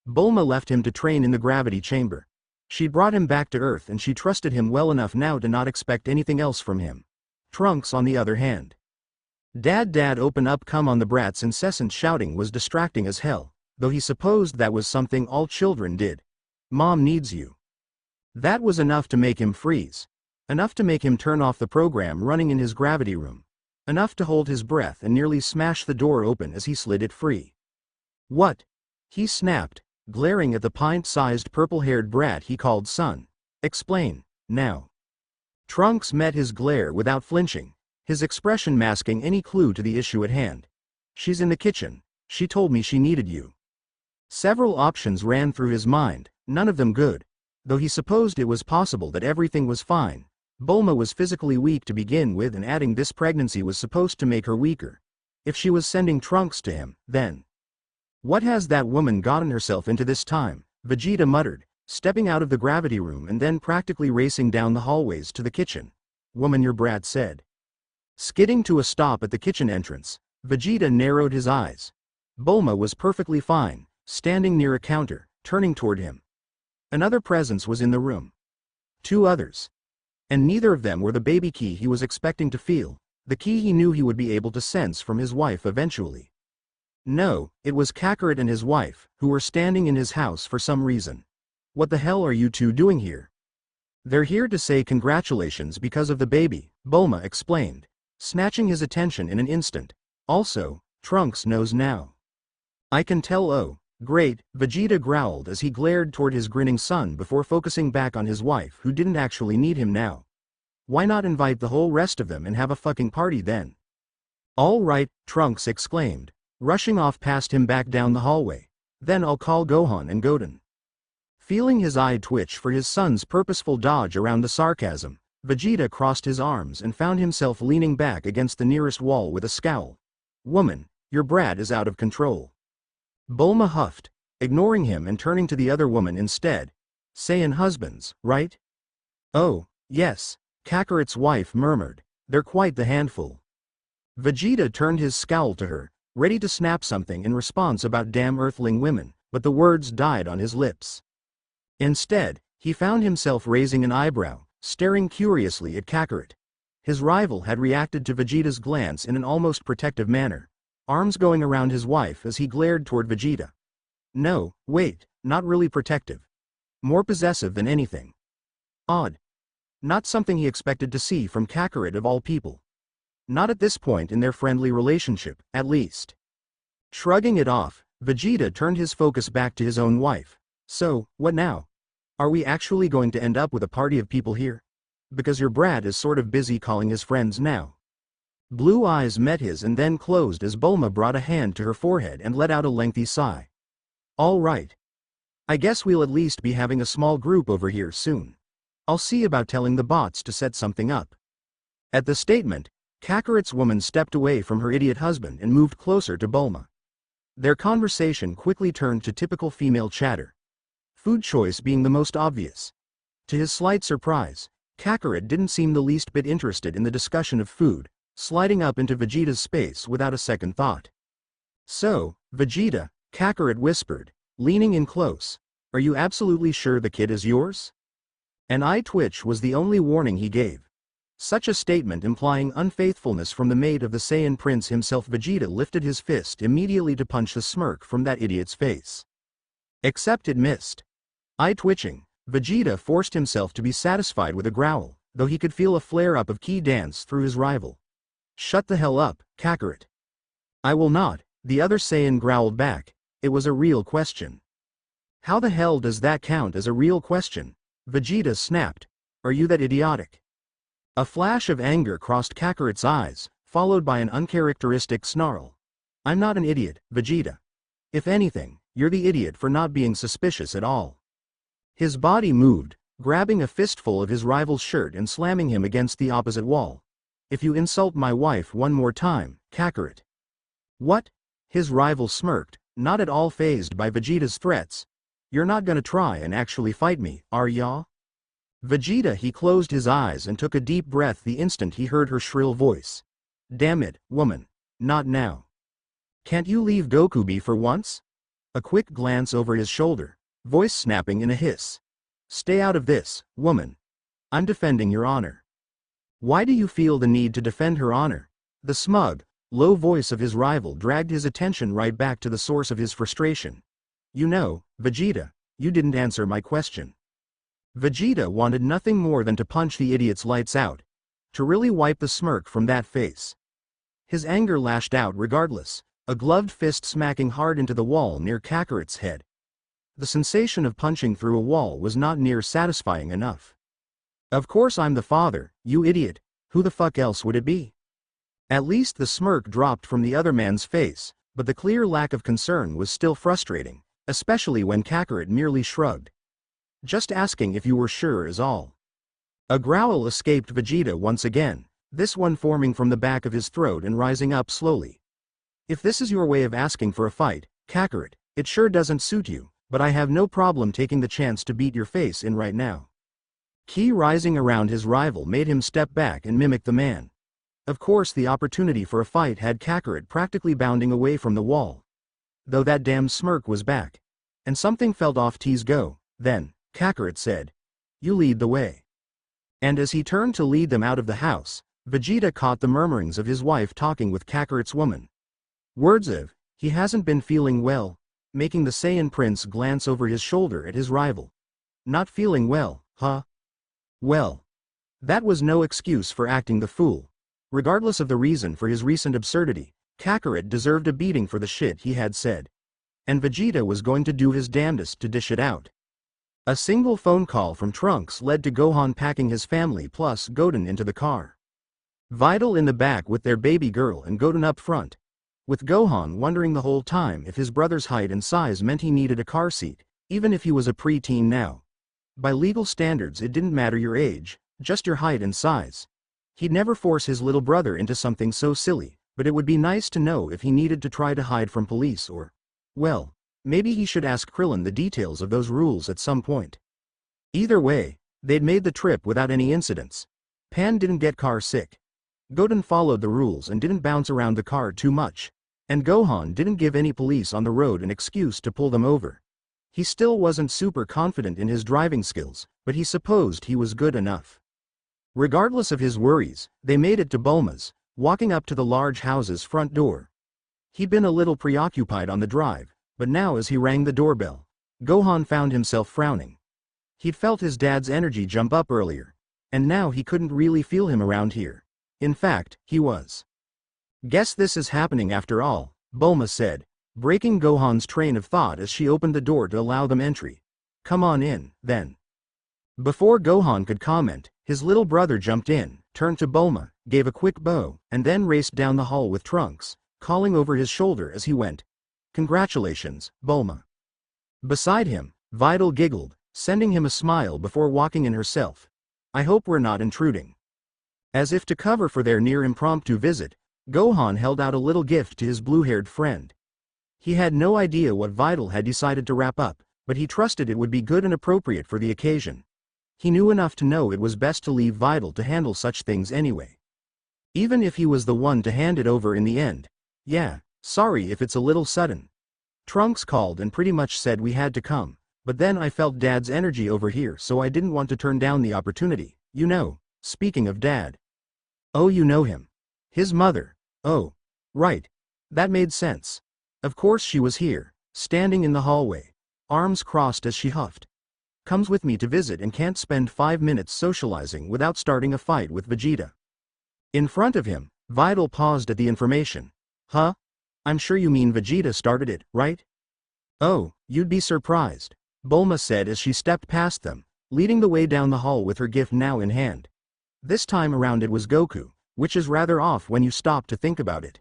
Bulma left him to train in the gravity chamber. She'd brought him back to Earth and she trusted him well enough now to not expect anything else from him. Trunks, on the other hand. Dad, open up, come on. The brat's incessant shouting was distracting as hell, though he supposed that was something all children did. Mom needs you. That was enough to make him freeze. Enough to make him turn off the program running in his gravity room. Enough to hold his breath and nearly smash the door open as he slid it free. What? He snapped, glaring at the pint-sized purple-haired brat he called son. Explain, now. Trunks met his glare without flinching. his expression masking any clue to the issue at hand. "She's in the kitchen. She told me she needed you." Several options ran through his mind, none of them good. Though he supposed it was possible that everything was fine, Bulma was physically weak to begin with, and adding this pregnancy was supposed to make her weaker. If she was sending Trunks to him, then what has that woman gotten herself into this time? Vegeta muttered, stepping out of the gravity room and then practically racing down the hallways to the kitchen. "Woman, your brat said." Skidding to a stop at the kitchen entrance, Vegeta narrowed his eyes. Bulma was perfectly fine, standing near a counter, turning toward him. Another presence was in the room. Two others. And neither of them were the baby key he was expecting to feel, the key he knew he would be able to sense from his wife eventually. No, it was Kakarot and his wife, who were standing in his house for some reason. "What the hell are you two doing here?" "They're here to say congratulations because of the baby," Bulma explained, snatching his attention in an instant. "Also, Trunks knows now." "I can tell." "Oh, great," Vegeta growled as he glared toward his grinning son before focusing back on his wife, who didn't actually need him now. "Why not invite the whole rest of them and have a fucking party then?" "All right," Trunks exclaimed, rushing off past him back down the hallway. "Then I'll call Gohan and Goten." Feeling his eye twitch for his son's purposeful dodge around the sarcasm, Vegeta crossed his arms and found himself leaning back against the nearest wall with a scowl. "Woman, your brat is out of control." Bulma huffed, ignoring him and turning to the other woman instead. "Saiyan husbands, right?" "Oh, yes," Kakarot's wife murmured. "They're quite the handful." Vegeta turned his scowl to her, ready to snap something in response about damn earthling women, but the words died on his lips. Instead, he found himself raising an eyebrow, staring curiously at Kakarot. His rival had reacted to Vegeta's glance in an almost protective manner, arms going around his wife as he glared toward Vegeta. No, wait, not really protective. More possessive than anything. Odd. Not something he expected to see from Kakarot of all people. Not at this point in their friendly relationship, at least. Shrugging it off, Vegeta turned his focus back to his own wife. "So, what now? Are we actually going to end up with a party of people here? Because your brat is sort of busy calling his friends now." Blue eyes met his and then closed as Bulma brought a hand to her forehead and let out a lengthy sigh. "All right. I guess we'll at least be having a small group over here soon. I'll see about telling the bots to set something up." At the statement, Kakarot's woman stepped away from her idiot husband and moved closer to Bulma. Their conversation quickly turned to typical female chatter. Food choice being the most obvious. To his slight surprise, Kakarot didn't seem the least bit interested in the discussion of food, sliding up into Vegeta's space without a second thought. "So, Vegeta," Kakarot whispered, leaning in close, "are you absolutely sure the kid is yours?" An eye twitch was the only warning he gave. Such a statement implying unfaithfulness from the maid of the Saiyan prince himself. Vegeta lifted his fist immediately to punch the smirk from that idiot's face. Except it missed. Eye twitching, Vegeta forced himself to be satisfied with a growl, though he could feel a flare-up of ki dance through his rival. "Shut the hell up, Kakarot." "I will not," the other Saiyan growled back. It was a real question. "How the hell does that count as a real question?" Vegeta snapped. "Are you that idiotic?" A flash of anger crossed Kakarot's eyes, followed by an uncharacteristic snarl. "I'm not an idiot, Vegeta. If anything, you're the idiot for not being suspicious at all." His body moved, grabbing a fistful of his rival's shirt and slamming him against the opposite wall. "If you insult my wife one more time, Kakarot." "What?" His rival smirked, not at all fazed by Vegeta's threats. "You're not gonna try and actually fight me, are ya?" Vegeta. He closed his eyes and took a deep breath the instant he heard her shrill voice. "Damn it, woman. Not now. Can't you leave Goku be for once?" A quick glance over his shoulder, voice snapping in a hiss. "Stay out of this, woman. I'm defending your honor." "Why do you feel the need to defend her honor?" The smug, low voice of his rival dragged his attention right back to the source of his frustration. "You know, Vegeta, you didn't answer my question." Vegeta wanted nothing more than to punch the idiot's lights out, to really wipe the smirk from that face. His anger lashed out regardless, a gloved fist smacking hard into the wall near Kakarot's head. The sensation of punching through a wall was not near satisfying enough. "Of course I'm the father, you idiot. Who the fuck else would it be?" At least the smirk dropped from the other man's face, but the clear lack of concern was still frustrating, especially when Kakarot merely shrugged. Just asking if you were sure is all. A growl escaped Vegeta once again, this one forming from the back of his throat and rising up slowly. If this is your way of asking for a fight, Kakarot, it sure doesn't suit you, but I have no problem taking the chance to beat your face in right now. Ki rising around his rival made him step back and mimic the man. Of course the opportunity for a fight had Kakarot practically bounding away from the wall. Though that damn smirk was back. And something felt off T's go. Then, Kakarot said, "You lead the way." And as he turned to lead them out of the house, Vegeta caught the murmurings of his wife talking with Kakarot's woman. Words of, "He hasn't been feeling well," making the Saiyan prince glance over his shoulder at his rival. Not feeling well, huh? Well. That was no excuse for acting the fool. Regardless of the reason for his recent absurdity, Kakarot deserved a beating for the shit he had said. And Vegeta was going to do his damnedest to dish it out. A single phone call from Trunks led to Gohan packing his family plus Goten into the car. Videl in the back with their baby girl and Goten up front. With Gohan wondering the whole time if his brother's height and size meant he needed a car seat, even if he was a preteen now. By legal standards it didn't matter your age, just your height and size. He'd never force his little brother into something so silly, but it would be nice to know if he needed to try to hide from police or, well, maybe he should ask Krillin the details of those rules at some point. Either way, they'd made the trip without any incidents. Pan didn't get car sick. Goten followed the rules and didn't bounce around the car too much. And Gohan didn't give any police on the road an excuse to pull them over. He still wasn't super confident in his driving skills, but he supposed he was good enough. Regardless of his worries, they made it to Bulma's, walking up to the large house's front door. He'd been a little preoccupied on the drive, but now as he rang the doorbell, Gohan found himself frowning. He'd felt his dad's energy jump up earlier, and now he couldn't really feel him around here. In fact, he was. "Guess this is happening after all," Bulma said, breaking Gohan's train of thought as she opened the door to allow them entry. "Come on in, then." Before Gohan could comment, his little brother jumped in, turned to Bulma, gave a quick bow, and then raced down the hall with Trunks, calling over his shoulder as he went. "Congratulations, Bulma." Beside him, Videl giggled, sending him a smile before walking in herself. "I hope we're not intruding." As if to cover for their near impromptu visit, Gohan held out a little gift to his blue-haired friend. He had no idea what Videl had decided to wrap up, but he trusted it would be good and appropriate for the occasion. He knew enough to know it was best to leave Videl to handle such things anyway. Even if he was the one to hand it over in the end. "Yeah, sorry if it's a little sudden. Trunks called and pretty much said we had to come, but then I felt Dad's energy over here so I didn't want to turn down the opportunity, you know, speaking of Dad." "Oh, you know him. His mother. Oh. Right. That made sense. Of course she was here, standing in the hallway, arms crossed as she huffed. Comes with me to visit and can't spend 5 minutes socializing without starting a fight with Vegeta." In front of him, Videl paused at the information. "Huh? I'm sure you mean Vegeta started it, right?" "Oh, you'd be surprised," Bulma said as she stepped past them, leading the way down the hall with her gift now in hand. This time around it was Goku, which is rather off when you stop to think about it.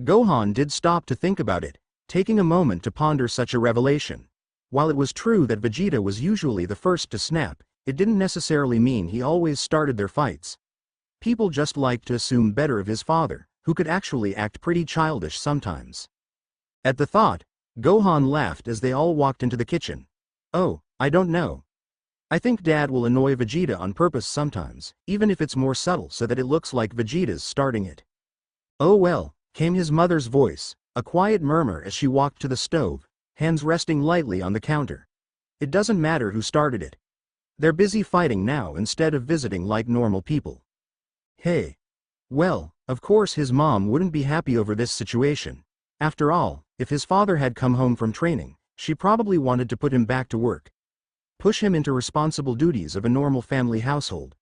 Gohan did stop to think about it, taking a moment to ponder such a revelation. While it was true that Vegeta was usually the first to snap, it didn't necessarily mean he always started their fights. People just liked to assume better of his father, who could actually act pretty childish sometimes. At the thought, Gohan laughed as they all walked into the kitchen. "Oh, I don't know. I think Dad will annoy Vegeta on purpose sometimes, even if it's more subtle so that it looks like Vegeta's starting it." "Oh well," came his mother's voice, a quiet murmur as she walked to the stove, hands resting lightly on the counter. "It doesn't matter who started it. They're busy fighting now instead of visiting like normal people." "Hey." Well, of course his mom wouldn't be happy over this situation. After all, if his father had come home from training, she probably wanted to put him back to work. Push him into responsible duties of a normal family household.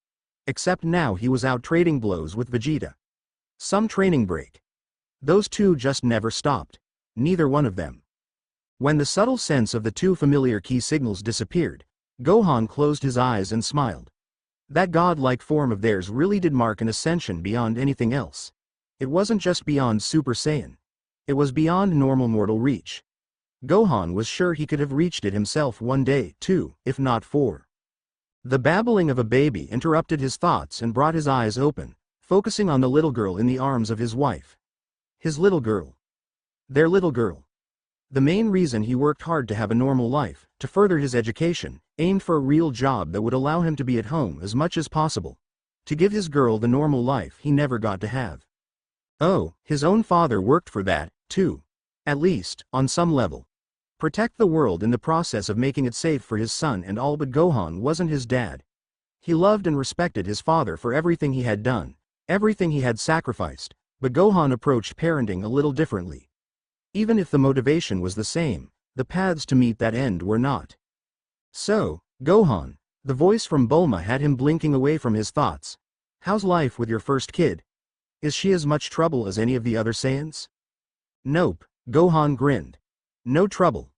Except now he was out trading blows with Vegeta. Some training break. Those two just never stopped. Neither one of them. When the subtle sense of the two familiar key signals disappeared, Gohan closed his eyes and smiled. That godlike form of theirs really did mark an ascension beyond anything else. It wasn't just beyond Super Saiyan. It was beyond normal mortal reach. Gohan was sure he could have reached it himself one day, too, if not four. The babbling of a baby interrupted his thoughts and brought his eyes open, focusing on the little girl in the arms of his wife. His little girl. Their little girl. The main reason he worked hard to have a normal life, to further his education, aimed for a real job that would allow him to be at home as much as possible. To give his girl the normal life he never got to have. Oh, his own father worked for that, too. At least, on some level. Protect the world in the process of making it safe for his son and all, but Gohan wasn't his dad. He loved and respected his father for everything he had done, everything he had sacrificed, but Gohan approached parenting a little differently. Even if the motivation was the same, the paths to meet that end were not. So, Gohan, the voice from Bulma had him blinking away from his thoughts. How's life with your first kid? Is she as much trouble as any of the other Saiyans? Nope, Gohan grinned. No trouble.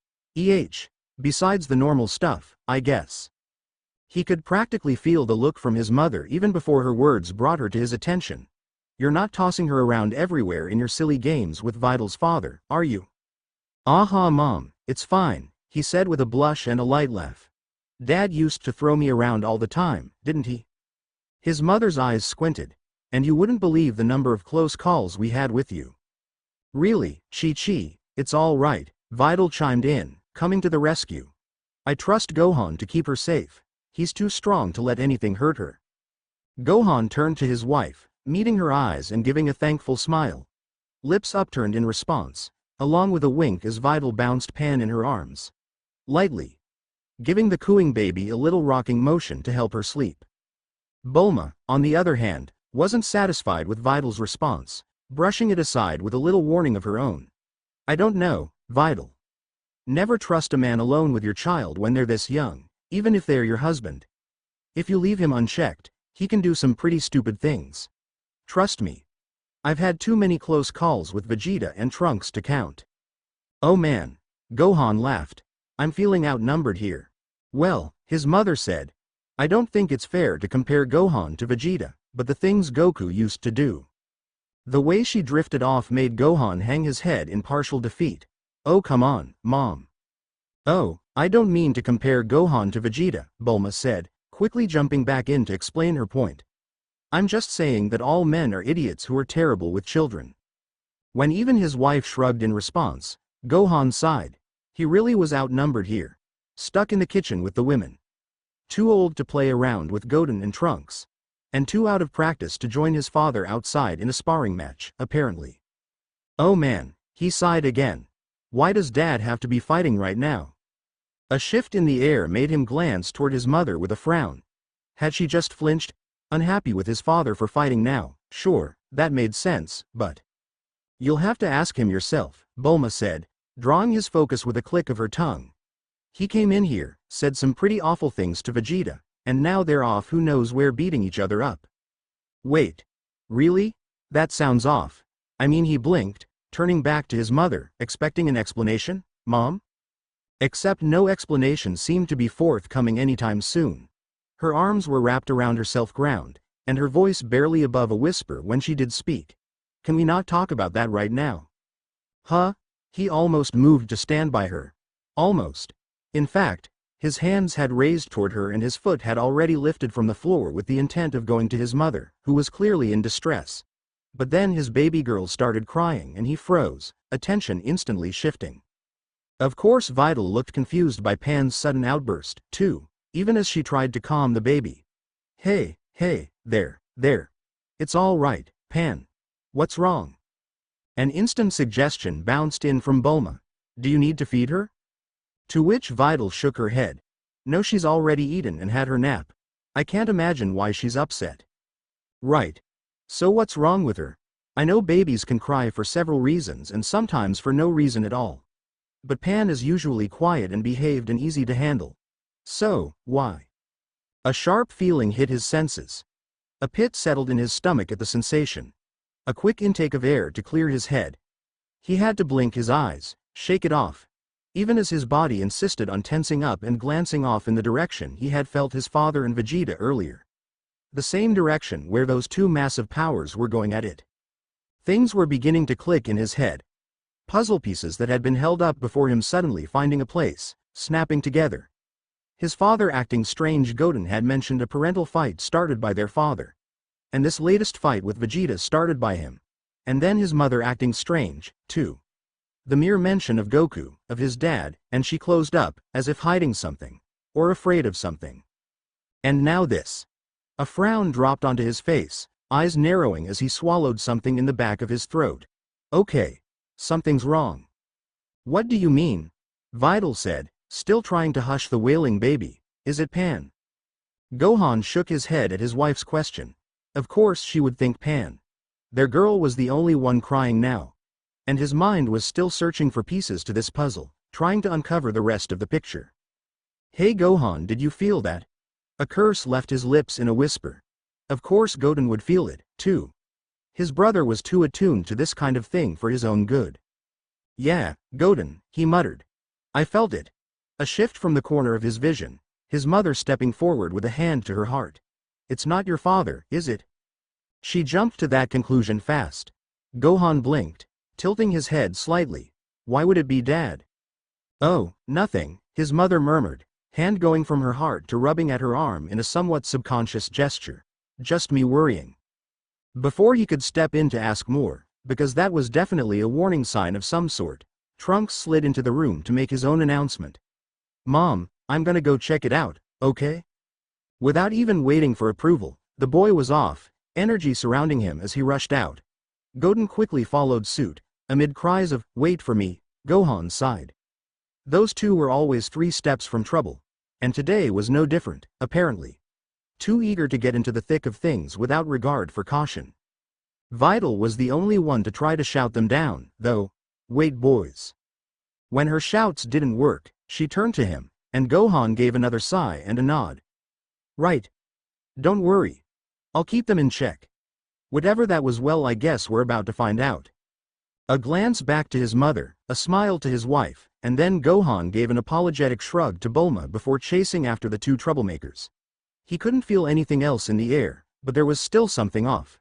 Besides the normal stuff, I guess. He could practically feel the look from his mother even before her words brought her to his attention. You're not tossing her around everywhere in your silly games with Vital's father, are you? Aha, Mom, it's fine, he said with a blush and a light laugh. Dad used to throw me around all the time, didn't he? His mother's eyes squinted. And you wouldn't believe the number of close calls we had with you. Really, Chi-Chi, it's all right, Vital chimed in, coming to the rescue. I trust Gohan to keep her safe. He's too strong to let anything hurt her. Gohan turned to his wife, meeting her eyes and giving a thankful smile. Lips upturned in response, along with a wink as Vital bounced Pan in her arms. Lightly. Giving the cooing baby a little rocking motion to help her sleep. Bulma, on the other hand, wasn't satisfied with Vital's response, brushing it aside with a little warning of her own. I don't know, Vital. Never trust a man alone with your child when they're this young, even if they're your husband. If you leave him unchecked, he can do some pretty stupid things. Trust me. I've had too many close calls with Vegeta and Trunks to count. Oh man, Gohan laughed. I'm feeling outnumbered here. Well, his mother said. I don't think it's fair to compare Gohan to Vegeta, but the things Goku used to do. The way she drifted off made Gohan hang his head in partial defeat. Oh come on, Mom. Oh, I don't mean to compare Gohan to Vegeta, Bulma said, quickly jumping back in to explain her point. I'm just saying that all men are idiots who are terrible with children. When even his wife shrugged in response, Gohan sighed. He really was outnumbered here. Stuck in the kitchen with the women. Too old to play around with Goten and Trunks. And too out of practice to join his father outside in a sparring match, apparently. Oh man, he sighed again. Why does Dad have to be fighting right now? A shift in the air made him glance toward his mother with a frown. Had she just flinched? Unhappy with his father for fighting now, sure, that made sense, but... You'll have to ask him yourself, Bulma said, drawing his focus with a click of her tongue. He came in here, said some pretty awful things to Vegeta, and now they're off who knows where beating each other up. Wait. Really? That sounds off. I mean, he blinked, turning back to his mother, expecting an explanation, Mom? Except no explanation seemed to be forthcoming anytime soon. Her arms were wrapped around herself ground, and her voice barely above a whisper when she did speak. Can we not talk about that right now? Huh? He almost moved to stand by her. Almost. In fact, his hands had raised toward her and his foot had already lifted from the floor with the intent of going to his mother, who was clearly in distress. But then his baby girl started crying and he froze, attention instantly shifting. Of course Vital looked confused by Pan's sudden outburst, too, even as she tried to calm the baby. Hey, there. It's all right, Pan. What's wrong? An instant suggestion bounced in from Bulma. Do you need to feed her? To which Vital shook her head. No, she's already eaten and had her nap. I can't imagine why she's upset. Right. So what's wrong with her? I know babies can cry for several reasons and sometimes for no reason at all. But Pan is usually quiet and behaved and easy to handle. So, why? A sharp feeling hit his senses. A pit settled in his stomach at the sensation. A quick intake of air to clear his head. He had to blink his eyes, shake it off. Even as his body insisted on tensing up and glancing off in the direction he had felt his father and Vegeta earlier. The same direction where those two massive powers were going at it. Things were beginning to click in his head. Puzzle pieces that had been held up before him suddenly finding a place, snapping together. His father acting strange. Goten had mentioned a parental fight started by their father. And this latest fight with Vegeta started by him. And then his mother acting strange, too. The mere mention of Goku, of his dad, and she closed up, as if hiding something. Or afraid of something. And now this. A frown dropped onto his face, eyes narrowing as he swallowed something in the back of his throat. Okay. Something's wrong. What do you mean? Vidal said, still trying to hush the wailing baby. Is it Pan? Gohan shook his head at his wife's question. Of course she would think Pan. Their girl was the only one crying now. And his mind was still searching for pieces to this puzzle, trying to uncover the rest of the picture. Hey Gohan, did you feel that? A curse left his lips in a whisper. Of course Goten would feel it, too. His brother was too attuned to this kind of thing for his own good. Yeah, Goten, he muttered. I felt it. A shift from the corner of his vision, his mother stepping forward with a hand to her heart. It's not your father, is it? She jumped to that conclusion fast. Gohan blinked, tilting his head slightly. Why would it be Dad? Oh, nothing, his mother murmured, hand going from her heart to rubbing at her arm in a somewhat subconscious gesture. Just me worrying. Before he could step in to ask more, because that was definitely a warning sign of some sort, Trunks slid into the room to make his own announcement. Mom, I'm gonna go check it out, okay? Without even waiting for approval, the boy was off, energy surrounding him as he rushed out. Goten quickly followed suit, amid cries of, wait for me, Gohan sighed. Those two were always 3 steps from trouble, and today was no different, apparently. Too eager to get into the thick of things without regard for caution. Vidal was the only one to try to shout them down, though. Wait boys. When her shouts didn't work, she turned to him, and Gohan gave another sigh and a nod. Right. Don't worry. I'll keep them in check. Whatever that was, well, I guess we're about to find out. A glance back to his mother, a smile to his wife, and then Gohan gave an apologetic shrug to Bulma before chasing after the 2 troublemakers. He couldn't feel anything else in the air, but there was still something off.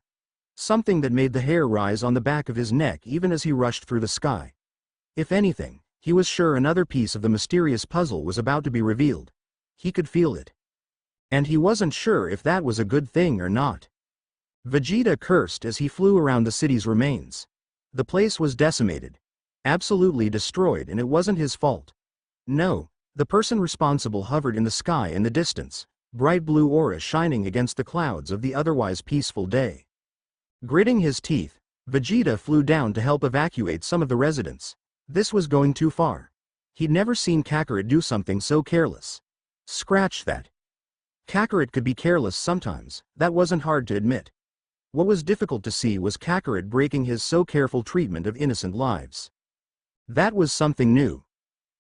Something that made the hair rise on the back of his neck even as he rushed through the sky. If anything, he was sure another piece of the mysterious puzzle was about to be revealed. He could feel it. And he wasn't sure if that was a good thing or not. Vegeta cursed as he flew around the city's remains. The place was decimated. Absolutely destroyed, and it wasn't his fault. No, the person responsible hovered in the sky in the distance, bright blue aura shining against the clouds of the otherwise peaceful day. Gritting his teeth, Vegeta flew down to help evacuate some of the residents. This was going too far. He'd never seen Kakarot do something so careless. Scratch that. Kakarot could be careless sometimes, that wasn't hard to admit. What was difficult to see was Kakarot breaking his so careful treatment of innocent lives. That was something new.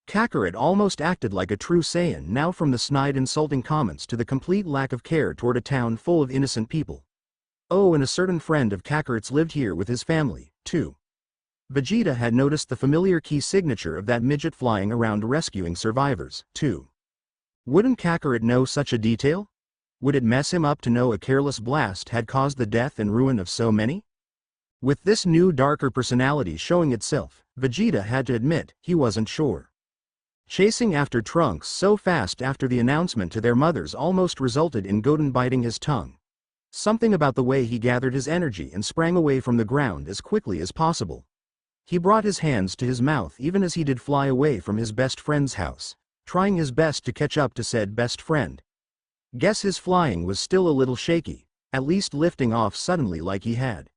Kakarot almost acted like a true Saiyan now, from the snide insulting comments to the complete lack of care toward a town full of innocent people. Oh, and a certain friend of Kakarot's lived here with his family, too. Vegeta had noticed the familiar key signature of that midget flying around rescuing survivors, too. Wouldn't Kakarot know such a detail? Would it mess him up to know a careless blast had caused the death and ruin of so many? With this new darker personality showing itself, Vegeta had to admit he wasn't sure. Chasing after Trunks so fast after the announcement to their mothers almost resulted in Goten biting his tongue. Something about the way he gathered his energy and sprang away from the ground as quickly as possible. He brought his hands to his mouth even as he did fly away from his best friend's house, trying his best to catch up to said best friend. Guess his flying was still a little shaky, at least lifting off suddenly like he had.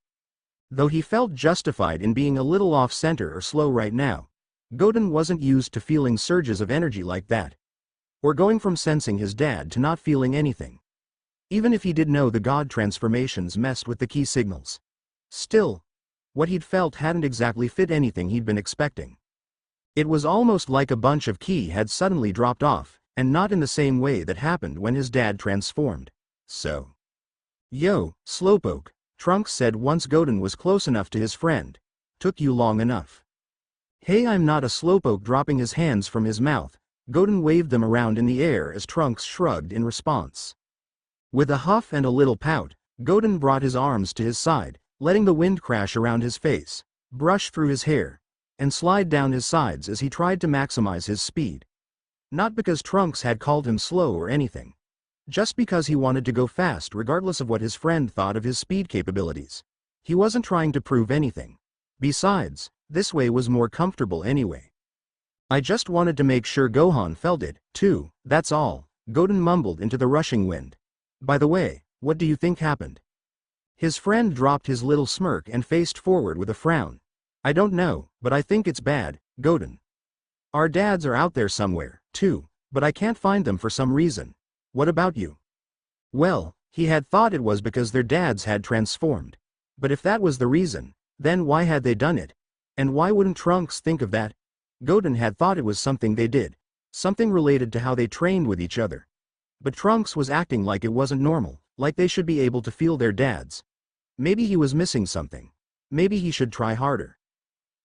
Though he felt justified in being a little off-center or slow right now, Goten wasn't used to feeling surges of energy like that. Or going from sensing his dad to not feeling anything. Even if he did know the god transformations messed with the key signals. Still, what he'd felt hadn't exactly fit anything he'd been expecting. It was almost like a bunch of ki had suddenly dropped off, and not in the same way that happened when his dad transformed. So. Yo, Slowpoke, Trunks said once Goten was close enough to his friend. Took you long enough. Hey, I'm not a Slowpoke. Dropping his hands from his mouth, Goten waved them around in the air as Trunks shrugged in response. With a huff and a little pout, Goten brought his arms to his side, letting the wind crash around his face, brush through his hair, and slide down his sides as he tried to maximize his speed. Not because Trunks had called him slow or anything. Just because he wanted to go fast regardless of what his friend thought of his speed capabilities. He wasn't trying to prove anything. Besides, this way was more comfortable anyway. I just wanted to make sure Gohan felt it, too, that's all, Goten mumbled into the rushing wind. By the way, what do you think happened? His friend dropped his little smirk and faced forward with a frown. I don't know, but I think it's bad, Goten. Our dads are out there somewhere, too, but I can't find them for some reason. What about you? Well, he had thought it was because their dads had transformed. But if that was the reason, then why had they done it? And why wouldn't Trunks think of that? Goten had thought it was something they did. Something related to how they trained with each other. But Trunks was acting like it wasn't normal, like they should be able to feel their dads. Maybe he was missing something. Maybe he should try harder.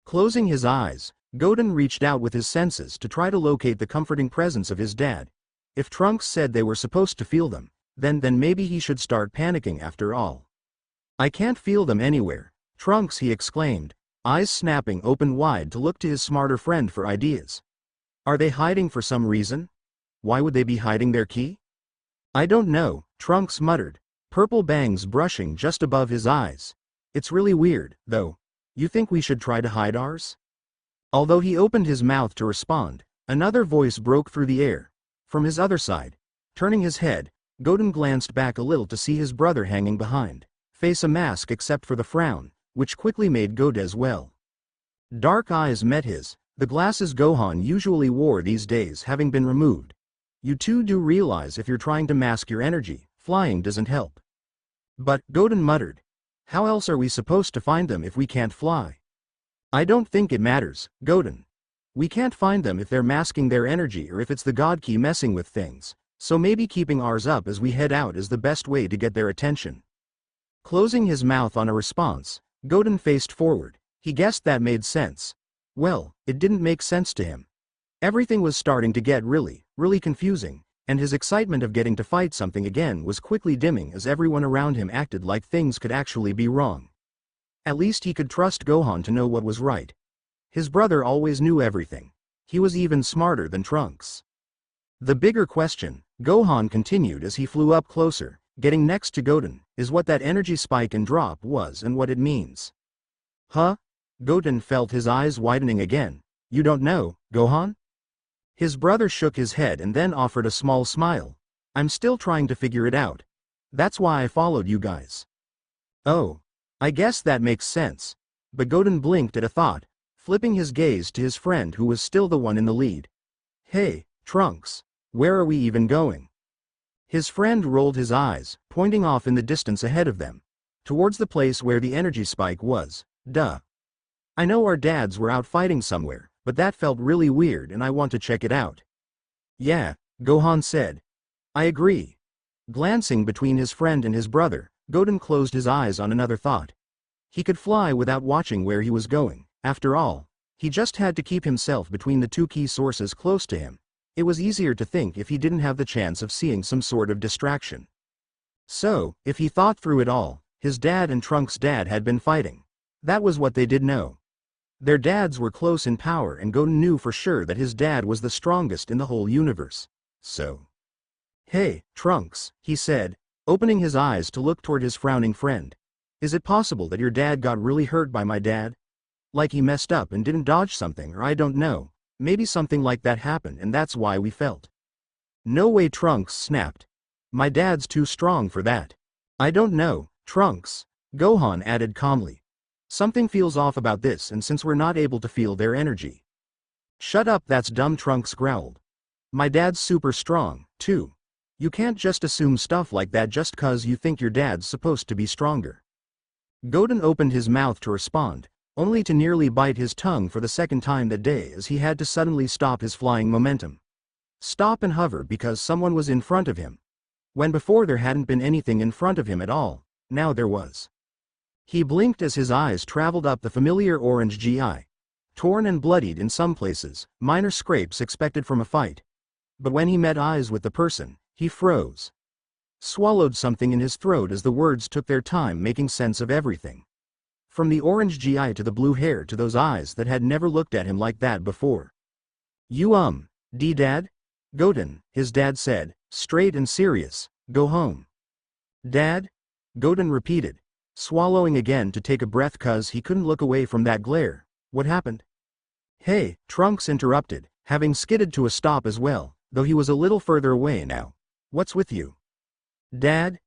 Closing his eyes, Goten reached out with his senses to try to locate the comforting presence of his dad. If Trunks said they were supposed to feel them, then maybe he should start panicking after all. I can't feel them anywhere, Trunks, he exclaimed, eyes snapping open wide to look to his smarter friend for ideas. Are they hiding for some reason? Why would they be hiding their ki? I don't know, Trunks muttered, purple bangs brushing just above his eyes. It's really weird, though. You think we should try to hide ours? Although he opened his mouth to respond, another voice broke through the air. From his other side, turning his head, Goten glanced back a little to see his brother hanging behind, face a mask except for the frown, which quickly made Godez well. Dark eyes met his, the glasses Gohan usually wore these days having been removed. You two do realize if you're trying to mask your energy, flying doesn't help. But, Goten muttered, how else are we supposed to find them if we can't fly? I don't think it matters, Goten. We can't find them if they're masking their energy or if it's the God Ki messing with things, so maybe keeping ours up as we head out is the best way to get their attention. Closing his mouth on a response, Goten faced forward. He guessed that made sense. Well, it didn't make sense to him. Everything was starting to get really confusing, and his excitement of getting to fight something again was quickly dimming as everyone around him acted like things could actually be wrong. At least he could trust Gohan to know what was right. His brother always knew everything. He was even smarter than Trunks. The bigger question, Gohan continued as he flew up closer, getting next to Goten, is what that energy spike and drop was and what it means. Huh? Goten felt his eyes widening again. You don't know, Gohan? His brother shook his head and then offered a small smile. I'm still trying to figure it out. That's why I followed you guys. Oh. I guess that makes sense. But Goten blinked at a thought, flipping his gaze to his friend who was still the one in the lead. Hey, Trunks, where are we even going? His friend rolled his eyes, pointing off in the distance ahead of them, towards the place where the energy spike was. Duh. I know our dads were out fighting somewhere, but that felt really weird and I want to check it out. Yeah, Gohan said. I agree. Glancing between his friend and his brother, Goten closed his eyes on another thought. He could fly without watching where he was going. After all, he just had to keep himself between the two key sources close to him. It was easier to think if he didn't have the chance of seeing some sort of distraction. So, if he thought through it all, his dad and Trunks' dad had been fighting. That was what they did know. Their dads were close in power and Goten knew for sure that his dad was the strongest in the whole universe. So. Hey, Trunks, he said, opening his eyes to look toward his frowning friend. Is it possible that your dad got really hurt by my dad? Like he messed up and didn't dodge something or I don't know, maybe something like that happened and that's why we felt. No way, Trunks snapped. My dad's too strong for that. I don't know, Trunks, Gohan added calmly. Something feels off about this and since we're not able to feel their energy. Shut up, that's dumb, Trunks growled. My dad's super strong, too. You can't just assume stuff like that just cause you think your dad's supposed to be stronger. Goten opened his mouth to respond, only to nearly bite his tongue for the second time that day as he had to suddenly stop his flying momentum. Stop and hover because someone was in front of him. When before there hadn't been anything in front of him at all, now there was. He blinked as his eyes traveled up the familiar orange GI. Torn and bloodied in some places, minor scrapes expected from a fight. But when he met eyes with the person, he froze. Swallowed something in his throat as the words took their time making sense of everything. From the orange GI to the blue hair to those eyes that had never looked at him like that before. You Dad? Goten, his dad said, straight and serious, go home. Dad? Goten repeated, swallowing again to take a breath cause he couldn't look away from that glare. What happened? Hey, Trunks interrupted, having skidded to a stop as well, though he was a little further away now. What's with you? Dad?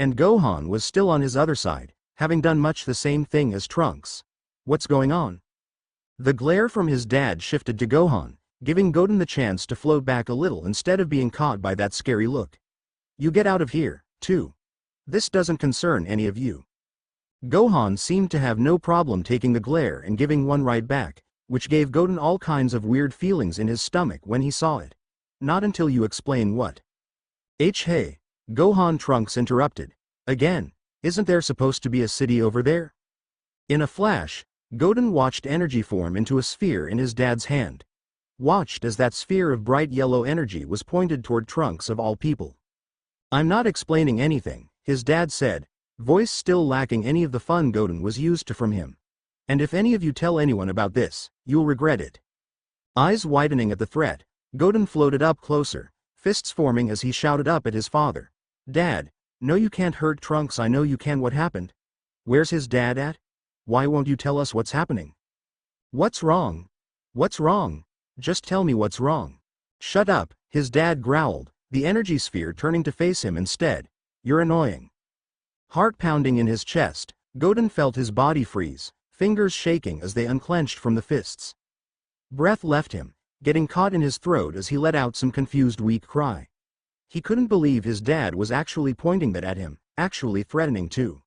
And Gohan was still on his other side, having done much the same thing as Trunks. What's going on? The glare from his dad shifted to Gohan, giving Goten the chance to float back a little instead of being caught by that scary look. You get out of here, too. This doesn't concern any of you. Gohan seemed to have no problem taking the glare and giving one right back, which gave Goten all kinds of weird feelings in his stomach when he saw it. Not until you explain what. Hey, Gohan. Trunks interrupted. Again, isn't there supposed to be a city over there? In a flash, Goten watched energy form into a sphere in his dad's hand. Watched as that sphere of bright yellow energy was pointed toward Trunks of all people. I'm not explaining anything, his dad said, voice still lacking any of the fun Goten was used to from him. And if any of you tell anyone about this, you'll regret it. Eyes widening at the threat, Goten floated up closer, fists forming as he shouted up at his father. Dad, no you can't hurt Trunks, I know you can. What happened? Where's his dad at? Why won't you tell us what's happening? What's wrong? What's wrong? Just tell me what's wrong. Shut up, his dad growled, the energy sphere turning to face him instead. You're annoying. Heart pounding in his chest, Goten felt his body freeze, fingers shaking as they unclenched from the fists. Breath left him, getting caught in his throat as he let out some confused weak cry. He couldn't believe his dad was actually pointing that at him, actually threatening too.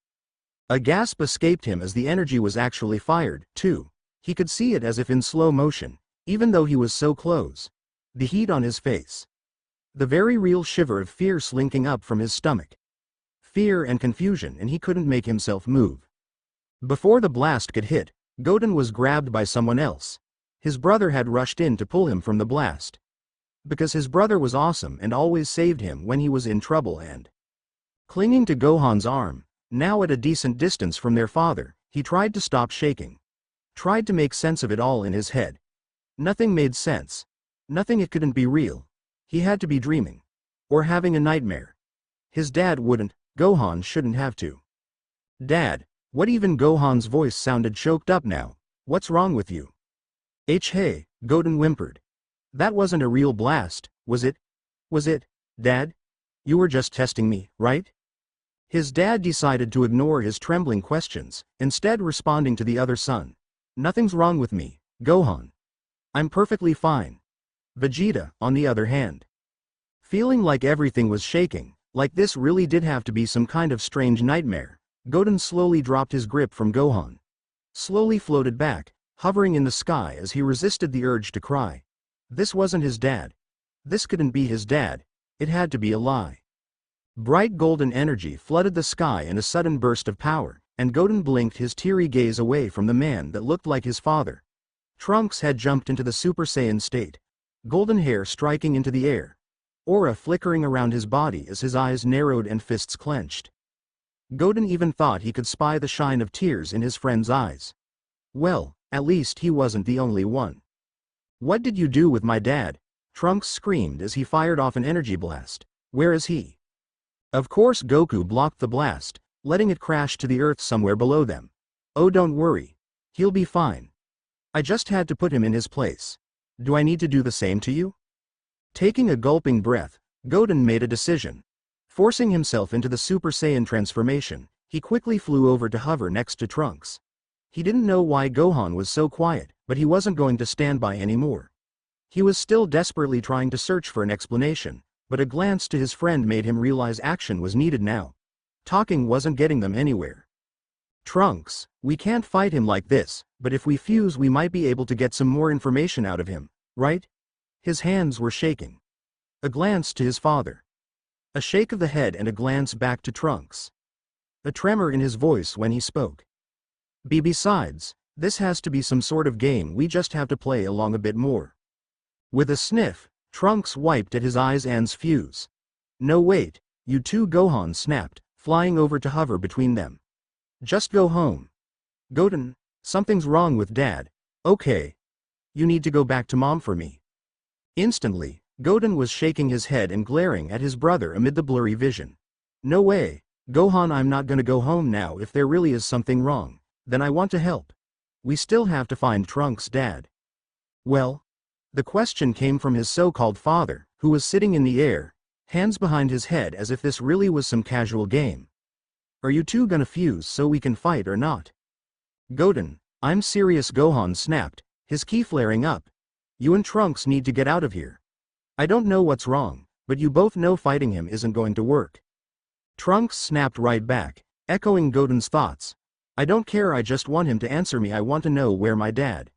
A gasp escaped him as the energy was actually fired, too. He could see it as if in slow motion, even though he was so close. The heat on his face. The very real shiver of fear slinking up from his stomach. Fear and confusion, and he couldn't make himself move. Before the blast could hit, Goten was grabbed by someone else. His brother had rushed in to pull him from the blast. Because his brother was awesome and always saved him when he was in trouble and... Clinging to Gohan's arm, now at a decent distance from their father, he tried to stop shaking. Tried to make sense of it all in his head. Nothing made sense. Nothing. It couldn't be real. He had to be dreaming. Or having a nightmare. His dad wouldn't, Gohan shouldn't have to. Dad, what? Even Gohan's voice sounded choked up now. What's wrong with you? Hey, Goten whimpered. That wasn't a real blast, was it? Was it, Dad? You were just testing me, right? His dad decided to ignore his trembling questions, instead responding to the other son. Nothing's wrong with me, Gohan. I'm perfectly fine. Vegeta, on the other hand. Feeling like everything was shaking, like this really did have to be some kind of strange nightmare, Goten slowly dropped his grip from Gohan. Slowly floated back, hovering in the sky as he resisted the urge to cry. This wasn't his dad. This couldn't be his dad. It had to be a lie. Bright golden energy flooded the sky in a sudden burst of power, and Goten blinked his teary gaze away from the man that looked like his father. Trunks had jumped into the Super Saiyan state. Golden hair striking into the air. Aura flickering around his body as his eyes narrowed and fists clenched. Goten even thought he could spy the shine of tears in his friend's eyes. Well, at least he wasn't the only one. What did you do with my dad? Trunks screamed as he fired off an energy blast. Where is he? Of course Goku blocked the blast, letting it crash to the earth somewhere below them. Oh, don't worry. He'll be fine. I just had to put him in his place. Do I need to do the same to you? Taking a gulping breath, Goten made a decision. Forcing himself into the Super Saiyan transformation, he quickly flew over to hover next to Trunks. He didn't know why Gohan was so quiet, but he wasn't going to stand by anymore. He was still desperately trying to search for an explanation, but a glance to his friend made him realize action was needed now. Talking wasn't getting them anywhere. Trunks, we can't fight him like this, but if we fuse we might be able to get some more information out of him, right? His hands were shaking. A glance to his father. A shake of the head and a glance back to Trunks. A tremor in his voice when he spoke. Besides, this has to be some sort of game we just have to play along a bit more. With a sniff, Trunks wiped at his eyes and fuse. No wait, you two, Gohan snapped, flying over to hover between them. Just go home. Goten, something's wrong with Dad. Okay. You need to go back to Mom for me. Instantly, Goten was shaking his head and glaring at his brother amid the blurry vision. No way, Gohan, I'm not gonna go home now. If there really is something wrong, then I want to help. We still have to find Trunks' dad. Well? The question came from his so-called father, who was sitting in the air, hands behind his head as if this really was some casual game. Are you two gonna fuse so we can fight or not? Goten, I'm serious, Gohan snapped, his ki flaring up. You and Trunks need to get out of here. I don't know what's wrong, but you both know fighting him isn't going to work. Trunks snapped right back, echoing Goten's thoughts. I don't care, I just want him to answer me. I want to know where my dad.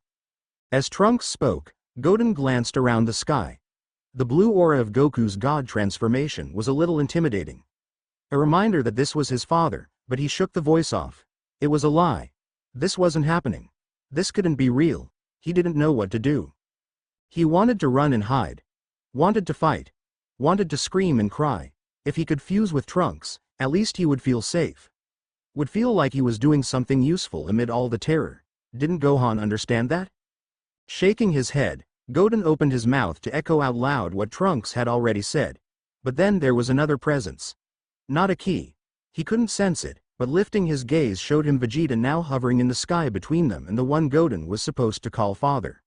As Trunks spoke, Goten glanced around the sky. The blue aura of Goku's god transformation was a little intimidating. A reminder that this was his father, but he shook the voice off. It was a lie. This wasn't happening. This couldn't be real. He didn't know what to do. He wanted to run and hide. Wanted to fight. Wanted to scream and cry. If he could fuse with Trunks, at least he would feel safe. Would feel like he was doing something useful amid all the terror. Didn't Gohan understand that? Shaking his head, Goten opened his mouth to echo out loud what Trunks had already said. But then there was another presence. Not a ki. He couldn't sense it, but lifting his gaze showed him Vegeta now hovering in the sky between them and the one Goten was supposed to call father.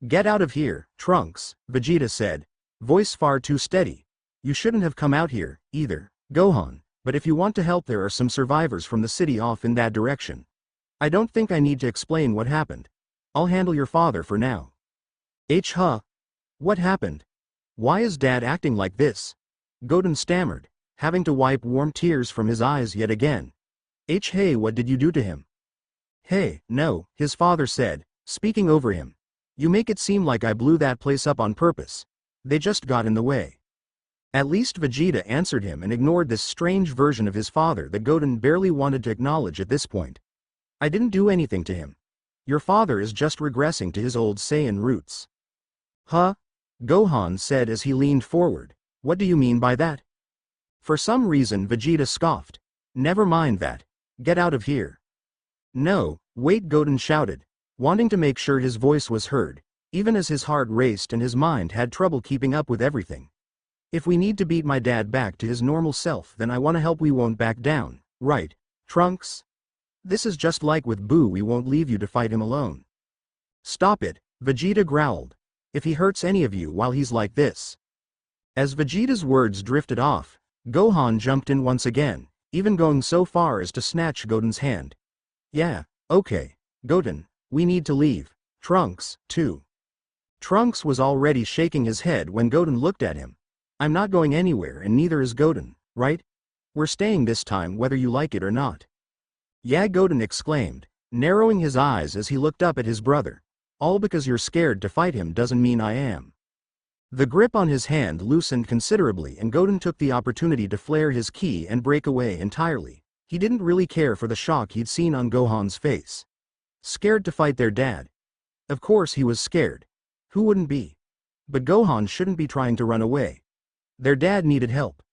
Get out of here, Trunks, Vegeta said, voice far too steady. You shouldn't have come out here, either, Gohan, but if you want to help, there are some survivors from the city off in that direction. I don't think I need to explain what happened. I'll handle your father for now. Huh? What happened? Why is Dad acting like this? Goten stammered, having to wipe warm tears from his eyes yet again. Hey, what did you do to him? Hey, no, his father said, speaking over him. You make it seem like I blew that place up on purpose. They just got in the way. At least Vegeta answered him and ignored this strange version of his father that Goten barely wanted to acknowledge at this point. I didn't do anything to him. Your father is just regressing to his old Saiyan roots. Huh? Gohan said as he leaned forward. What do you mean by that? For some reason Vegeta scoffed. Never mind that. Get out of here. No, wait, Goten shouted, wanting to make sure his voice was heard, even as his heart raced and his mind had trouble keeping up with everything. If we need to beat my dad back to his normal self, then I want to help. We won't back down, right, Trunks? This is just like with Boo, we won't leave you to fight him alone. Stop it, Vegeta growled. If he hurts any of you while he's like this. As Vegeta's words drifted off, Gohan jumped in once again, even going so far as to snatch Goten's hand. Yeah, okay, Goten, we need to leave. Trunks, too. Trunks was already shaking his head when Goten looked at him. I'm not going anywhere, and neither is Goten, right? We're staying this time whether you like it or not. Yeah, Goten exclaimed, narrowing his eyes as he looked up at his brother. All because you're scared to fight him doesn't mean I am. The grip on his hand loosened considerably and Goten took the opportunity to flare his ki and break away entirely. He didn't really care for the shock he'd seen on Gohan's face. Scared to fight their dad. Of course he was scared. Who wouldn't be? But Gohan shouldn't be trying to run away. Their dad needed help.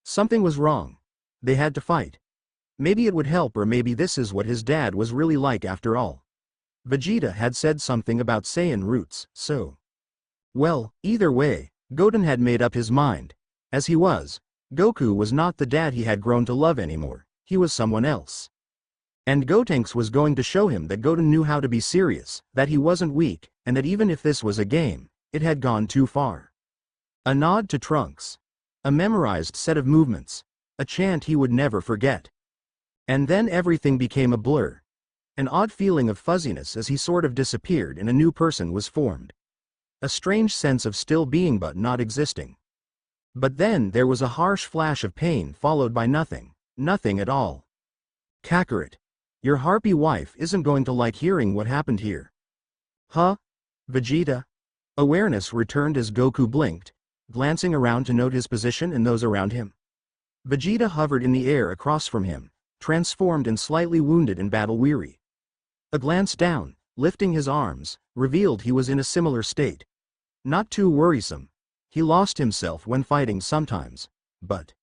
Something was wrong. They had to fight. Maybe it would help, or maybe this is what his dad was really like after all. Vegeta had said something about Saiyan roots, so. Well, either way, Goten had made up his mind. As he was, Goku was not the dad he had grown to love anymore, he was someone else. And Gotenks was going to show him that Goten knew how to be serious, that he wasn't weak, and that even if this was a game, it had gone too far. A nod to Trunks. A memorized set of movements. A chant he would never forget. And then everything became a blur. An odd feeling of fuzziness as he sort of disappeared and a new person was formed. A strange sense of still being but not existing. But then there was a harsh flash of pain followed by nothing. Nothing at all. Kakarot. Your harpy wife isn't going to like hearing what happened here. Huh? Vegeta? Awareness returned as Goku blinked, glancing around to note his position and those around him. Vegeta hovered in the air across from him, transformed and slightly wounded and battle-weary. A glance down, lifting his arms, revealed he was in a similar state. Not too worrisome. He lost himself when fighting sometimes, but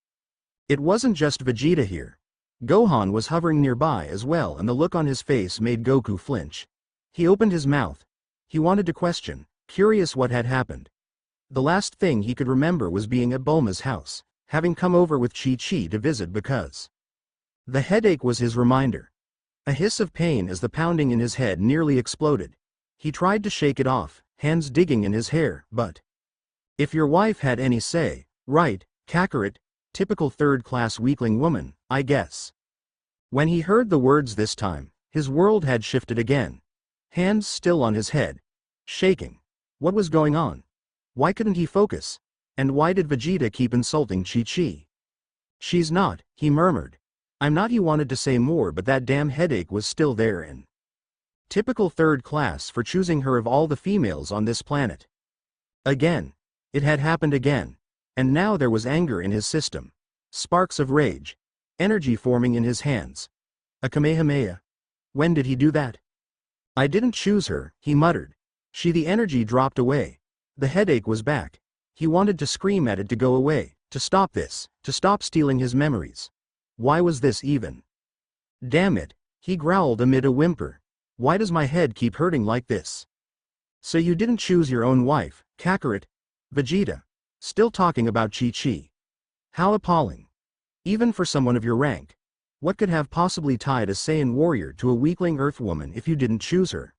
it wasn't just Vegeta here. Gohan was hovering nearby as well, and the look on his face made Goku flinch. He opened his mouth. He wanted to question, curious what had happened. The last thing he could remember was being at Bulma's house, having come over with Chi-Chi to visit because the headache was his reminder. A hiss of pain as the pounding in his head nearly exploded. He tried to shake it off, hands digging in his hair, but if your wife had any say, right, Kakarot, typical third-class weakling woman, I guess. When he heard the words this time, his world had shifted again. Hands still on his head. Shaking. What was going on? Why couldn't he focus? And why did Vegeta keep insulting Chi-Chi? She's not, he murmured. I'm not. He wanted to say more, but that damn headache was still there, and typical third class for choosing her of all the females on this planet. Again. It had happened again. And now there was anger in his system. Sparks of rage. Energy forming in his hands. A Kamehameha. When did he do that? I didn't choose her, he muttered. The energy dropped away. The headache was back. He wanted to scream at it to go away, to stop this, to stop stealing his memories. Why was this even? Damn it, he growled amid a whimper. Why does my head keep hurting like this? So you didn't choose your own wife, Kakarot? Vegeta. Still talking about Chi-Chi. How appalling. Even for someone of your rank. What could have possibly tied a Saiyan warrior to a weakling Earthwoman if you didn't choose her?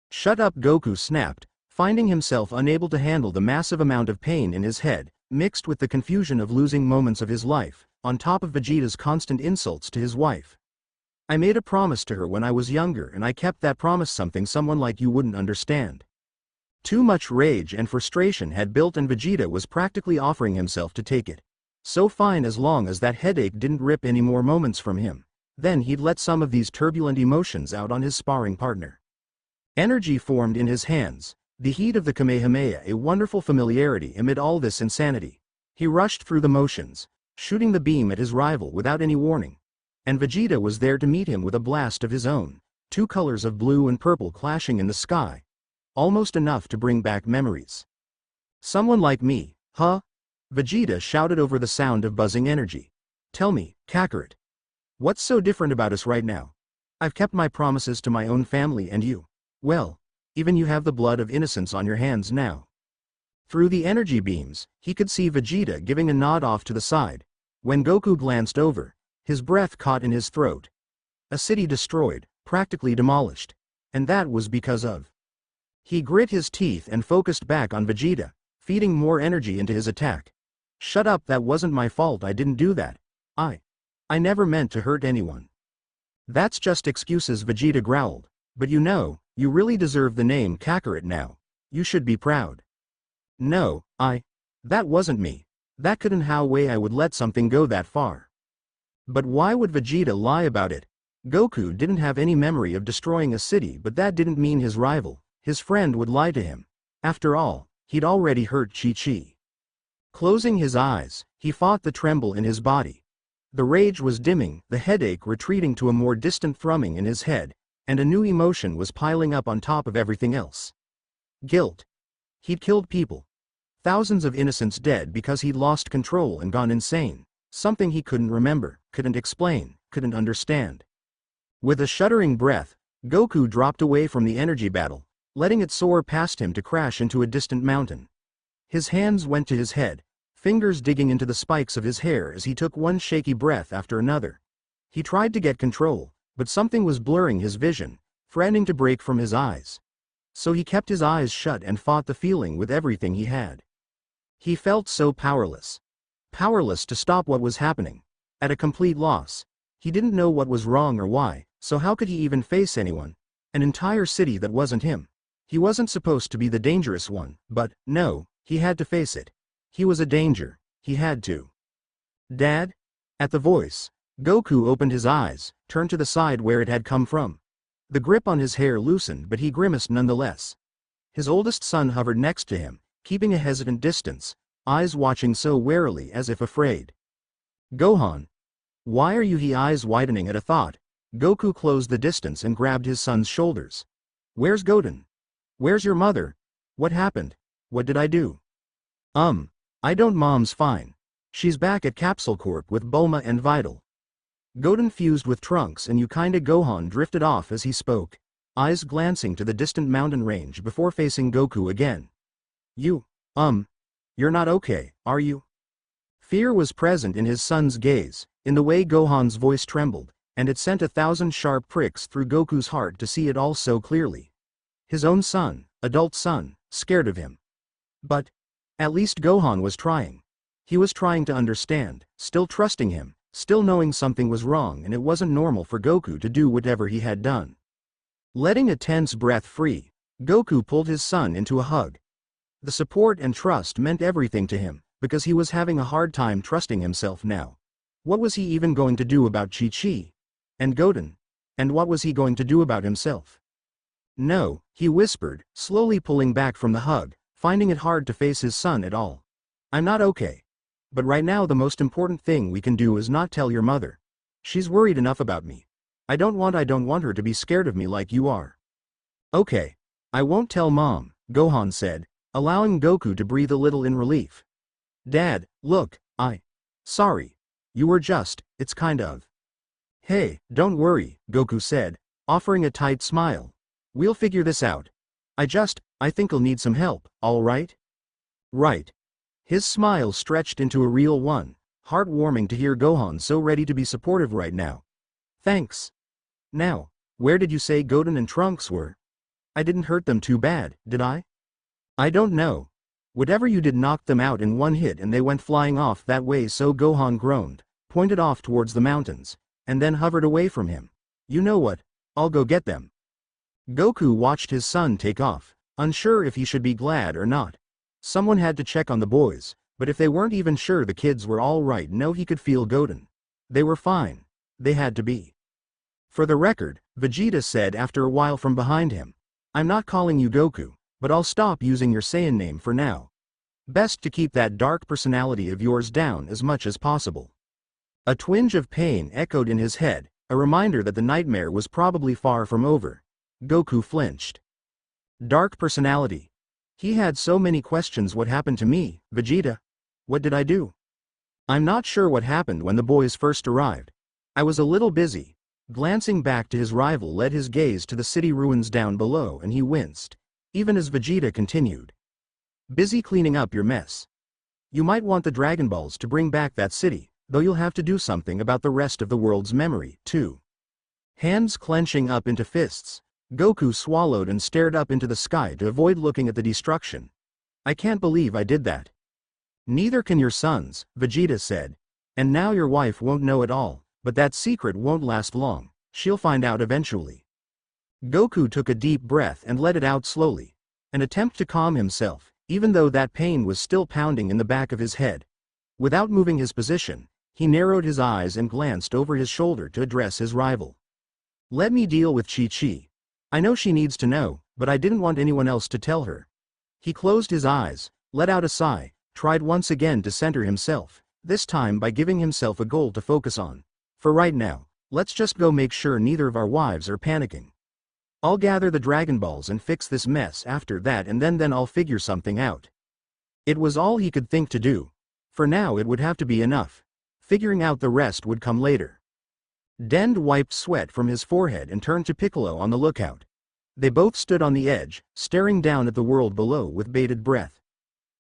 Shut up, Goku snapped, finding himself unable to handle the massive amount of pain in his head, mixed with the confusion of losing moments of his life, on top of Vegeta's constant insults to his wife. I made a promise to her when I was younger, and I kept that promise. Something someone like you wouldn't understand. Too much rage and frustration had built, and Vegeta was practically offering himself to take it. So fine, as long as that headache didn't rip any more moments from him. Then he'd let some of these turbulent emotions out on his sparring partner. Energy formed in his hands, the heat of the Kamehameha, a wonderful familiarity amid all this insanity. He rushed through the motions, shooting the beam at his rival without any warning. And Vegeta was there to meet him with a blast of his own, two colors of blue and purple clashing in the sky. Almost enough to bring back memories. Someone like me, huh? Vegeta shouted over the sound of buzzing energy. Tell me, Kakarot. What's so different about us right now? I've kept my promises to my own family, and you. Well, even you have the blood of innocence on your hands now. Through the energy beams, he could see Vegeta giving a nod off to the side. When Goku glanced over, his breath caught in his throat. A city destroyed, practically demolished. And that was because of. He grit his teeth and focused back on Vegeta, feeding more energy into his attack. Shut up, that wasn't my fault, I didn't do that. I never meant to hurt anyone. That's just excuses, Vegeta growled. But you know, you really deserve the name Kakarot now. You should be proud. No, that wasn't me. That couldn't how way I would let something go that far. But why would Vegeta lie about it? Goku didn't have any memory of destroying a city, but that didn't mean his rival, his friend, would lie to him. After all, he'd already hurt Chi-Chi. Closing his eyes, he fought the tremble in his body. The rage was dimming, the headache retreating to a more distant thrumming in his head, and a new emotion was piling up on top of everything else. Guilt. He'd killed people. Thousands of innocents dead because he'd lost control and gone insane. Something he couldn't remember, couldn't explain, couldn't understand. With a shuddering breath, Goku dropped away from the energy battle, letting it soar past him to crash into a distant mountain. His hands went to his head, fingers digging into the spikes of his hair as he took one shaky breath after another. He tried to get control, but something was blurring his vision, threatening to break from his eyes. So he kept his eyes shut and fought the feeling with everything he had. He felt so powerless. Powerless to stop what was happening. At a complete loss. He didn't know what was wrong or why, so how could he even face anyone? An entire city that wasn't him. He wasn't supposed to be the dangerous one, but, no, he had to face it. He was a danger. He had to. Dad? At the voice, Goku opened his eyes, turned to the side where it had come from. The grip on his hair loosened, but he grimaced nonetheless. His oldest son hovered next to him, keeping a hesitant distance, eyes watching so warily as if afraid. Gohan. Why are you? He eyes widening at a thought. Goku closed the distance and grabbed his son's shoulders. Where's Goten? Where's your mother? What happened? What did I do? I don't. Mom's fine. She's back at Capsule Corp with Bulma and Vidal. Goten fused with Trunks and Ukanda Gohan drifted off as he spoke, eyes glancing to the distant mountain range before facing Goku again. You're not okay, are you? Fear was present in his son's gaze, in the way Gohan's voice trembled, and it sent 1,000 sharp pricks through Goku's heart to see it all so clearly. His own son, adult son, scared of him. But at least Gohan was trying. He was trying to understand, still trusting him, still knowing something was wrong and it wasn't normal for Goku to do whatever he had done. Letting a tense breath free, Goku pulled his son into a hug. The support and trust meant everything to him, because he was having a hard time trusting himself now. What was he even going to do about Chi-Chi? And Goten? And what was he going to do about himself? No, he whispered, slowly pulling back from the hug, finding it hard to face his son at all. I'm not okay. But right now the most important thing we can do is not tell your mother. She's worried enough about me. I don't want her to be scared of me like you are. Okay. I won't tell Mom, Gohan said, allowing Goku to breathe a little in relief. Dad, look, sorry. You were just, it's kind of. Hey, don't worry, Goku said, offering a tight smile. We'll figure this out. I think I'll need some help, all right? Right. His smile stretched into a real one, heartwarming to hear Gohan so ready to be supportive right now. Thanks. Now, where did you say Goten and Trunks were? I didn't hurt them too bad, did I? I don't know. Whatever you did knocked them out in one hit and they went flying off that way, so Gohan groaned, pointed off towards the mountains, and then hovered away from him. You know what? I'll go get them. Goku watched his son take off, unsure if he should be glad or not. Someone had to check on the boys, but if they weren't even sure the kids were all right, no, he could feel Goten. They were fine. They had to be. For the record, Vegeta said after a while from behind him, I'm not calling you Goku, but I'll stop using your Saiyan name for now. Best to keep that dark personality of yours down as much as possible. A twinge of pain echoed in his head, a reminder that the nightmare was probably far from over. Goku flinched. Dark personality. He had so many questions. What happened to me, Vegeta? What did I do? I'm not sure what happened when the boys first arrived. I was a little busy. Glancing back to his rival led his gaze to the city ruins down below and he winced, even as Vegeta continued. Busy cleaning up your mess. You might want the Dragon Balls to bring back that city, though you'll have to do something about the rest of the world's memory, too. Hands clenching up into fists, Goku swallowed and stared up into the sky to avoid looking at the destruction. I can't believe I did that. Neither can your sons, Vegeta said. And now your wife won't know at all, but that secret won't last long. She'll find out eventually. Goku took a deep breath and let it out slowly. An attempt to calm himself, even though that pain was still pounding in the back of his head. Without moving his position, he narrowed his eyes and glanced over his shoulder to address his rival. Let me deal with Chi-Chi. I know she needs to know, but I didn't want anyone else to tell her. He closed his eyes, let out a sigh, tried once again to center himself, this time by giving himself a goal to focus on. For right now, let's just go make sure neither of our wives are panicking. I'll gather the Dragon Balls and fix this mess after that, and then I'll figure something out. It was all he could think to do. For now it would have to be enough. Figuring out the rest would come later. Dend wiped sweat from his forehead and turned to Piccolo on the lookout. They both stood on the edge, staring down at the world below with bated breath.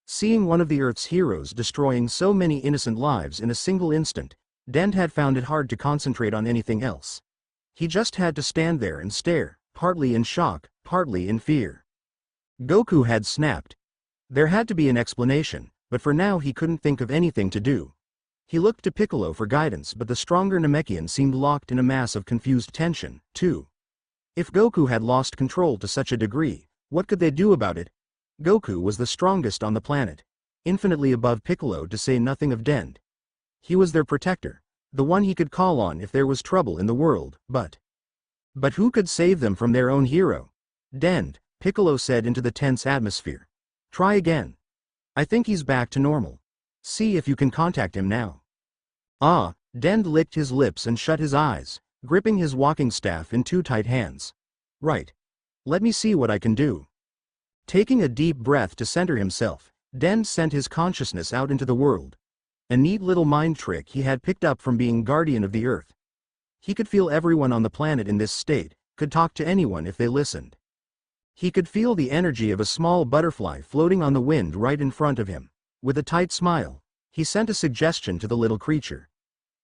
Seeing one of the Earth's heroes destroying so many innocent lives in a single instant, Dend had found it hard to concentrate on anything else. He just had to stand there and stare, partly in shock, partly in fear. Goku had snapped. There had to be an explanation, but for now he couldn't think of anything to do. He looked to Piccolo for guidance, but the stronger Namekian seemed locked in a mass of confused tension, too. If Goku had lost control to such a degree, what could they do about it? Goku was the strongest on the planet, infinitely above Piccolo, to say nothing of Dend. He was their protector, the one he could call on if there was trouble in the world, but who could save them from their own hero? Dend, Piccolo said into the tense atmosphere. Try again. I think he's back to normal. See if you can contact him now. Dend licked his lips and shut his eyes, gripping his walking staff in two tight hands. Right. Let me see what I can do. Taking a deep breath to center himself, Dend sent his consciousness out into the world. A neat little mind trick he had picked up from being guardian of the Earth. He could feel everyone on the planet in this state, could talk to anyone if they listened. He could feel the energy of a small butterfly floating on the wind right in front of him. With a tight smile, he sent a suggestion to the little creature.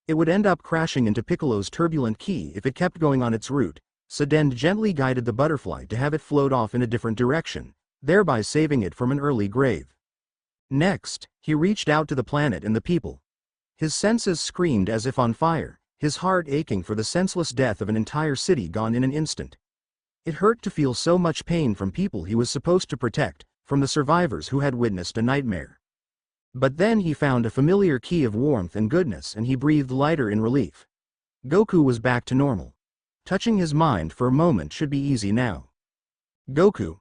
It would end up crashing into Piccolo's turbulent key if it kept going on its route, so Dend gently guided the butterfly to have it float off in a different direction, thereby saving it from an early grave. Next, he reached out to the planet and the people. His senses screamed as if on fire, his heart aching for the senseless death of an entire city gone in an instant. It hurt to feel so much pain from people he was supposed to protect, from the survivors who had witnessed a nightmare. But then he found a familiar key of warmth and goodness and he breathed lighter in relief. Goku was back to normal. Touching his mind for a moment should be easy now. Goku.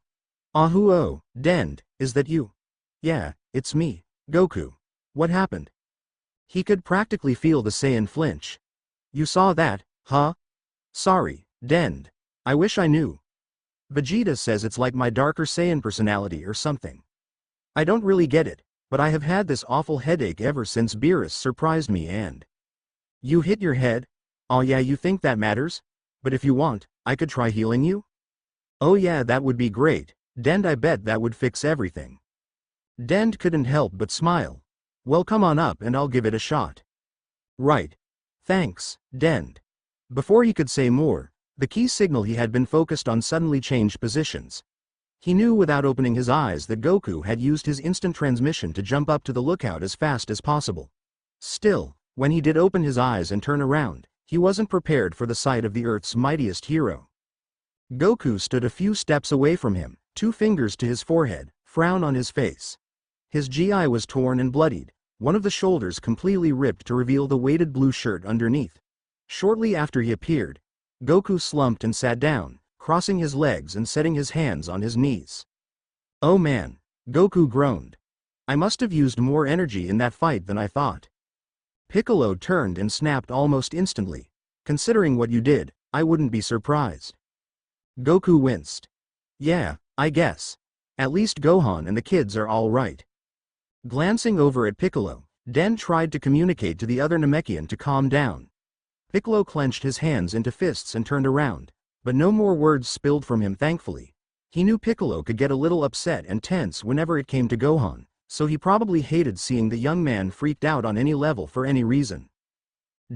Oh, Dend, is that you? Yeah, it's me, Goku. What happened? He could practically feel the Saiyan flinch. You saw that, huh? Sorry, Dend. I wish I knew. Vegeta says it's like my darker Saiyan personality or something. I don't really get it, but I have had this awful headache ever since Beerus surprised me and... You hit your head? Oh yeah, you think that matters? But if you want, I could try healing you? Oh yeah, that would be great, Dend. I bet that would fix everything. Dend couldn't help but smile. Well, come on up and I'll give it a shot. Right. Thanks, Dend. Before he could say more, the key signal he had been focused on suddenly changed positions. He knew without opening his eyes that Goku had used his instant transmission to jump up to the lookout as fast as possible. Still, when he did open his eyes and turn around, he wasn't prepared for the sight of the Earth's mightiest hero. Goku stood a few steps away from him, 2 fingers to his forehead, frown on his face. His GI was torn and bloodied, one of the shoulders completely ripped to reveal the weighted blue shirt underneath. Shortly after he appeared, Goku slumped and sat down, crossing his legs and setting his hands on his knees. Oh man, Goku groaned. I must have used more energy in that fight than I thought. Piccolo turned and snapped almost instantly. Considering what you did, I wouldn't be surprised. Goku winced. Yeah, I guess. At least Gohan and the kids are all right. Glancing over at Piccolo, Den tried to communicate to the other Namekian to calm down. Piccolo clenched his hands into fists and turned around, but no more words spilled from him thankfully. He knew Piccolo could get a little upset and tense whenever it came to Gohan, so he probably hated seeing the young man freaked out on any level for any reason.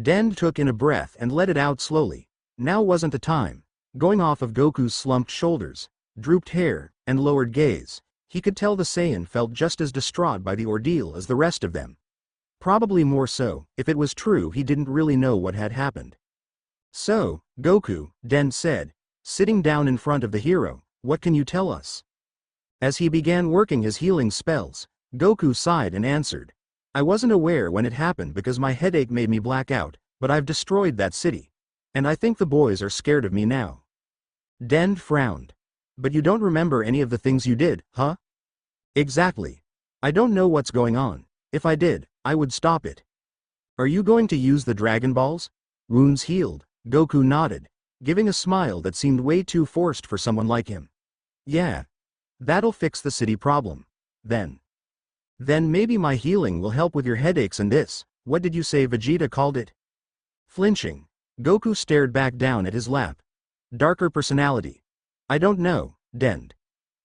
Den took in a breath and let it out slowly. Now wasn't the time. Going off of Goku's slumped shoulders, drooped hair, and lowered gaze, he could tell the Saiyan felt just as distraught by the ordeal as the rest of them. Probably more so, if it was true he didn't really know what had happened. So, Goku, Den said, sitting down in front of the hero, what can you tell us? As he began working his healing spells, Goku sighed and answered. I wasn't aware when it happened because my headache made me black out, but I've destroyed that city. And I think the boys are scared of me now. Den frowned. But you don't remember any of the things you did, huh? Exactly. I don't know what's going on. If I did, I would stop it. Are you going to use the Dragon Balls? Wounds healed, Goku nodded, giving a smile that seemed way too forced for someone like him. Yeah. That'll fix the city problem. Then maybe my healing will help with your headaches and this, what did you say Vegeta called it? Flinching, Goku stared back down at his lap. Darker personality. I don't know, Dend.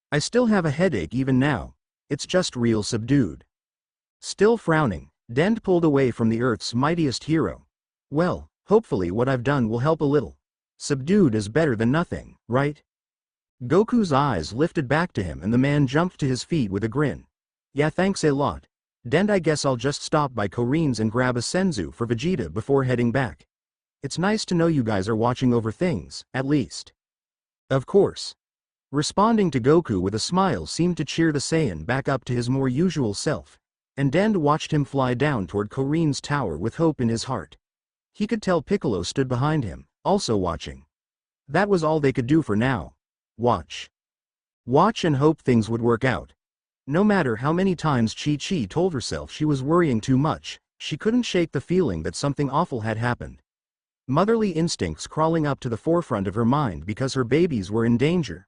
I still have a headache even now. It's just real subdued. Still frowning, Dend pulled away from the Earth's mightiest hero. Well, hopefully what I've done will help a little. Subdued is better than nothing, right? Goku's eyes lifted back to him and the man jumped to his feet with a grin. Yeah, thanks a lot. Dend, I guess I'll just stop by Korin's and grab a senzu for Vegeta before heading back. It's nice to know you guys are watching over things, at least. Of course. Responding to Goku with a smile seemed to cheer the Saiyan back up to his more usual self, and Dend watched him fly down toward Korin's tower with hope in his heart. He could tell Piccolo stood behind him, also watching. That was all they could do for now. Watch. Watch and hope things would work out. No matter how many times Chi-Chi told herself she was worrying too much, she couldn't shake the feeling that something awful had happened. Motherly instincts crawling up to the forefront of her mind because her babies were in danger.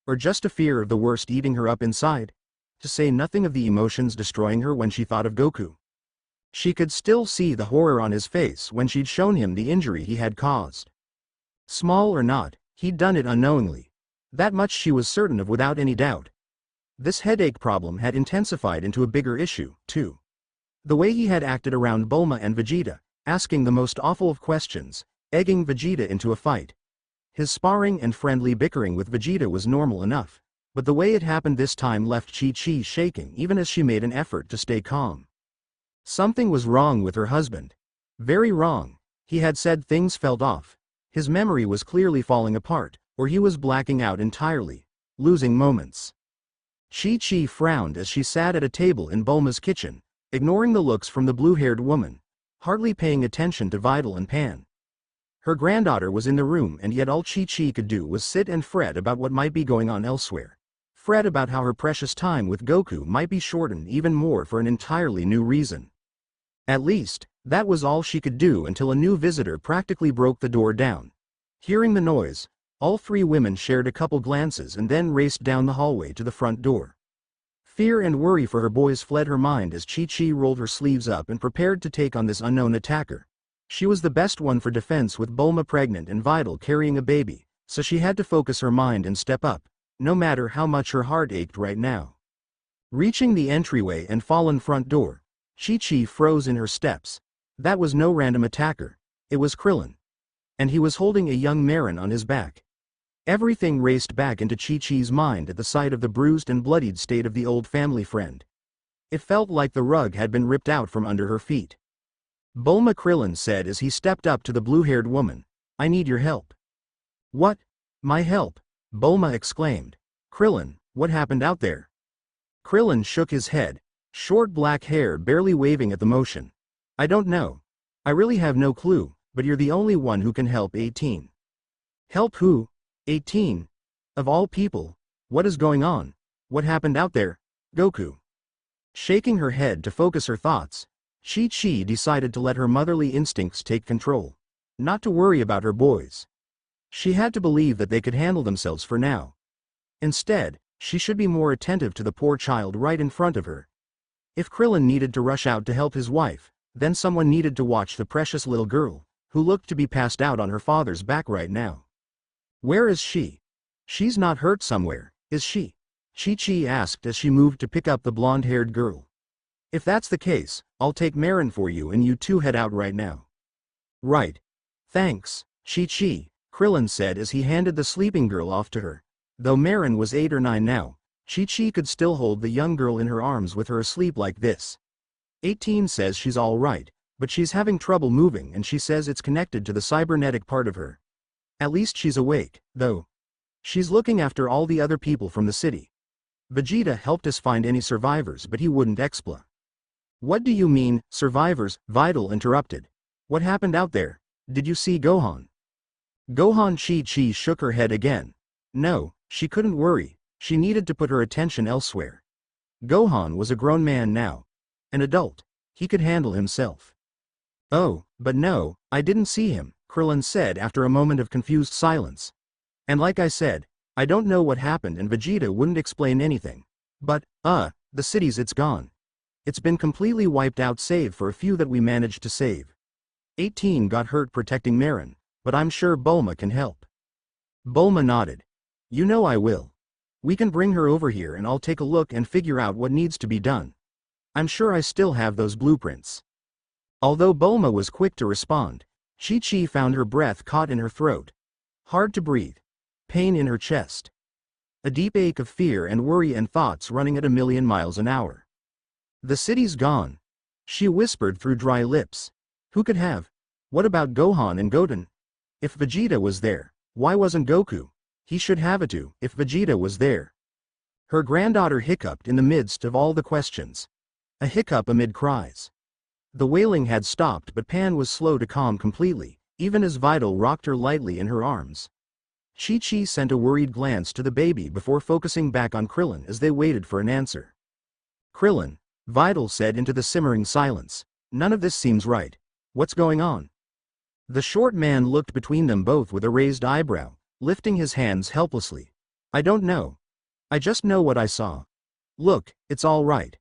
Or just a fear of the worst eating her up inside. To say nothing of the emotions destroying her when she thought of Goku. She could still see the horror on his face when she'd shown him the injury he had caused. Small or not, he'd done it unknowingly. That much she was certain of without any doubt. This headache problem had intensified into a bigger issue, too. The way he had acted around Bulma and Vegeta, asking the most awful of questions, egging Vegeta into a fight. His sparring and friendly bickering with Vegeta was normal enough, but the way it happened this time left Chi-Chi shaking even as she made an effort to stay calm. Something was wrong with her husband. Very wrong. He had said things felt off. His memory was clearly falling apart, or he was blacking out entirely, losing moments. Chi-Chi frowned as she sat at a table in Bulma's kitchen, ignoring the looks from the blue-haired woman, hardly paying attention to Vidal and Pan. Her granddaughter was in the room and yet all Chi-Chi could do was sit and fret about what might be going on elsewhere. Fret about how her precious time with Goku might be shortened even more for an entirely new reason. At least, that was all she could do until a new visitor practically broke the door down. Hearing the noise, all three women shared a couple glances and then raced down the hallway to the front door. Fear and worry for her boys fled her mind as Chi-Chi rolled her sleeves up and prepared to take on this unknown attacker. She was the best one for defense with Bulma pregnant and Vidal carrying a baby, so she had to focus her mind and step up, no matter how much her heart ached right now. Reaching the entryway and fallen front door, Chi-Chi froze in her steps. That was no random attacker, it was Krillin. And he was holding a young Marin on his back. Everything raced back into Chi-Chi's mind at the sight of the bruised and bloodied state of the old family friend. It felt like the rug had been ripped out from under her feet. Bulma, Krillin said as he stepped up to the blue-haired woman, "I need your help." "What? My help?" Bulma exclaimed. "Krillin, what happened out there?" Krillin shook his head, short black hair barely waving at the motion. "I don't know. I really have no clue, but you're the only one who can help 18. "Help who? 18? Of all people, what is going on? What happened out there, Goku?" Shaking her head to focus her thoughts, Chi-Chi decided to let her motherly instincts take control. Not to worry about her boys. She had to believe that they could handle themselves for now. Instead, she should be more attentive to the poor child right in front of her. If Krillin needed to rush out to help his wife, then someone needed to watch the precious little girl, who looked to be passed out on her father's back right now. "Where is she? She's not hurt somewhere, is she?" Chi-Chi asked as she moved to pick up the blonde-haired girl. "If that's the case, I'll take Marin for you and you two head out right now." "Right. Thanks, Chi-Chi," Krillin said as he handed the sleeping girl off to her. Though Marin was 8 or 9 now, Chi-Chi could still hold the young girl in her arms with her asleep like this. 18 says she's all right, but she's having trouble moving and she says it's connected to the cybernetic part of her. At least she's awake, though. She's looking after all the other people from the city. Vegeta helped us find any survivors but he wouldn't expla. "What do you mean, survivors?" Vidal interrupted. "What happened out there? Did you see Gohan?" Gohan. Chi-Chi shook her head again. No, she couldn't worry, she needed to put her attention elsewhere. Gohan was a grown man now. An adult. He could handle himself. "Oh, but no, I didn't see him," Krillin said after a moment of confused silence. "And like I said, I don't know what happened and Vegeta wouldn't explain anything. But, the city's it's gone. It's been completely wiped out save for a few that we managed to save. 18 got hurt protecting Marin, but I'm sure Bulma can help." Bulma nodded. "You know I will. We can bring her over here and I'll take a look and figure out what needs to be done. I'm sure I still have those blueprints." Although Bulma was quick to respond, Chi-Chi found her breath caught in her throat. Hard to breathe. Pain in her chest. A deep ache of fear and worry and thoughts running at 1,000,000 miles an hour. "The city's gone," she whispered through dry lips. "Who could have? What about Gohan and Goten? If Vegeta was there, why wasn't Goku? He should have it too, if Vegeta was there." Her granddaughter hiccuped in the midst of all the questions. A hiccup amid cries. The wailing had stopped but Pan was slow to calm completely, even as Vidal rocked her lightly in her arms. Chi-Chi sent a worried glance to the baby before focusing back on Krillin as they waited for an answer. "Krillin," Vidal said into the simmering silence, "none of this seems right. What's going on?" The short man looked between them both with a raised eyebrow, lifting his hands helplessly. "I don't know. I just know what I saw. Look, it's all right.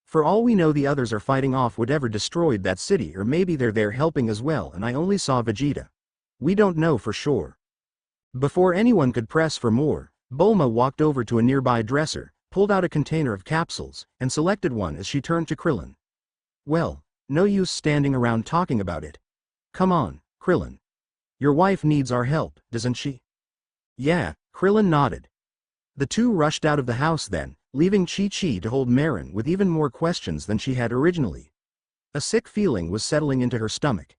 For all we know, the others are fighting off whatever destroyed that city, or maybe they're there helping as well and I only saw Vegeta. We don't know for sure. Before anyone could press for more, Bulma walked over to a nearby dresser, pulled out a container of capsules, and selected one as she turned to Krillin. Well, no use standing around talking about it. Come on, Krillin. Your wife needs our help, doesn't she? Yeah, Krillin nodded. The two rushed out of the house then, leaving Chi-Chi to hold Marin with even more questions than she had originally. A sick feeling was settling into her stomach.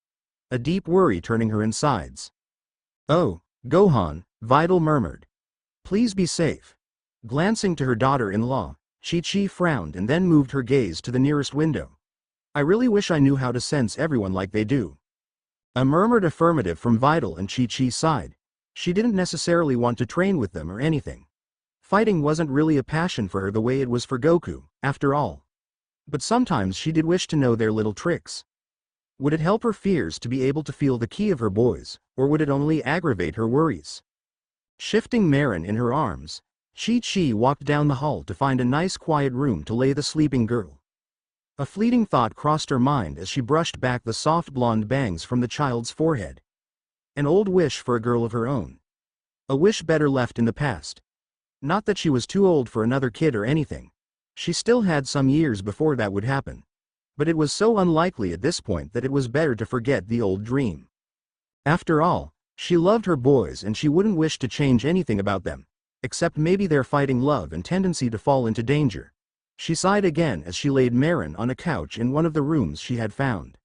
A deep worry turning her insides. Oh, Gohan, Vidal murmured. Please be safe. Glancing to her daughter-in-law, Chi-Chi frowned and then moved her gaze to the nearest window. I really wish I knew how to sense everyone like they do. A murmured affirmative from Vidal, and Chi-Chi sighed. She didn't necessarily want to train with them or anything. Fighting wasn't really a passion for her the way it was for Goku, after all. But sometimes she did wish to know their little tricks. Would it help her fears to be able to feel the ki of her boys, or would it only aggravate her worries? Shifting Marin in her arms, Chi-Chi walked down the hall to find a nice quiet room to lay the sleeping girl. A fleeting thought crossed her mind as she brushed back the soft blonde bangs from the child's forehead. An old wish for a girl of her own. A wish better left in the past. Not that she was too old for another kid or anything. She still had some years before that would happen. But it was so unlikely at this point that it was better to forget the old dream. After all, she loved her boys and she wouldn't wish to change anything about them, except maybe their fighting love and tendency to fall into danger. She sighed again as she laid Marin on a couch in one of the rooms she had found.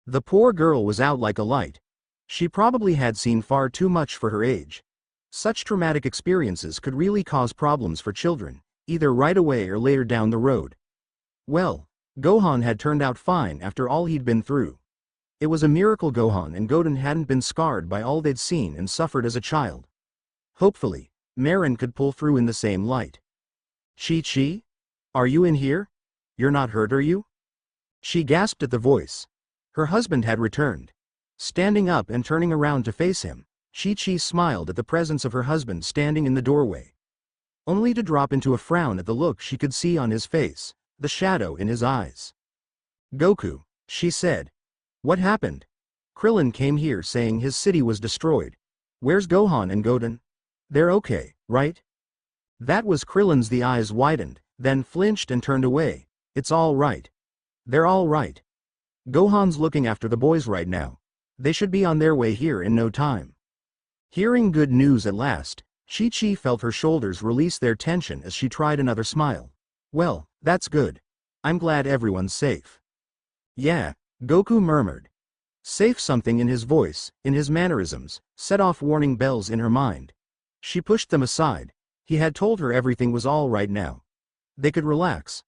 The poor girl was out like a light. She probably had seen far too much for her age. Such traumatic experiences could really cause problems for children, either right away or later down the road. Well, Gohan had turned out fine after all he'd been through. It was a miracle Gohan and Goten hadn't been scarred by all they'd seen and suffered as a child. Hopefully, Marin could pull through in the same light. Chi-Chi? Are you in here? You're not hurt, are you? She gasped at the voice. Her husband had returned. Standing up and turning around to face him, Chi-Chi smiled at the presence of her husband standing in the doorway. Only to drop into a frown at the look she could see on his face, the shadow in his eyes. Goku, she said. What happened? Krillin came here saying his city was destroyed. Where's Gohan and Goten? They're okay, right? That was Krillin's. The eyes widened, then flinched and turned away. It's all right. They're all right. Gohan's looking after the boys right now. They should be on their way here in no time. Hearing good news at last, Chi-Chi felt her shoulders release their tension as she tried another smile. Well, that's good. I'm glad everyone's safe. Yeah, Goku murmured. Safe. Something in his voice, in his mannerisms, set off warning bells in her mind. She pushed them aside. He had told her everything was all right now. They could relax.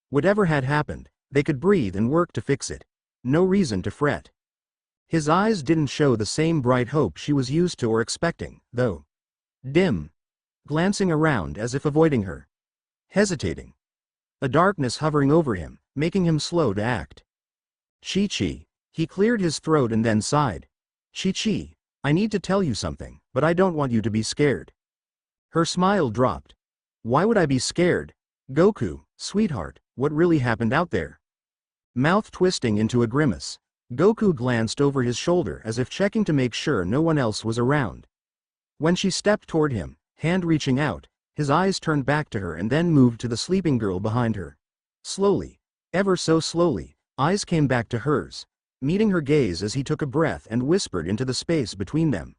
Whatever had happened, they could breathe and work to fix it. No reason to fret. His eyes didn't show the same bright hope she was used to or expecting, though. Dim. Glancing around as if avoiding her. Hesitating. A darkness hovering over him, making him slow to act. Chi-Chi. He cleared his throat and then sighed. Chi-Chi, I need to tell you something, but I don't want you to be scared. Her smile dropped. Why would I be scared? Goku, sweetheart, what really happened out there? Mouth twisting into a grimace, Goku glanced over his shoulder as if checking to make sure no one else was around. When she stepped toward him, hand reaching out, his eyes turned back to her and then moved to the sleeping girl behind her. Slowly, ever so slowly, eyes came back to hers, meeting her gaze as he took a breath and whispered into the space between them.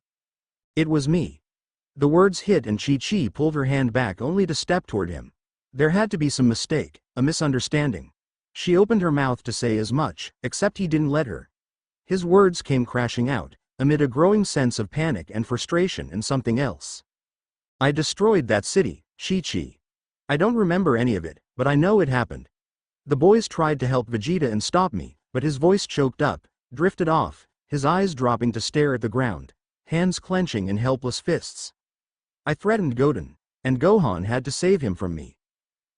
It was me. The words hit and Chi-Chi pulled her hand back only to step toward him. There had to be some mistake, a misunderstanding. She opened her mouth to say as much, except he didn't let her. His words came crashing out, amid a growing sense of panic and frustration and something else. I destroyed that city, Chi-Chi. I don't remember any of it, but I know it happened. The boys tried to help Vegeta and stop me, but his voice choked up, drifted off, his eyes dropping to stare at the ground, hands clenching in helpless fists. I threatened Goten, and Gohan had to save him from me.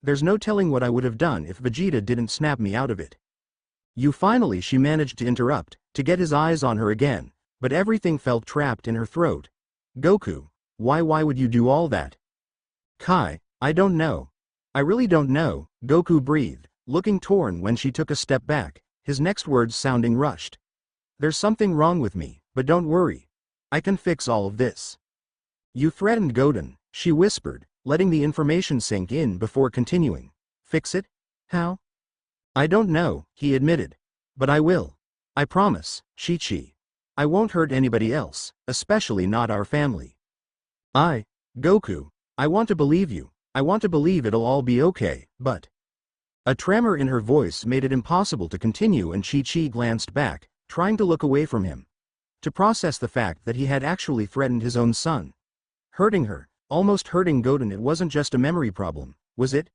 There's no telling what I would have done if Vegeta didn't snap me out of it. Finally she managed to interrupt, to get his eyes on her again, but everything felt trapped in her throat. Goku, why would you do all that? Kai, I don't know. I really don't know, Goku breathed, looking torn when she took a step back, his next words sounding rushed. "There's something wrong with me, but don't worry. I can fix all of this." "You threatened Godin," she whispered, letting the information sink in before continuing. "Fix it? How?" "I don't know," he admitted. "But I will. I promise, Chi-Chi. I won't hurt anybody else, especially not our family." Goku, I want to believe you. I want to believe it'll all be okay, but..." A tremor in her voice made it impossible to continue, and Chi-Chi glanced back, trying to look away from him. To process the fact that he had actually threatened his own son. Hurting her, almost hurting Godin. It wasn't just a memory problem, was it?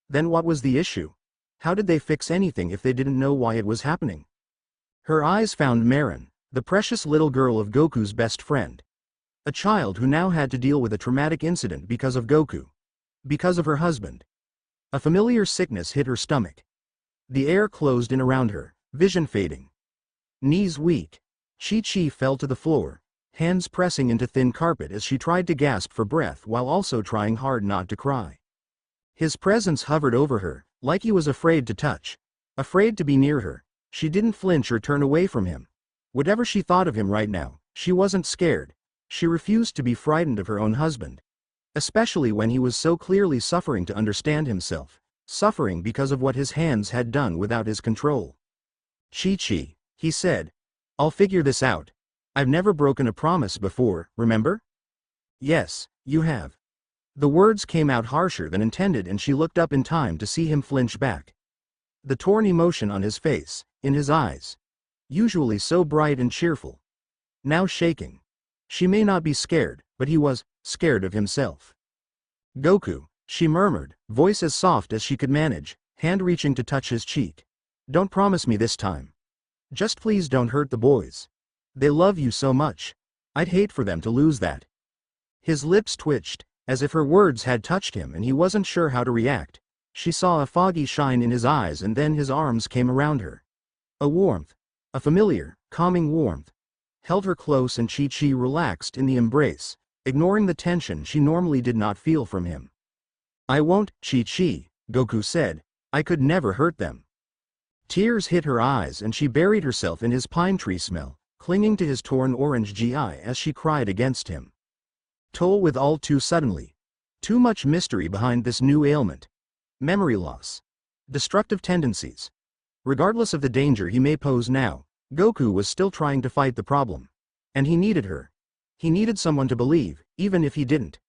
Then what was the issue? How did they fix anything if they didn't know why it was happening? Her eyes found Marin, the precious little girl of Goku's best friend. A child who now had to deal with a traumatic incident because of Goku. Because of her husband. A familiar sickness hit her stomach. The air closed in around her, vision fading. Knees weak. Chi-Chi fell to the floor, hands pressing into thin carpet as she tried to gasp for breath while also trying hard not to cry. His presence hovered over her, like he was afraid to touch. Afraid to be near her. She didn't flinch or turn away from him. Whatever she thought of him right now, she wasn't scared. She refused to be frightened of her own husband. Especially when he was so clearly suffering to understand himself. Suffering because of what his hands had done without his control. "Chi-Chi," he said. "I'll figure this out. I've never broken a promise before, remember?" "Yes, you have." The words came out harsher than intended, and she looked up in time to see him flinch back. The torn emotion on his face, in his eyes. Usually so bright and cheerful. Now shaking. She may not be scared, but he was scared of himself. "Goku," she murmured, voice as soft as she could manage, hand reaching to touch his cheek. "Don't promise me this time. Just please don't hurt the boys. They love you so much. I'd hate for them to lose that." His lips twitched, as if her words had touched him and he wasn't sure how to react. She saw a foggy shine in his eyes, and then his arms came around her. A warmth. A familiar, calming warmth. Held her close, and Chi-Chi relaxed in the embrace, ignoring the tension she normally did not feel from him. "I won't, Chi-Chi," Goku said. "I could never hurt them." Tears hit her eyes, and she buried herself in his pine tree smell, clinging to his torn orange GI as she cried against him. Told with all too suddenly. Too much mystery behind this new ailment. Memory loss. Destructive tendencies. Regardless of the danger he may pose now, Goku was still trying to fight the problem. And he needed her. He needed someone to believe, even if he didn't.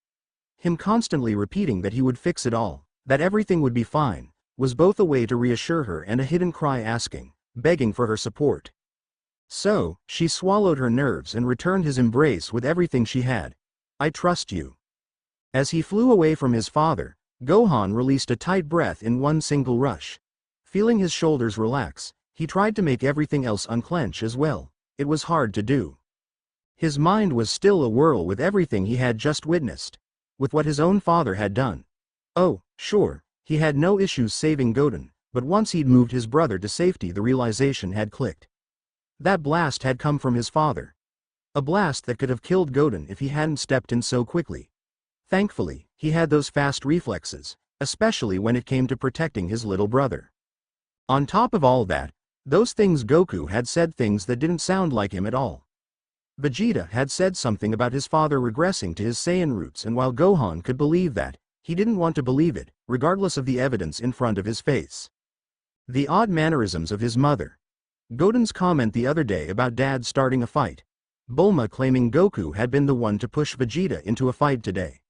Him constantly repeating that he would fix it all, that everything would be fine, was both a way to reassure her and a hidden cry asking, begging for her support. So, she swallowed her nerves and returned his embrace with everything she had. "I trust you." As he flew away from his father, Gohan released a tight breath in one single rush. Feeling his shoulders relax, he tried to make everything else unclench as well. It was hard to do. His mind was still a whirl with everything he had just witnessed. With what his own father had done. Oh, sure, he had no issues saving Godin, but once he'd moved his brother to safety, the realization had clicked. That blast had come from his father. A blast that could have killed Godin if he hadn't stepped in so quickly. Thankfully, he had those fast reflexes, especially when it came to protecting his little brother. On top of all that, those things Goku had said things that didn't sound like him at all. Vegeta had said something about his father regressing to his Saiyan roots, and while Gohan could believe that, he didn't want to believe it, regardless of the evidence in front of his face. The odd mannerisms of his mother. Godin's comment the other day about Dad starting a fight. Bulma claiming Goku had been the one to push Vegeta into a fight today.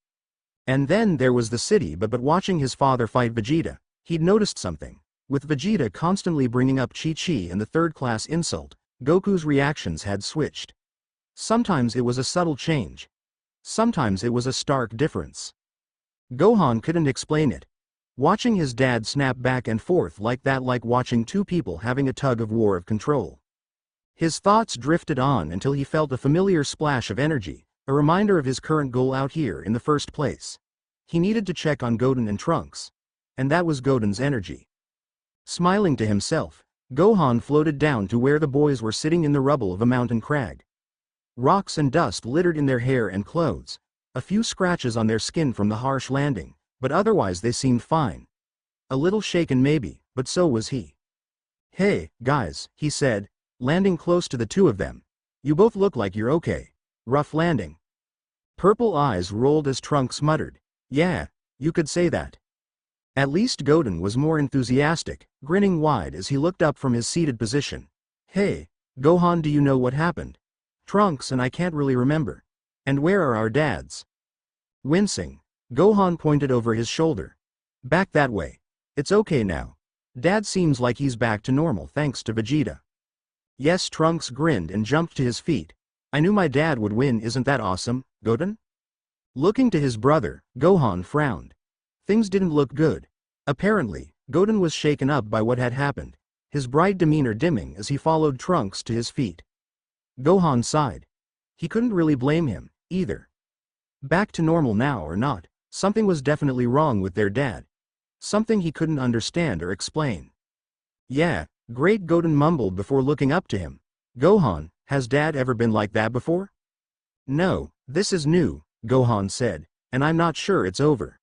And then there was the city, but watching his father fight Vegeta, he'd noticed something. With Vegeta constantly bringing up Chi-Chi and the third-class insult, Goku's reactions had switched. Sometimes it was a subtle change. Sometimes it was a stark difference. Gohan couldn't explain it. Watching his dad snap back and forth like that, like watching two people having a tug-of-war of control. His thoughts drifted on until he felt a familiar splash of energy, a reminder of his current goal out here in the first place. He needed to check on Godin and Trunks. And that was Godin's energy. Smiling to himself, Gohan floated down to where the boys were sitting in the rubble of a mountain crag. Rocks and dust littered in their hair and clothes. A few scratches on their skin from the harsh landing, but otherwise they seemed fine. A little shaken maybe, but so was he. "Hey, guys," he said, landing close to the two of them. "You both look like you're okay. Rough landing." Purple eyes rolled as Trunks muttered, "Yeah, you could say that." At least Goten was more enthusiastic, grinning wide as he looked up from his seated position. "Hey, Gohan, do you know what happened? Trunks and I can't really remember. And where are our dads?" Wincing, Gohan pointed over his shoulder. "Back that way. It's okay now. Dad seems like he's back to normal thanks to Vegeta." "Yes," Trunks grinned and jumped to his feet. "I knew my dad would win, isn't that awesome, Goten?" Looking to his brother, Gohan frowned. Things didn't look good. Apparently, Goten was shaken up by what had happened, his bright demeanor dimming as he followed Trunks to his feet. Gohan sighed. He couldn't really blame him, either. Back to normal now or not, something was definitely wrong with their dad. Something he couldn't understand or explain. "Yeah, great," Goten mumbled before looking up to him. "Gohan, has Dad ever been like that before?" "No, this is new," Gohan said, "and I'm not sure it's over."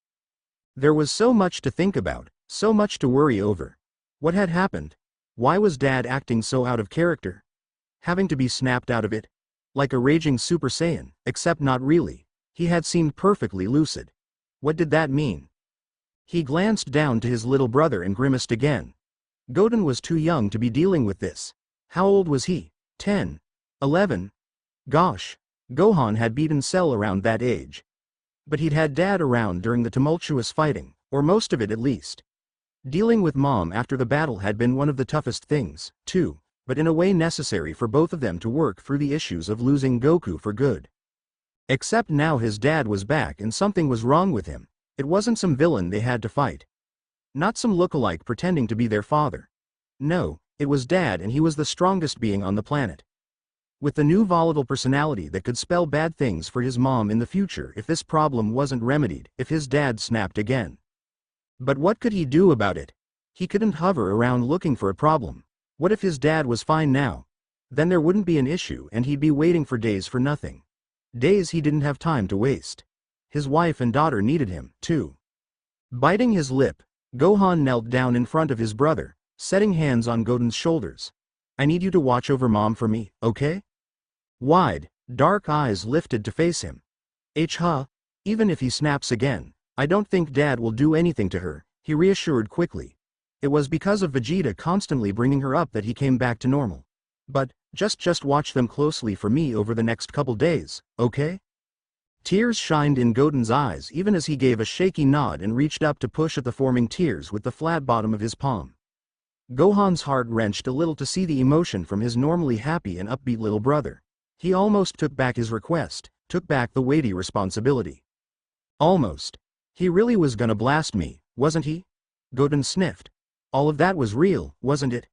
There was so much to think about, so much to worry over. What had happened? Why was Dad acting so out of character? Having to be snapped out of it? Like a raging Super Saiyan, except not really. He had seemed perfectly lucid. What did that mean? He glanced down to his little brother and grimaced again. Goten was too young to be dealing with this. How old was he? 10? 11? Gosh. Gohan had beaten Cell around that age. But he'd had Dad around during the tumultuous fighting, or most of it at least. Dealing with Mom after the battle had been one of the toughest things, too, but in a way necessary for both of them to work through the issues of losing Goku for good. Except now his dad was back and something was wrong with him. It wasn't some villain they had to fight. Not some lookalike pretending to be their father. No, it was Dad, and he was the strongest being on the planet. With the new volatile personality that could spell bad things for his mom in the future if this problem wasn't remedied, if his dad snapped again. But what could he do about it? He couldn't hover around looking for a problem. What if his dad was fine now? Then there wouldn't be an issue and he'd be waiting for days for nothing. Days he didn't have time to waste. His wife and daughter needed him, too. Biting his lip, Gohan knelt down in front of his brother, setting hands on Goten's shoulders. "I need you to watch over Mom for me, okay?" Wide, dark eyes lifted to face him. Even if he snaps again, I don't think Dad will do anything to her," he reassured quickly. It was because of Vegeta constantly bringing her up that he came back to normal. "But, just watch them closely for me over the next couple days, okay?" Tears shined in Goten's eyes even as he gave a shaky nod and reached up to push at the forming tears with the flat bottom of his palm. Gohan's heart wrenched a little to see the emotion from his normally happy and upbeat little brother. He almost took back his request, took back the weighty responsibility. Almost. He really was gonna blast me, wasn't he? Goten sniffed. All of that was real, wasn't it?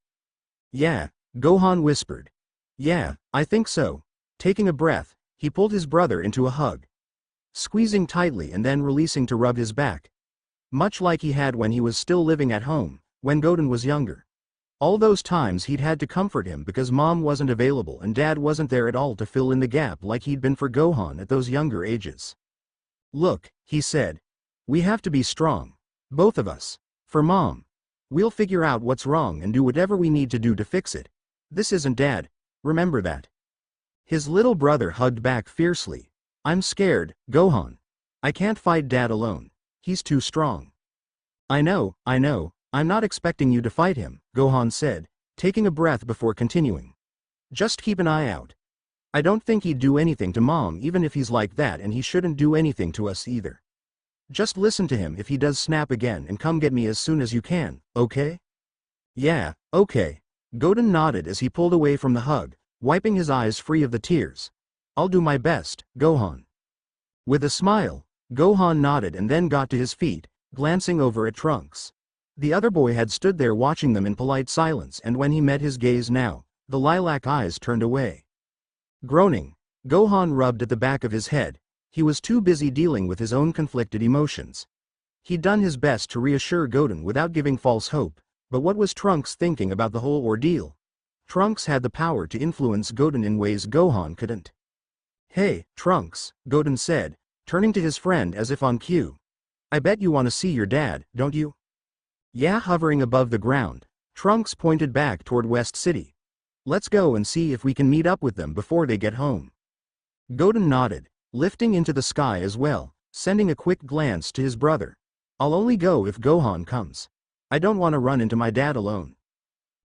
"Yeah," Gohan whispered. "Yeah, I think so." Taking a breath, he pulled his brother into a hug. Squeezing tightly and then releasing to rub his back. Much like he had when he was still living at home, when Goten was younger. All those times he'd had to comfort him because Mom wasn't available and Dad wasn't there at all to fill in the gap like he'd been for Gohan at those younger ages. "Look," he said. "We have to be strong. Both of us. For Mom. We'll figure out what's wrong and do whatever we need to do to fix it. This isn't Dad. Remember that." His little brother hugged back fiercely. "I'm scared, Gohan. I can't fight Dad alone. He's too strong." I know, I'm not expecting you to fight him," Gohan said, taking a breath before continuing. "Just keep an eye out. I don't think he'd do anything to Mom even if he's like that, and he shouldn't do anything to us either. Just listen to him if he does snap again and come get me as soon as you can, okay?" "Yeah, okay." Goten nodded as he pulled away from the hug, wiping his eyes free of the tears. "I'll do my best, Gohan." With a smile, Gohan nodded and then got to his feet, glancing over at Trunks. The other boy had stood there watching them in polite silence, and when he met his gaze now, the lilac eyes turned away. Groaning, Gohan rubbed at the back of his head. He was too busy dealing with his own conflicted emotions. He'd done his best to reassure Goten without giving false hope, but what was Trunks thinking about the whole ordeal? Trunks had the power to influence Goten in ways Gohan couldn't. "Hey, Trunks," Goten said, turning to his friend as if on cue. "I bet you want to see your dad, don't you?" Yeah, hovering above the ground, Trunks pointed back toward West City. Let's go and see if we can meet up with them before they get home. Goten nodded, lifting into the sky as well, sending a quick glance to his brother. I'll only go if Gohan comes. I don't want to run into my dad alone.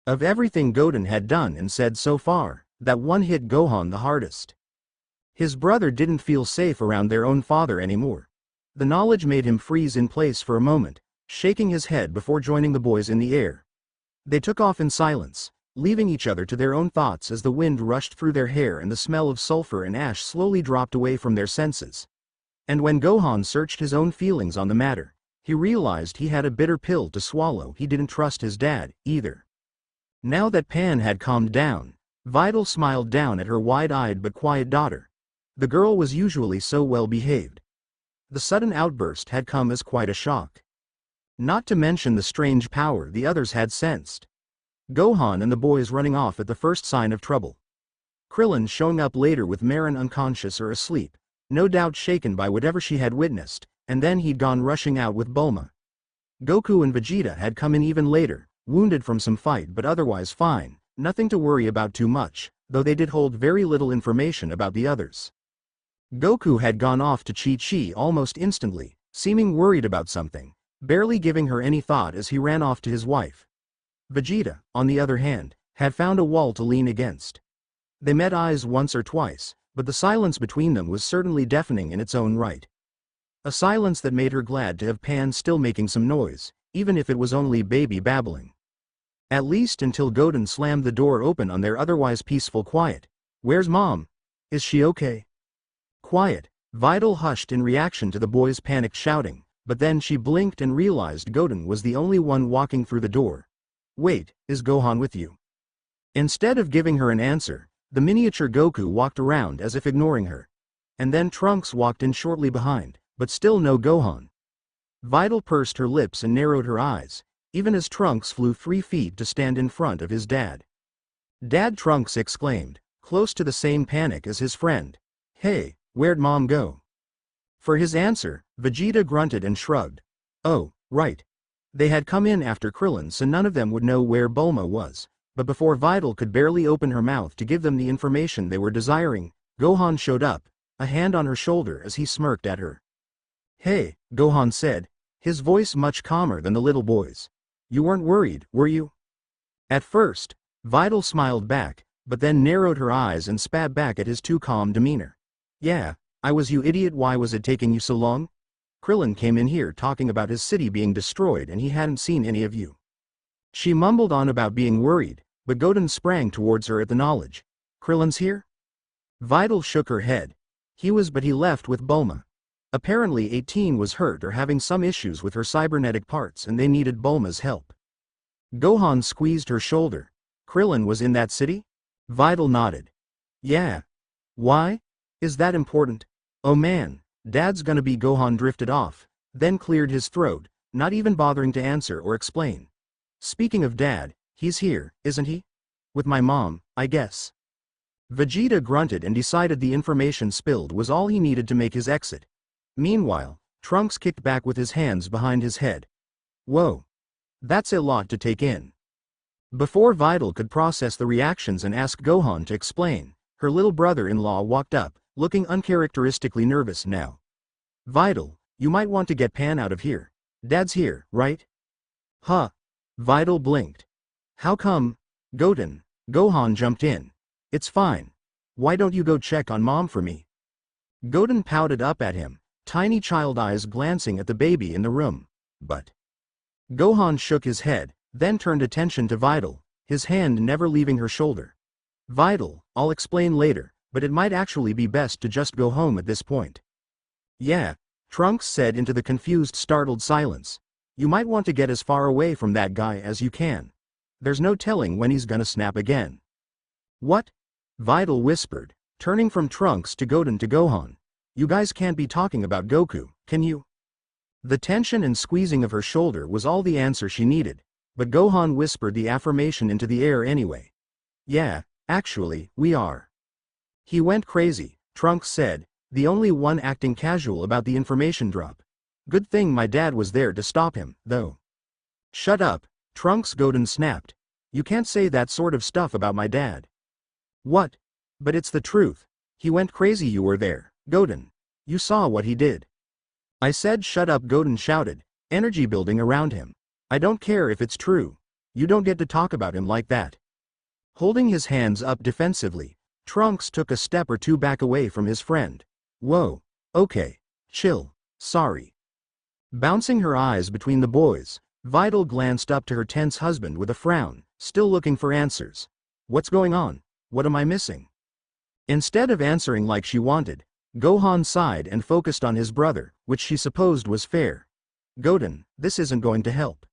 Of everything Goten had done and said so far, that one hit Gohan the hardest. His brother didn't feel safe around their own father anymore. The knowledge made him freeze in place for a moment, shaking his head before joining the boys in the air. They took off in silence, leaving each other to their own thoughts as the wind rushed through their hair and the smell of sulfur and ash slowly dropped away from their senses. And when Gohan searched his own feelings on the matter, he realized he had a bitter pill to swallow. He didn't trust his dad, either. Now that Pan had calmed down, Vidal smiled down at her wide-eyed but quiet daughter. The girl was usually so well-behaved. The sudden outburst had come as quite a shock. Not to mention the strange power the others had sensed. Gohan and the boys running off at the first sign of trouble. Krillin showing up later with Marin unconscious or asleep, no doubt shaken by whatever she had witnessed, and then he'd gone rushing out with Bulma. Goku and Vegeta had come in even later, wounded from some fight but otherwise fine, nothing to worry about too much, though they did hold very little information about the others. Goku had gone off to Chi-Chi almost instantly, seeming worried about something, barely giving her any thought as he ran off to his wife. Vegeta, on the other hand, had found a wall to lean against. They met eyes once or twice, but the silence between them was certainly deafening in its own right. A silence that made her glad to have Pan still making some noise, even if it was only baby babbling. At least until Goten slammed the door open on their otherwise peaceful quiet. Where's Mom? Is she okay? Quiet. Vidal hushed in reaction to the boys' panicked shouting, but then she blinked and realized Goten was the only one walking through the door. Wait, is Gohan with you? Instead of giving her an answer, the miniature Goku walked around as if ignoring her. And then Trunks walked in shortly behind, but still no Gohan. Vidal pursed her lips and narrowed her eyes, even as Trunks flew 3 feet to stand in front of his dad. Dad, Trunks exclaimed, close to the same panic as his friend. Hey, where'd Mom go? For his answer, Vegeta grunted and shrugged. Oh, right. They had come in after Krillin, so none of them would know where Bulma was, but before Vidal could barely open her mouth to give them the information they were desiring, Gohan showed up, a hand on her shoulder as he smirked at her. Hey, Gohan said, his voice much calmer than the little boy's. You weren't worried, were you? At first, Vidal smiled back, but then narrowed her eyes and spat back at his too calm demeanor. Yeah, I was, you idiot. Why was it taking you so long? Krillin came in here talking about his city being destroyed and he hadn't seen any of you. She mumbled on about being worried, but Goten sprang towards her at the knowledge. Krillin's here? Vidal shook her head. He was, but he left with Bulma. Apparently 18 was hurt or having some issues with her cybernetic parts and they needed Bulma's help. Gohan squeezed her shoulder. Krillin was in that city? Vidal nodded. Yeah. Why? Is that important? Oh man, Dad's gonna be. Gohan drifted off, then cleared his throat, not even bothering to answer or explain. Speaking of Dad, he's here, isn't he? With my mom, I guess. Vegeta grunted and decided the information spilled was all he needed to make his exit. Meanwhile, Trunks kicked back with his hands behind his head. Whoa. That's a lot to take in. Before Vidal could process the reactions and ask Gohan to explain, her little brother-in-law walked up, looking uncharacteristically nervous now. Vidal, you might want to get Pan out of here. Dad's here, right? Huh. Vidal blinked. How come? Goten. Gohan jumped in. It's fine. Why don't you go check on Mom for me? Goten pouted up at him, tiny child eyes glancing at the baby in the room. But Gohan shook his head, then turned attention to Vidal, his hand never leaving her shoulder. Vidal, I'll explain later, but it might actually be best to just go home at this point. Yeah, Trunks said into the confused, startled silence. You might want to get as far away from that guy as you can. There's no telling when he's gonna snap again. What? Vidal whispered, turning from Trunks to Goten to Gohan. You guys can't be talking about Goku, can you? The tension and squeezing of her shoulder was all the answer she needed, but Gohan whispered the affirmation into the air anyway. Yeah, actually, we are. He went crazy, Trunks said, the only one acting casual about the information drop. Good thing my dad was there to stop him, though. Shut up, Trunks, Goten snapped. You can't say that sort of stuff about my dad. What? But it's the truth. He went crazy. You were there, Goten. You saw what he did. I said shut up, Goten shouted, energy building around him. I don't care if it's true. You don't get to talk about him like that. Holding his hands up defensively, Trunks took a step or two back away from his friend. Whoa. Okay. Chill. Sorry. Bouncing her eyes between the boys, Vital glanced up to her tense husband with a frown, still looking for answers. What's going on? What am I missing? Instead of answering like she wanted, Gohan sighed and focused on his brother, which she supposed was fair. Goten, this isn't going to help.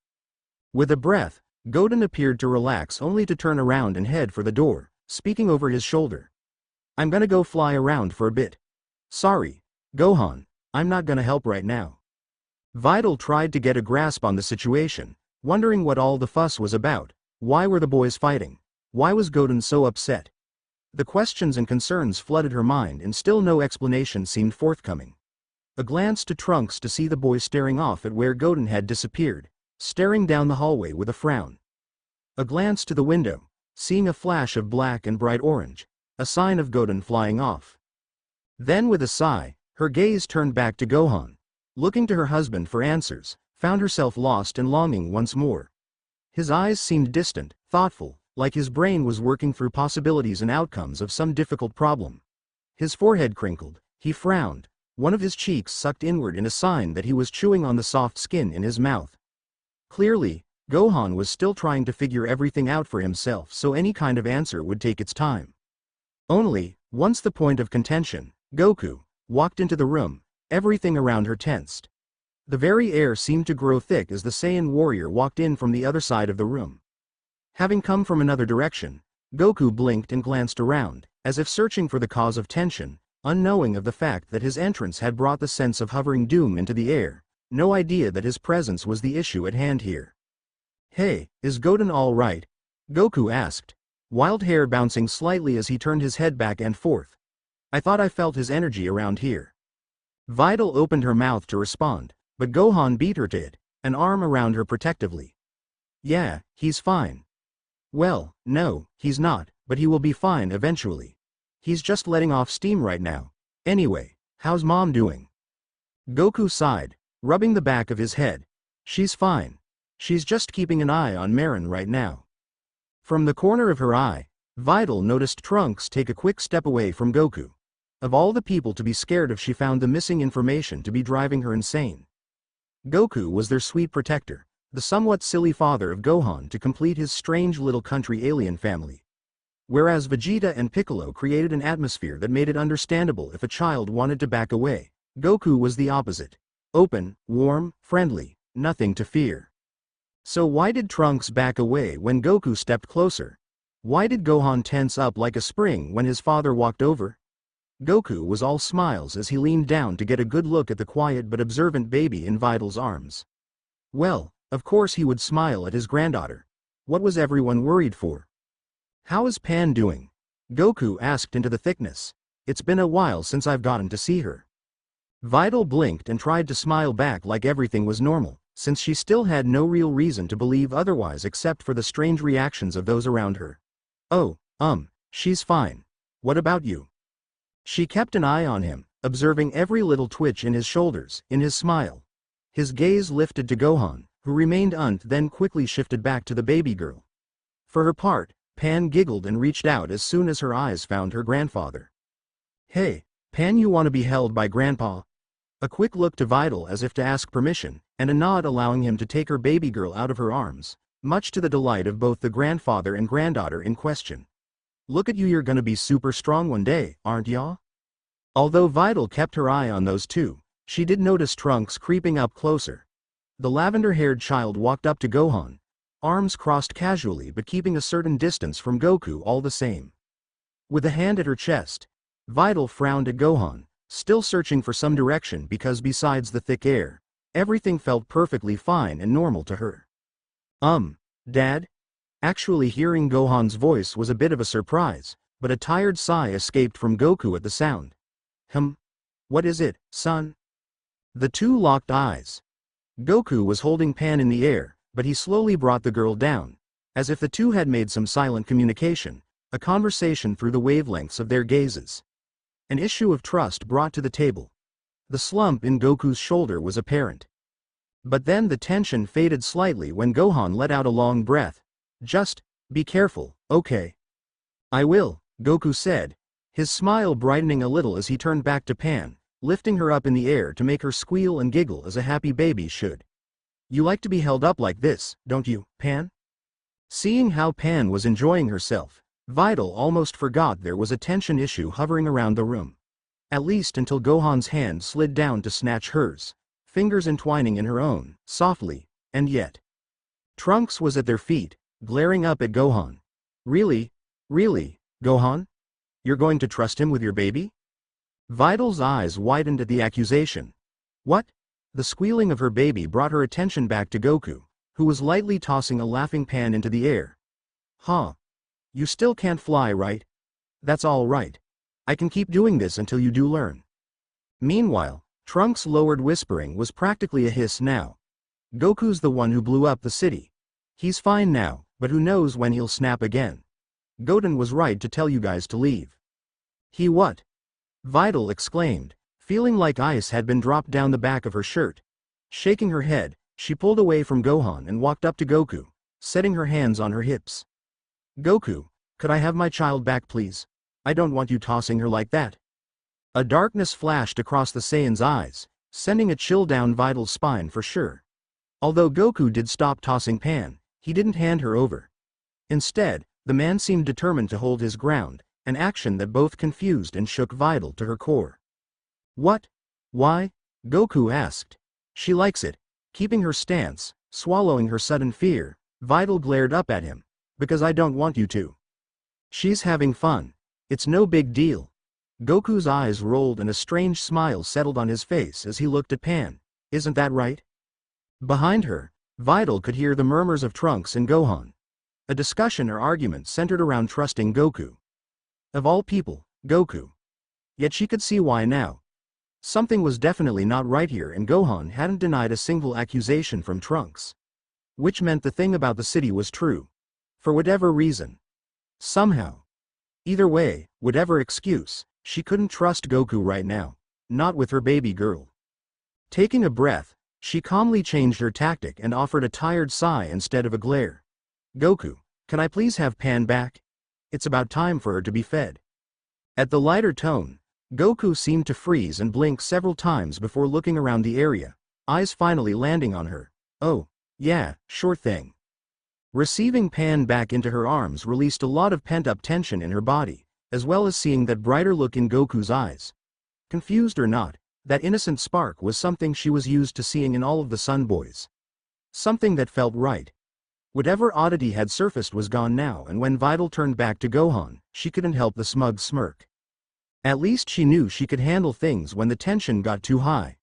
With a breath, Goten appeared to relax only to turn around and head for the door, speaking over his shoulder. I'm gonna go fly around for a bit. Sorry, Gohan, I'm not gonna help right now. Vital tried to get a grasp on the situation, wondering what all the fuss was about. Why were the boys fighting? Why was Goten so upset? The questions and concerns flooded her mind and still no explanation seemed forthcoming. A glance to Trunks to see the boy staring off at where Goten had disappeared, staring down the hallway with a frown. A glance to the window, seeing a flash of black and bright orange, a sign of Goten flying off. Then with a sigh, her gaze turned back to Gohan. Looking to her husband for answers, found herself lost and longing once more. His eyes seemed distant, thoughtful, like his brain was working through possibilities and outcomes of some difficult problem. His forehead crinkled, he frowned, one of his cheeks sucked inward in a sign that he was chewing on the soft skin in his mouth. Clearly, Gohan was still trying to figure everything out for himself, so any kind of answer would take its time. Only, once the point of contention, Goku, walked into the room, everything around her tensed. The very air seemed to grow thick as the Saiyan warrior walked in from the other side of the room. Having come from another direction, Goku blinked and glanced around, as if searching for the cause of tension, unknowing of the fact that his entrance had brought the sense of hovering doom into the air, no idea that his presence was the issue at hand here. Hey, is Goten all right? Goku asked, wild hair bouncing slightly as he turned his head back and forth. I thought I felt his energy around here. Vital opened her mouth to respond, but Gohan beat her to it, an arm around her protectively. Yeah, he's fine. Well, no, he's not, but he will be fine eventually. He's just letting off steam right now. Anyway, how's Mom doing? Goku sighed, rubbing the back of his head. She's fine. She's just keeping an eye on Marin right now. From the corner of her eye, Vital noticed Trunks take a quick step away from Goku. Of all the people to be scared of, she found the missing information to be driving her insane. Goku was their sweet protector, the somewhat silly father of Gohan to complete his strange little country alien family. Whereas Vegeta and Piccolo created an atmosphere that made it understandable if a child wanted to back away, Goku was the opposite. Open, warm, friendly, nothing to fear. So why did Trunks back away when Goku stepped closer? Why did Gohan tense up like a spring when his father walked over? Goku was all smiles as he leaned down to get a good look at the quiet but observant baby in Vital's arms. Well, of course he would smile at his granddaughter. What was everyone worried for? How is Pan doing? Goku asked into the thickness. It's been a while since I've gotten to see her. Vital blinked and tried to smile back like everything was normal, since she still had no real reason to believe otherwise except for the strange reactions of those around her. Oh, she's fine. What about you? She kept an eye on him, observing every little twitch in his shoulders, in his smile. His gaze lifted to Gohan, who remained then quickly shifted back to the baby girl. For her part, Pan giggled and reached out as soon as her eyes found her grandfather. Hey, Pan, you want to be held by Grandpa? A quick look to Vital as if to ask permission, and a nod allowing him to take her baby girl out of her arms, much to the delight of both the grandfather and granddaughter in question. Look at you, you're gonna be super strong one day, aren't ya? Although Vital kept her eye on those two, she did notice Trunks creeping up closer. The lavender-haired child walked up to Gohan, arms crossed casually but keeping a certain distance from Goku all the same. With a hand at her chest, Vital frowned at Gohan, still searching for some direction because besides the thick air, everything felt perfectly fine and normal to her. Dad? Actually hearing Gohan's voice was a bit of a surprise, but a tired sigh escaped from Goku at the sound. What is it, son? The two locked eyes. Goku was holding Pan in the air, but he slowly brought the girl down, as if the two had made some silent communication, a conversation through the wavelengths of their gazes. An issue of trust brought to the table. The slump in Goku's shoulder was apparent. But then the tension faded slightly when Gohan let out a long breath. Just, be careful, okay? I will, Goku said, his smile brightening a little as he turned back to Pan, lifting her up in the air to make her squeal and giggle as a happy baby should. You like to be held up like this, don't you, Pan? Seeing how Pan was enjoying herself, Vidal almost forgot there was a tension issue hovering around the room. At least until Gohan's hand slid down to snatch hers, fingers entwining in her own, softly, and yet. Trunks was at their feet, glaring up at Gohan. Really, Gohan? You're going to trust him with your baby? Vidal's eyes widened at the accusation. What? The squealing of her baby brought her attention back to Goku, who was lightly tossing a laughing Pan into the air. Huh? You still can't fly, right? That's all right. I can keep doing this until you do learn. Meanwhile, Trunks' lowered whispering was practically a hiss now. Goku's the one who blew up the city. He's fine now, but who knows when he'll snap again. Goten was right to tell you guys to leave. He what? Vidal exclaimed, feeling like ice had been dropped down the back of her shirt. Shaking her head, she pulled away from Gohan and walked up to Goku, setting her hands on her hips. Goku, could I have my child back please? I don't want you tossing her like that. A darkness flashed across the Saiyan's eyes, sending a chill down Vidal's spine for sure. Although Goku did stop tossing Pan, he didn't hand her over. Instead, the man seemed determined to hold his ground, an action that both confused and shook Vidal to her core. What? Why? Goku asked. She likes it. Keeping her stance, swallowing her sudden fear, Vidal glared up at him. Because I don't want you to. She's having fun. It's no big deal. Goku's eyes rolled and a strange smile settled on his face as he looked at Pan. Isn't that right? Behind her, Vidal could hear the murmurs of Trunks and Gohan. A discussion or argument centered around trusting Goku. Of all people, Goku. Yet she could see why now. Something was definitely not right here and Gohan hadn't denied a single accusation from Trunks. Which meant the thing about the city was true. For whatever reason. Somehow. Either way, whatever excuse, she couldn't trust Goku right now. Not with her baby girl. Taking a breath, she calmly changed her tactic and offered a tired sigh instead of a glare. Goku, can I please have Pan back? It's about time for her to be fed. At the lighter tone, Goku seemed to freeze and blink several times before looking around the area, eyes finally landing on her. Oh, yeah, sure thing. Receiving Pan back into her arms released a lot of pent-up tension in her body, as well as seeing that brighter look in Goku's eyes. Confused or not, that innocent spark was something she was used to seeing in all of the Sun Boys. Something that felt right. Whatever oddity had surfaced was gone now, and when Vidal turned back to Gohan, she couldn't help the smug smirk. At least she knew she could handle things when the tension got too high.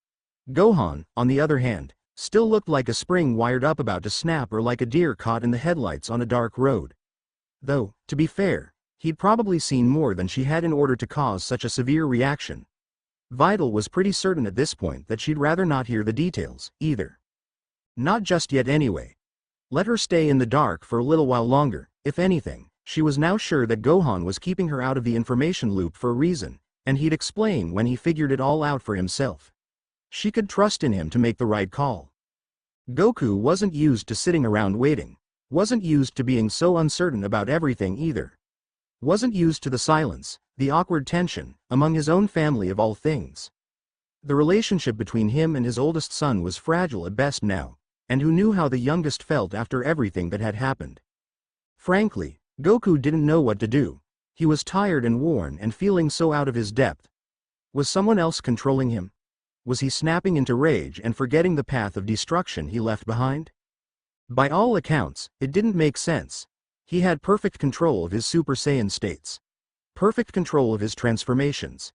Gohan, on the other hand, still looked like a spring wired up about to snap or like a deer caught in the headlights on a dark road. Though, to be fair, he'd probably seen more than she had in order to cause such a severe reaction. Vidal was pretty certain at this point that she'd rather not hear the details, either. Not just yet anyway. Let her stay in the dark for a little while longer. If anything, she was now sure that Gohan was keeping her out of the information loop for a reason, and he'd explain when he figured it all out for himself. She could trust in him to make the right call. Goku wasn't used to sitting around waiting, wasn't used to being so uncertain about everything either. Wasn't used to the silence, the awkward tension, among his own family of all things. The relationship between him and his oldest son was fragile at best now, and who knew how the youngest felt after everything that had happened. Frankly, Goku didn't know what to do. He was tired and worn and feeling so out of his depth. Was someone else controlling him? Was he snapping into rage and forgetting the path of destruction he left behind? By all accounts, it didn't make sense. He had perfect control of his Super Saiyan states. Perfect control of his transformations.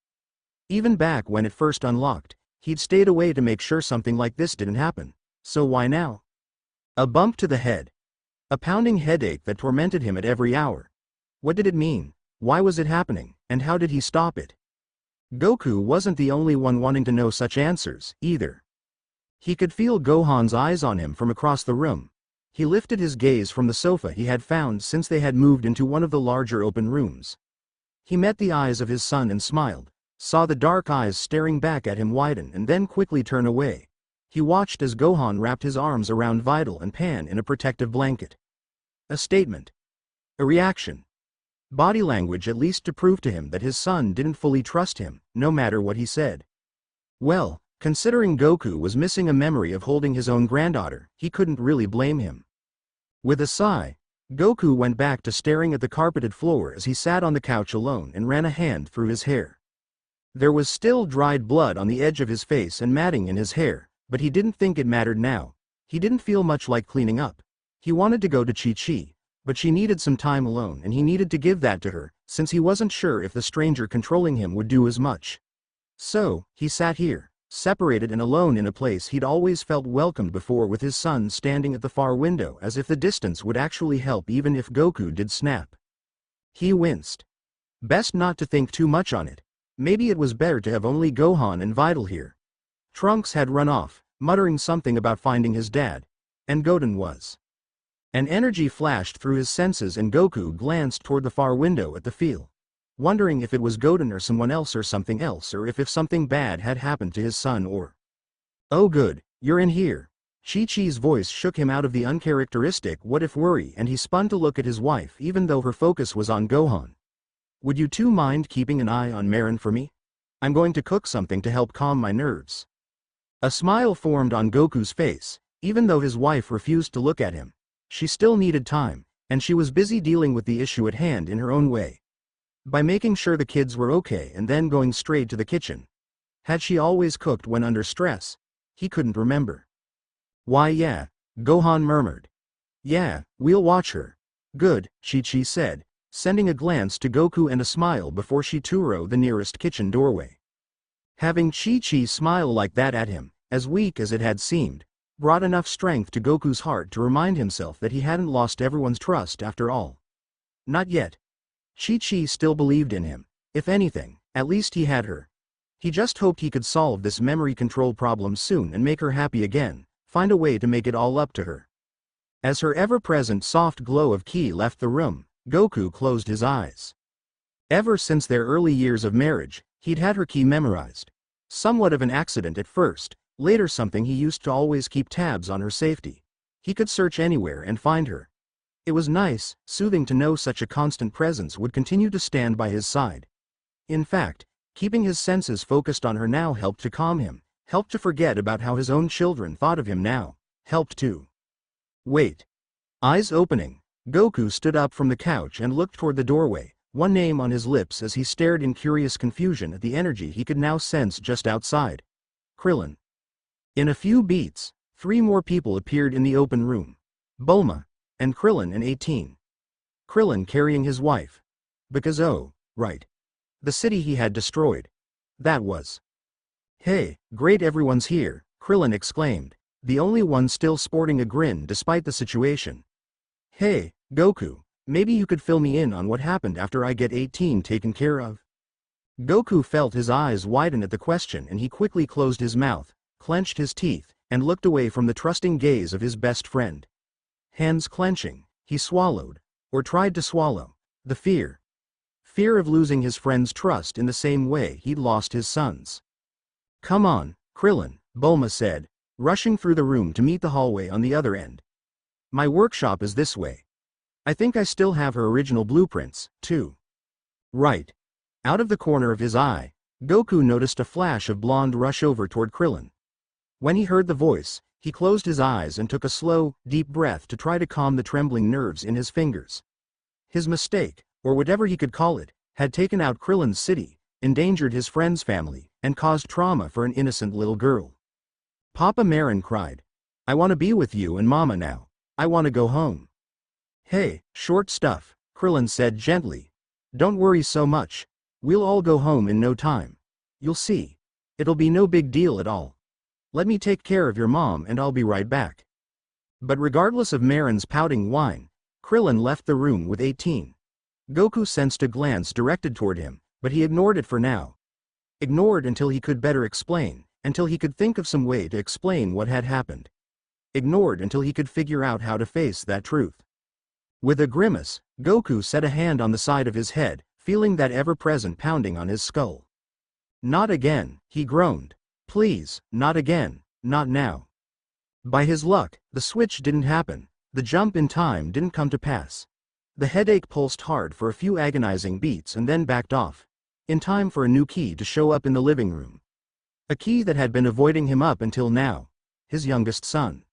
Even back when it first unlocked, he'd stayed away to make sure something like this didn't happen. So why now? A bump to the head. A pounding headache that tormented him at every hour. What did it mean? Why was it happening, and how did he stop it? Goku wasn't the only one wanting to know such answers, either. He could feel Gohan's eyes on him from across the room. He lifted his gaze from the sofa he had found since they had moved into one of the larger open rooms. He met the eyes of his son and smiled, saw the dark eyes staring back at him widen and then quickly turn away. He watched as Gohan wrapped his arms around Vidal and Pan in a protective blanket. A statement. A reaction. Body language at least to prove to him that his son didn't fully trust him, no matter what he said. Well, considering Goku was missing a memory of holding his own granddaughter, he couldn't really blame him. With a sigh, Goku went back to staring at the carpeted floor as he sat on the couch alone and ran a hand through his hair. There was still dried blood on the edge of his face and matting in his hair, but he didn't think it mattered now. He didn't feel much like cleaning up. He wanted to go to Chi-Chi, but she needed some time alone and he needed to give that to her, since he wasn't sure if the stranger controlling him would do as much. So, he sat here, separated and alone in a place he'd always felt welcomed before, with his son standing at the far window as if the distance would actually help even if Goku did snap. He winced. Best not to think too much on it. Maybe it was better to have only Gohan and Vidal here. Trunks had run off, muttering something about finding his dad. And Goten was. An energy flashed through his senses and Goku glanced toward the far window at the field, wondering if it was Goten or someone else or something else, or if something bad had happened to his son or... "Oh good, you're in here." Chi-Chi's voice shook him out of the uncharacteristic what-if worry and he spun to look at his wife even though her focus was on Gohan. "Would you two mind keeping an eye on Marin for me? I'm going to cook something to help calm my nerves." A smile formed on Goku's face, even though his wife refused to look at him. She still needed time, and she was busy dealing with the issue at hand in her own way. By making sure the kids were okay and then going straight to the kitchen. Had she always cooked when under stress? He couldn't remember. "Why yeah," Gohan murmured. "Yeah, we'll watch her." "Good," Chi-Chi said, sending a glance to Goku and a smile before she turo the nearest kitchen doorway. Having Chi-Chi smile like that at him, as weak as it had seemed, brought enough strength to Goku's heart to remind himself that he hadn't lost everyone's trust after all. Not yet. Chi-Chi still believed in him. If anything, at least he had her. He just hoped he could solve this memory control problem soon and make her happy again, find a way to make it all up to her. As her ever-present soft glow of ki left the room, Goku closed his eyes. Ever since their early years of marriage, he'd had her ki memorized. Somewhat of an accident at first, later something he used to always keep tabs on her safety. He could search anywhere and find her. It was nice, soothing to know such a constant presence would continue to stand by his side. In fact, keeping his senses focused on her now helped to calm him, helped to forget about how his own children thought of him now, helped to... Wait. Eyes opening, Goku stood up from the couch and looked toward the doorway, one name on his lips as he stared in curious confusion at the energy he could now sense just outside. Krillin. In a few beats, 3 more people appeared in the open room. Bulma, and Krillin and 18. Krillin carrying his wife. Because oh, right. The city he had destroyed. That was. "Hey, great everyone's here," Krillin exclaimed, the only one still sporting a grin despite the situation. "Hey, Goku, maybe you could fill me in on what happened after I get 18 taken care of?" Goku felt his eyes widen at the question and he quickly closed his mouth, clenched his teeth, and looked away from the trusting gaze of his best friend. Hands clenching, he swallowed, or tried to swallow, the fear. Fear of losing his friend's trust in the same way he'd lost his son's. "Come on, Krillin," Bulma said, rushing through the room to meet the hallway on the other end. "My workshop is this way. I think I still have her original blueprints, too." "Right." Out of the corner of his eye, Goku noticed a flash of blonde rush over toward Krillin. When he heard the voice, he closed his eyes and took a slow, deep breath to try to calm the trembling nerves in his fingers. His mistake, or whatever he could call it, had taken out Krillin's city, endangered his friend's family, and caused trauma for an innocent little girl. Papa Marin cried. "I want to be with you and Mama now. I want to go home." "Hey, short stuff," Krillin said gently. "Don't worry so much. We'll all go home in no time. You'll see. It'll be no big deal at all. Let me take care of your mom and I'll be right back." But regardless of Marin's pouting whine, Krillin left the room with 18. Goku sensed a glance directed toward him, but he ignored it for now. Ignored until he could better explain, until he could think of some way to explain what had happened. ignored until he could figure out how to face that truth. With a grimace, Goku set a hand on the side of his head, feeling that ever-present pounding on his skull. Not again, he groaned. Please, not again, not now. By his luck, the switch didn't happen, the jump in time didn't come to pass. The headache pulsed hard for a few agonizing beats and then backed off, in time for a new key to show up in the living room. A key that had been avoiding him up until now, his youngest son.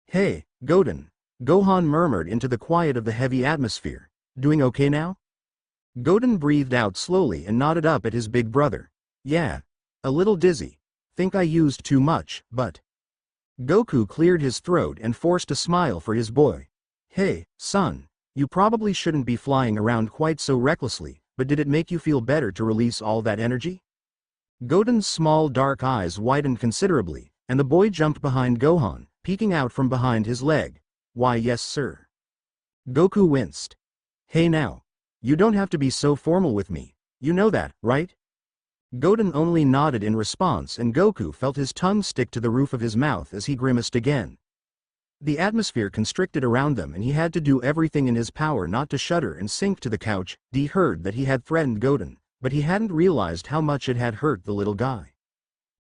Hey, Goten, Gohan murmured into the quiet of the heavy atmosphere. Doing okay now? Goten breathed out slowly and nodded up at his big brother. Yeah. A little dizzy. Think I used too much, but... Goku cleared his throat and forced a smile for his boy. Hey, son, you probably shouldn't be flying around quite so recklessly, but did it make you feel better to release all that energy? Goten's small dark eyes widened considerably, and the boy jumped behind Gohan, peeking out from behind his leg. Why yes sir. Goku winced. Hey now. You don't have to be so formal with me, you know that, right? Goten only nodded in response and Goku felt his tongue stick to the roof of his mouth as he grimaced again. The atmosphere constricted around them and he had to do everything in his power not to shudder and sink to the couch. He heard that he had threatened Goten, but he hadn't realized how much it had hurt the little guy.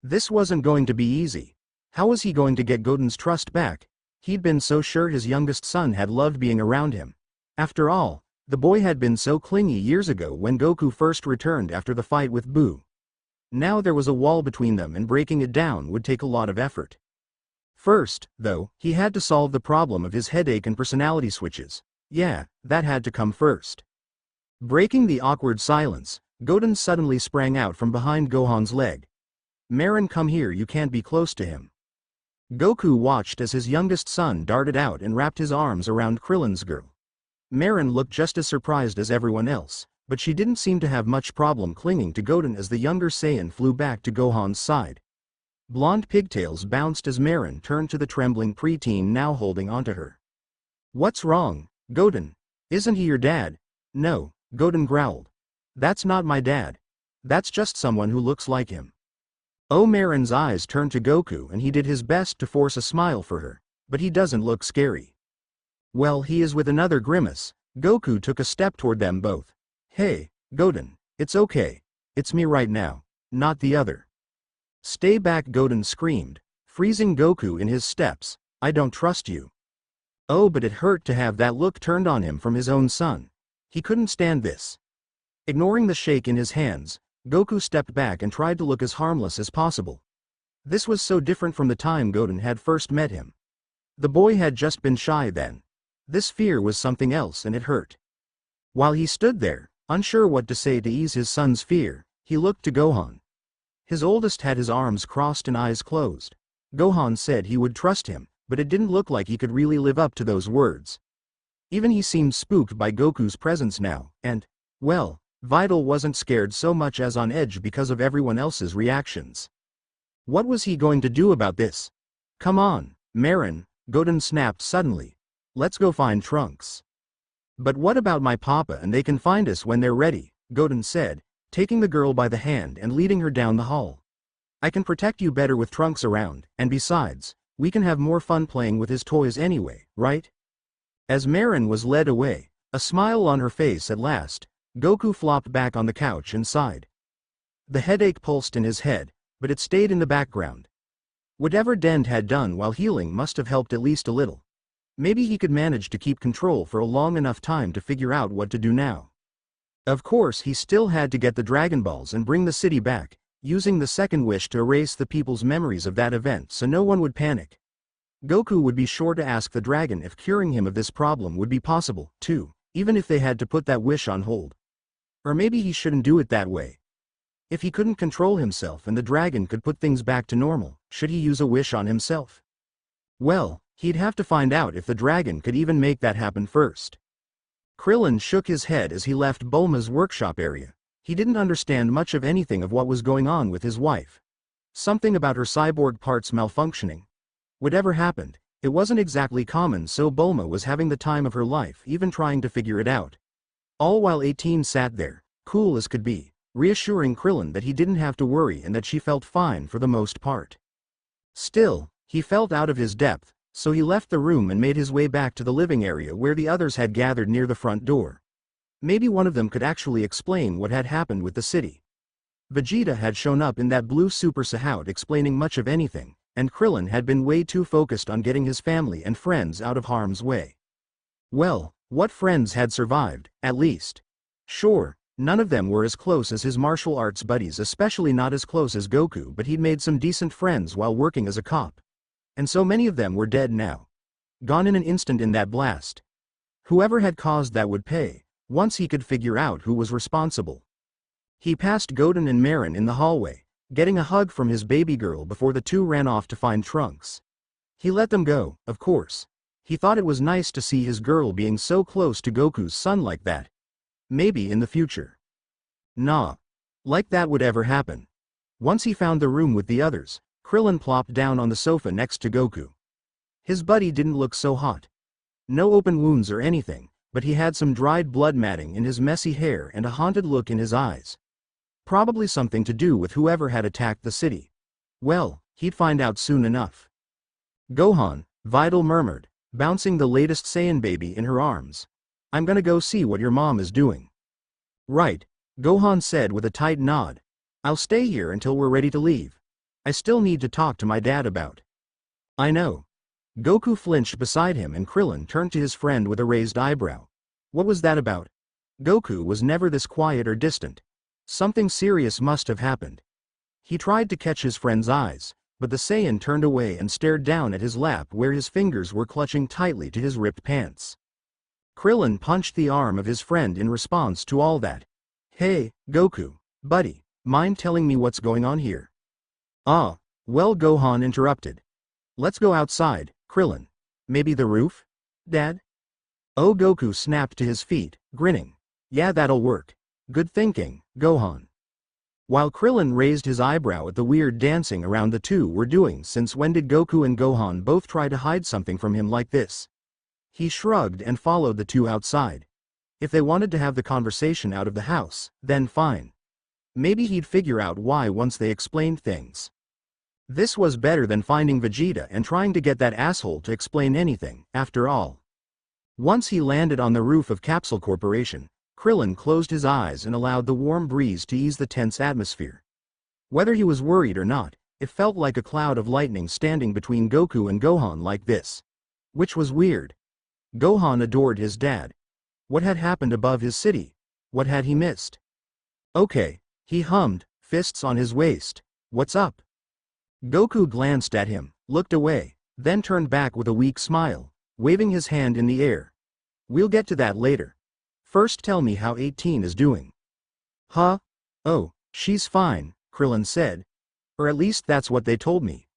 This wasn't going to be easy. How was he going to get Goten's trust back? He'd been so sure his youngest son had loved being around him. After all, the boy had been so clingy years ago when Goku first returned after the fight with Buu. Now there was a wall between them and breaking it down would take a lot of effort. First, though, he had to solve the problem of his headache and personality switches. Yeah, that had to come first. Breaking the awkward silence, Goten suddenly sprang out from behind Gohan's leg. Marin, come here, you can't be close to him. Goku watched as his youngest son darted out and wrapped his arms around Krillin's girl. Marin looked just as surprised as everyone else, but she didn't seem to have much problem clinging to Goten as the younger Saiyan flew back to Gohan's side. Blonde pigtails bounced as Marin turned to the trembling preteen now holding onto her. What's wrong, Goten? Isn't he your dad? No, Goten growled. That's not my dad. That's just someone who looks like him. Oh, Marin's eyes turned to Goku and he did his best to force a smile for her, but he doesn't look scary. Well, he is. With another grimace, Goku took a step toward them both. Hey, Goten, it's okay. It's me right now, not the other. Stay back, Goten screamed, freezing Goku in his steps. I don't trust you. Oh, but it hurt to have that look turned on him from his own son. He couldn't stand this. Ignoring the shake in his hands, Goku stepped back and tried to look as harmless as possible. This was so different from the time Goten had first met him. The boy had just been shy then. This fear was something else and it hurt. While he stood there, unsure what to say to ease his son's fear, he looked to Gohan. His oldest had his arms crossed and eyes closed. Gohan said he would trust him, but it didn't look like he could really live up to those words. Even he seemed spooked by Goku's presence now, and, well, Vidal wasn't scared so much as on edge because of everyone else's reactions. What was he going to do about this? Come on, Marin, Goten snapped suddenly. Let's go find Trunks. But what about my papa? And they can find us when they're ready, Goten said, taking the girl by the hand and leading her down the hall. I can protect you better with Trunks around, and besides, we can have more fun playing with his toys anyway, right? As Marin was led away, a smile on her face at last, Goku flopped back on the couch and sighed. The headache pulsed in his head, but it stayed in the background. Whatever Dend had done while healing must have helped at least a little. Maybe he could manage to keep control for a long enough time to figure out what to do now. Of course, he still had to get the Dragon Balls and bring the city back, using the second wish to erase the people's memories of that event so no one would panic. Goku would be sure to ask the dragon if curing him of this problem would be possible, too, even if they had to put that wish on hold. Or maybe he shouldn't do it that way. If he couldn't control himself and the dragon could put things back to normal, should he use a wish on himself? Well, he'd have to find out if the dragon could even make that happen first. Krillin shook his head as he left Bulma's workshop area. He didn't understand much of anything of what was going on with his wife. Something about her cyborg parts malfunctioning. Whatever happened, it wasn't exactly common, so Bulma was having the time of her life even trying to figure it out. All while 18 sat there, cool as could be, reassuring Krillin that he didn't have to worry and that she felt fine for the most part. Still, he felt out of his depth, So he left the room and made his way back to the living area where the others had gathered near the front door. Maybe one of them could actually explain what had happened with the city. Vegeta had shown up in that blue Super Saiyan explaining much of anything, and Krillin had been way too focused on getting his family and friends out of harm's way. Well, what friends had survived, at least? Sure, none of them were as close as his martial arts buddies, especially not as close as Goku, but he'd made some decent friends while working as a cop. And so many of them were dead now. Gone in an instant in that blast. Whoever had caused that would pay, once he could figure out who was responsible. He passed Goten and Marin in the hallway, getting a hug from his baby girl before the two ran off to find Trunks. He let them go, of course. He thought it was nice to see his girl being so close to Goku's son like that. Maybe in the future. Nah. Like that would ever happen. Once he found the room with the others, Krillin plopped down on the sofa next to Goku. His buddy didn't look so hot. No open wounds or anything, but he had some dried blood matting in his messy hair and a haunted look in his eyes. Probably something to do with whoever had attacked the city. Well, he'd find out soon enough. Gohan, Vidal murmured, bouncing the latest Saiyan baby in her arms. I'm gonna go see what your mom is doing. Right, Gohan said with a tight nod. I'll stay here until we're ready to leave. I still need to talk to my dad about. I know. Goku flinched beside him and Krillin turned to his friend with a raised eyebrow. What was that about? Goku was never this quiet or distant. Something serious must have happened. He tried to catch his friend's eyes, but the Saiyan turned away and stared down at his lap where his fingers were clutching tightly to his ripped pants. Krillin punched the arm of his friend in response to all that. Hey, Goku, buddy, mind telling me what's going on here? Ah, well, Gohan interrupted. Let's go outside, Krillin. Maybe the roof? Dad? Oh, Goku snapped to his feet, grinning. Yeah, that'll work. Good thinking, Gohan. While Krillin raised his eyebrow at the weird dancing around the two were doing, since when did Goku and Gohan both try to hide something from him like this? He shrugged and followed the two outside. If they wanted to have the conversation out of the house, then fine. Maybe he'd figure out why once they explained things. This was better than finding Vegeta and trying to get that asshole to explain anything, after all. Once he landed on the roof of Capsule Corporation, Krillin closed his eyes and allowed the warm breeze to ease the tense atmosphere. Whether he was worried or not, it felt like a cloud of lightning standing between Goku and Gohan like this. Which was weird. Gohan adored his dad. What had happened above his city? What had he missed? Okay, he hummed, fists on his waist. What's up? Goku glanced at him, looked away, then turned back with a weak smile, waving his hand in the air. We'll get to that later. First tell me how 18 is doing. Huh? Oh, she's fine, Krillin said. Or at least that's what they told me.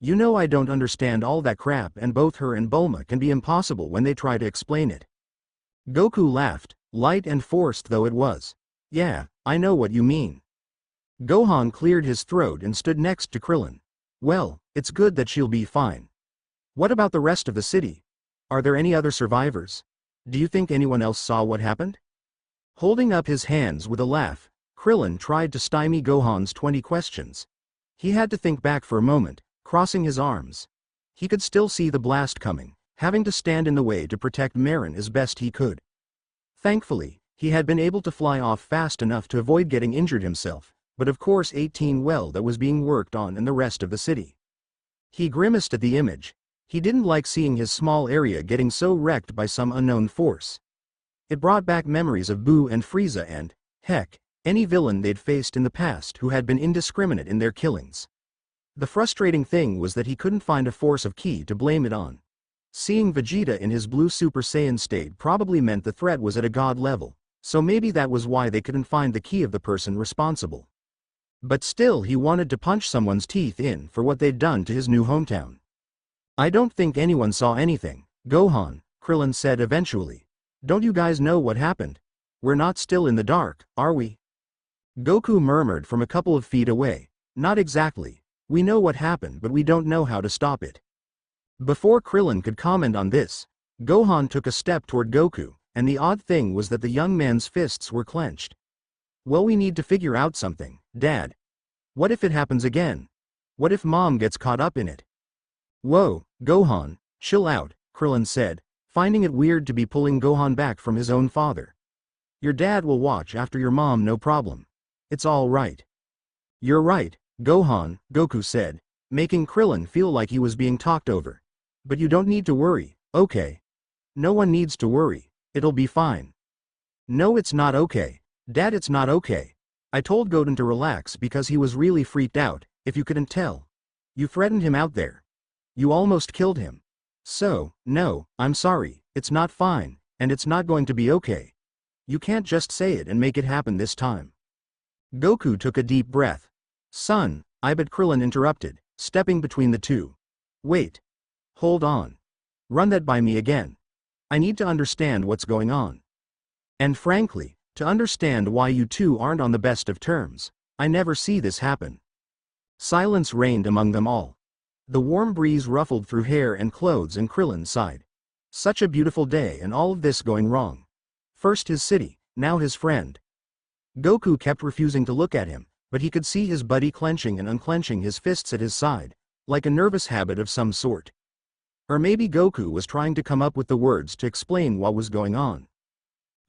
You know I don't understand all that crap and both her and Bulma can be impossible when they try to explain it. Goku laughed, light and forced though it was. Yeah, I know what you mean. Gohan cleared his throat and stood next to Krillin. Well, it's good that she'll be fine. What about the rest of the city? Are there any other survivors? Do you think anyone else saw what happened? Holding up his hands with a laugh, Krillin tried to stymie Gohan's 20 questions. He had to think back for a moment, crossing his arms. He could still see the blast coming, having to stand in the way to protect Marin as best he could. Thankfully, he had been able to fly off fast enough to avoid getting injured himself, but of course 18 well that was being worked on in the rest of the city. He grimaced at the image. He didn't like seeing his small area getting so wrecked by some unknown force. It brought back memories of Boo and Frieza and, heck, any villain they'd faced in the past who had been indiscriminate in their killings. The frustrating thing was that he couldn't find a force of ki to blame it on. Seeing Vegeta in his blue Super Saiyan state probably meant the threat was at a god level, so maybe that was why they couldn't find the ki of the person responsible. But still he wanted to punch someone's teeth in for what they'd done to his new hometown. I don't think anyone saw anything, Gohan, Krillin said eventually. Don't you guys know what happened? We're not still in the dark, are we? Goku murmured from a couple of feet away. Not exactly. We know what happened but we don't know how to stop it. Before Krillin could comment on this, Gohan took a step toward Goku, and the odd thing was that the young man's fists were clenched. Well, we need to figure out something, Dad. What if it happens again? What if Mom gets caught up in it? Whoa, Gohan, Chill out, Krillin said, finding it weird to be pulling Gohan back from his own father. Your dad will watch after your mom, no problem. It's all right. You're right, Gohan, Goku said, making Krillin feel like he was being talked over. But you don't need to worry, okay? No one needs to worry, it'll be fine. No, it's not okay. Dad, it's not okay. I told Goten to relax because he was really freaked out, if you couldn't tell. You threatened him out there. You almost killed him. So, no, I'm sorry, it's not fine, and it's not going to be okay. You can't just say it and make it happen this time. Goku took a deep breath. Son, but Krillin interrupted, stepping between the two. Wait. Hold on. Run that by me again. I need to understand what's going on. And frankly, to understand why you two aren't on the best of terms. I never see this happen. Silence reigned among them all. The warm breeze ruffled through hair and clothes, and Krillin sighed. Such a beautiful day, and all of this going wrong. First his city, now his friend. Goku kept refusing to look at him, but he could see his buddy clenching and unclenching his fists at his side, like a nervous habit of some sort. Or maybe Goku was trying to come up with the words to explain what was going on.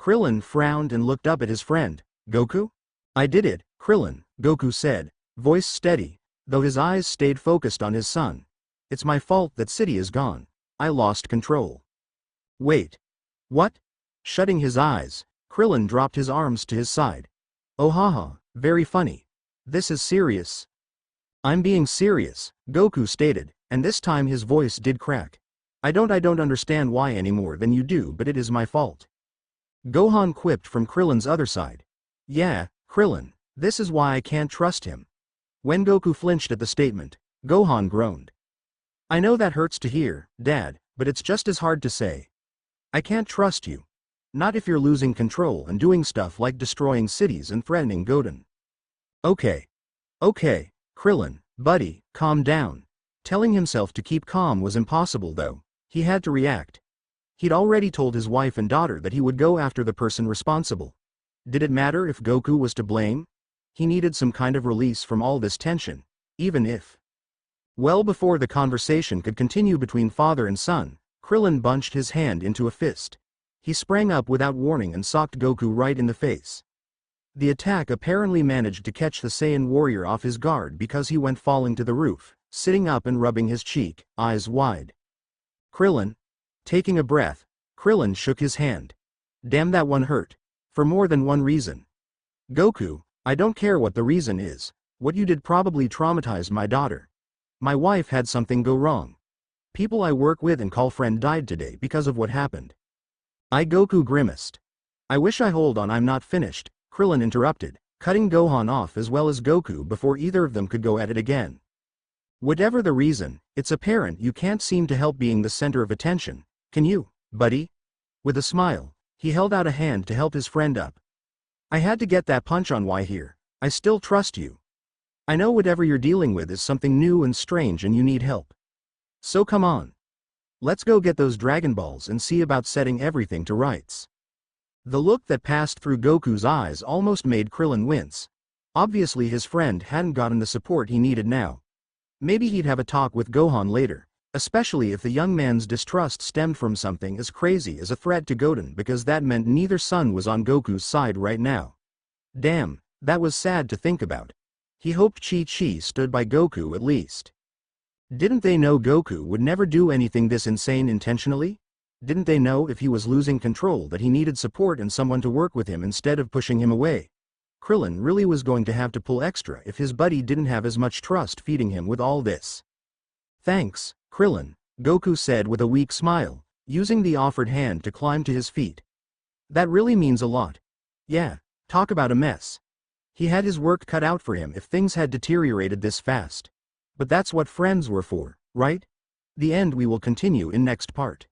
Krillin frowned and looked up at his friend. Goku? I did it, Krillin, Goku said, voice steady, though his eyes stayed focused on his son. It's my fault that city is gone. I lost control. Wait. What? Shutting his eyes, Krillin dropped his arms to his side. Oh haha, very funny. This is serious. I'm being serious, Goku stated, and this time his voice did crack. I don't understand why any more than you do, but it is my fault. Gohan quipped from Krillin's other side. Yeah, Krillin, this is why I can't trust him. When Goku flinched at the statement, Gohan groaned. I know that hurts to hear, Dad, but it's just as hard to say. I can't trust you. Not if you're losing control and doing stuff like destroying cities and threatening Goten. Okay, Krillin, buddy, calm down. Telling himself to keep calm was impossible though. He had to react. He'd already told his wife and daughter that he would go after the person responsible. Did it matter if Goku was to blame? He needed some kind of release from all this tension, even if. Well before the conversation could continue between father and son, Krillin bunched his hand into a fist. He sprang up without warning and socked Goku right in the face. The attack apparently managed to catch the Saiyan warrior off his guard because he went falling to the roof, sitting up and rubbing his cheek, eyes wide. Krillin? Taking a breath, Krillin shook his hand. Damn, that one hurt. For more than one reason. Goku, I don't care what the reason is. What you did probably traumatized my daughter. My wife had something go wrong. People I work with and call friend died today because of what happened. Goku grimaced. I wish hold on, I'm not finished, Krillin interrupted, cutting Gohan off as well as Goku before either of them could go at it again. Whatever the reason, it's apparent you can't seem to help being the center of attention, can you, buddy? With a smile, he held out a hand to help his friend up. I had to get that punch on why here. I still trust you. I know whatever you're dealing with is something new and strange and you need help. So come on. Let's go get those Dragon Balls and see about setting everything to rights. The look that passed through Goku's eyes almost made Krillin wince. Obviously his friend hadn't gotten the support he needed now. Maybe he'd have a talk with Gohan later, especially if the young man's distrust stemmed from something as crazy as a threat to Goten, because that meant neither son was on Goku's side right now. Damn, that was sad to think about. He hoped Chi-Chi stood by Goku at least. Didn't they know Goku would never do anything this insane intentionally? Didn't they know if he was losing control that he needed support and someone to work with him instead of pushing him away? Krillin really was going to have to pull extra if his buddy didn't have as much trust feeding him with all this. Thanks, Krillin, Goku said with a weak smile, using the offered hand to climb to his feet. That really means a lot. Yeah, talk about a mess. He had his work cut out for him if things had deteriorated this fast. But that's what friends were for, right? The end we will continue in next part.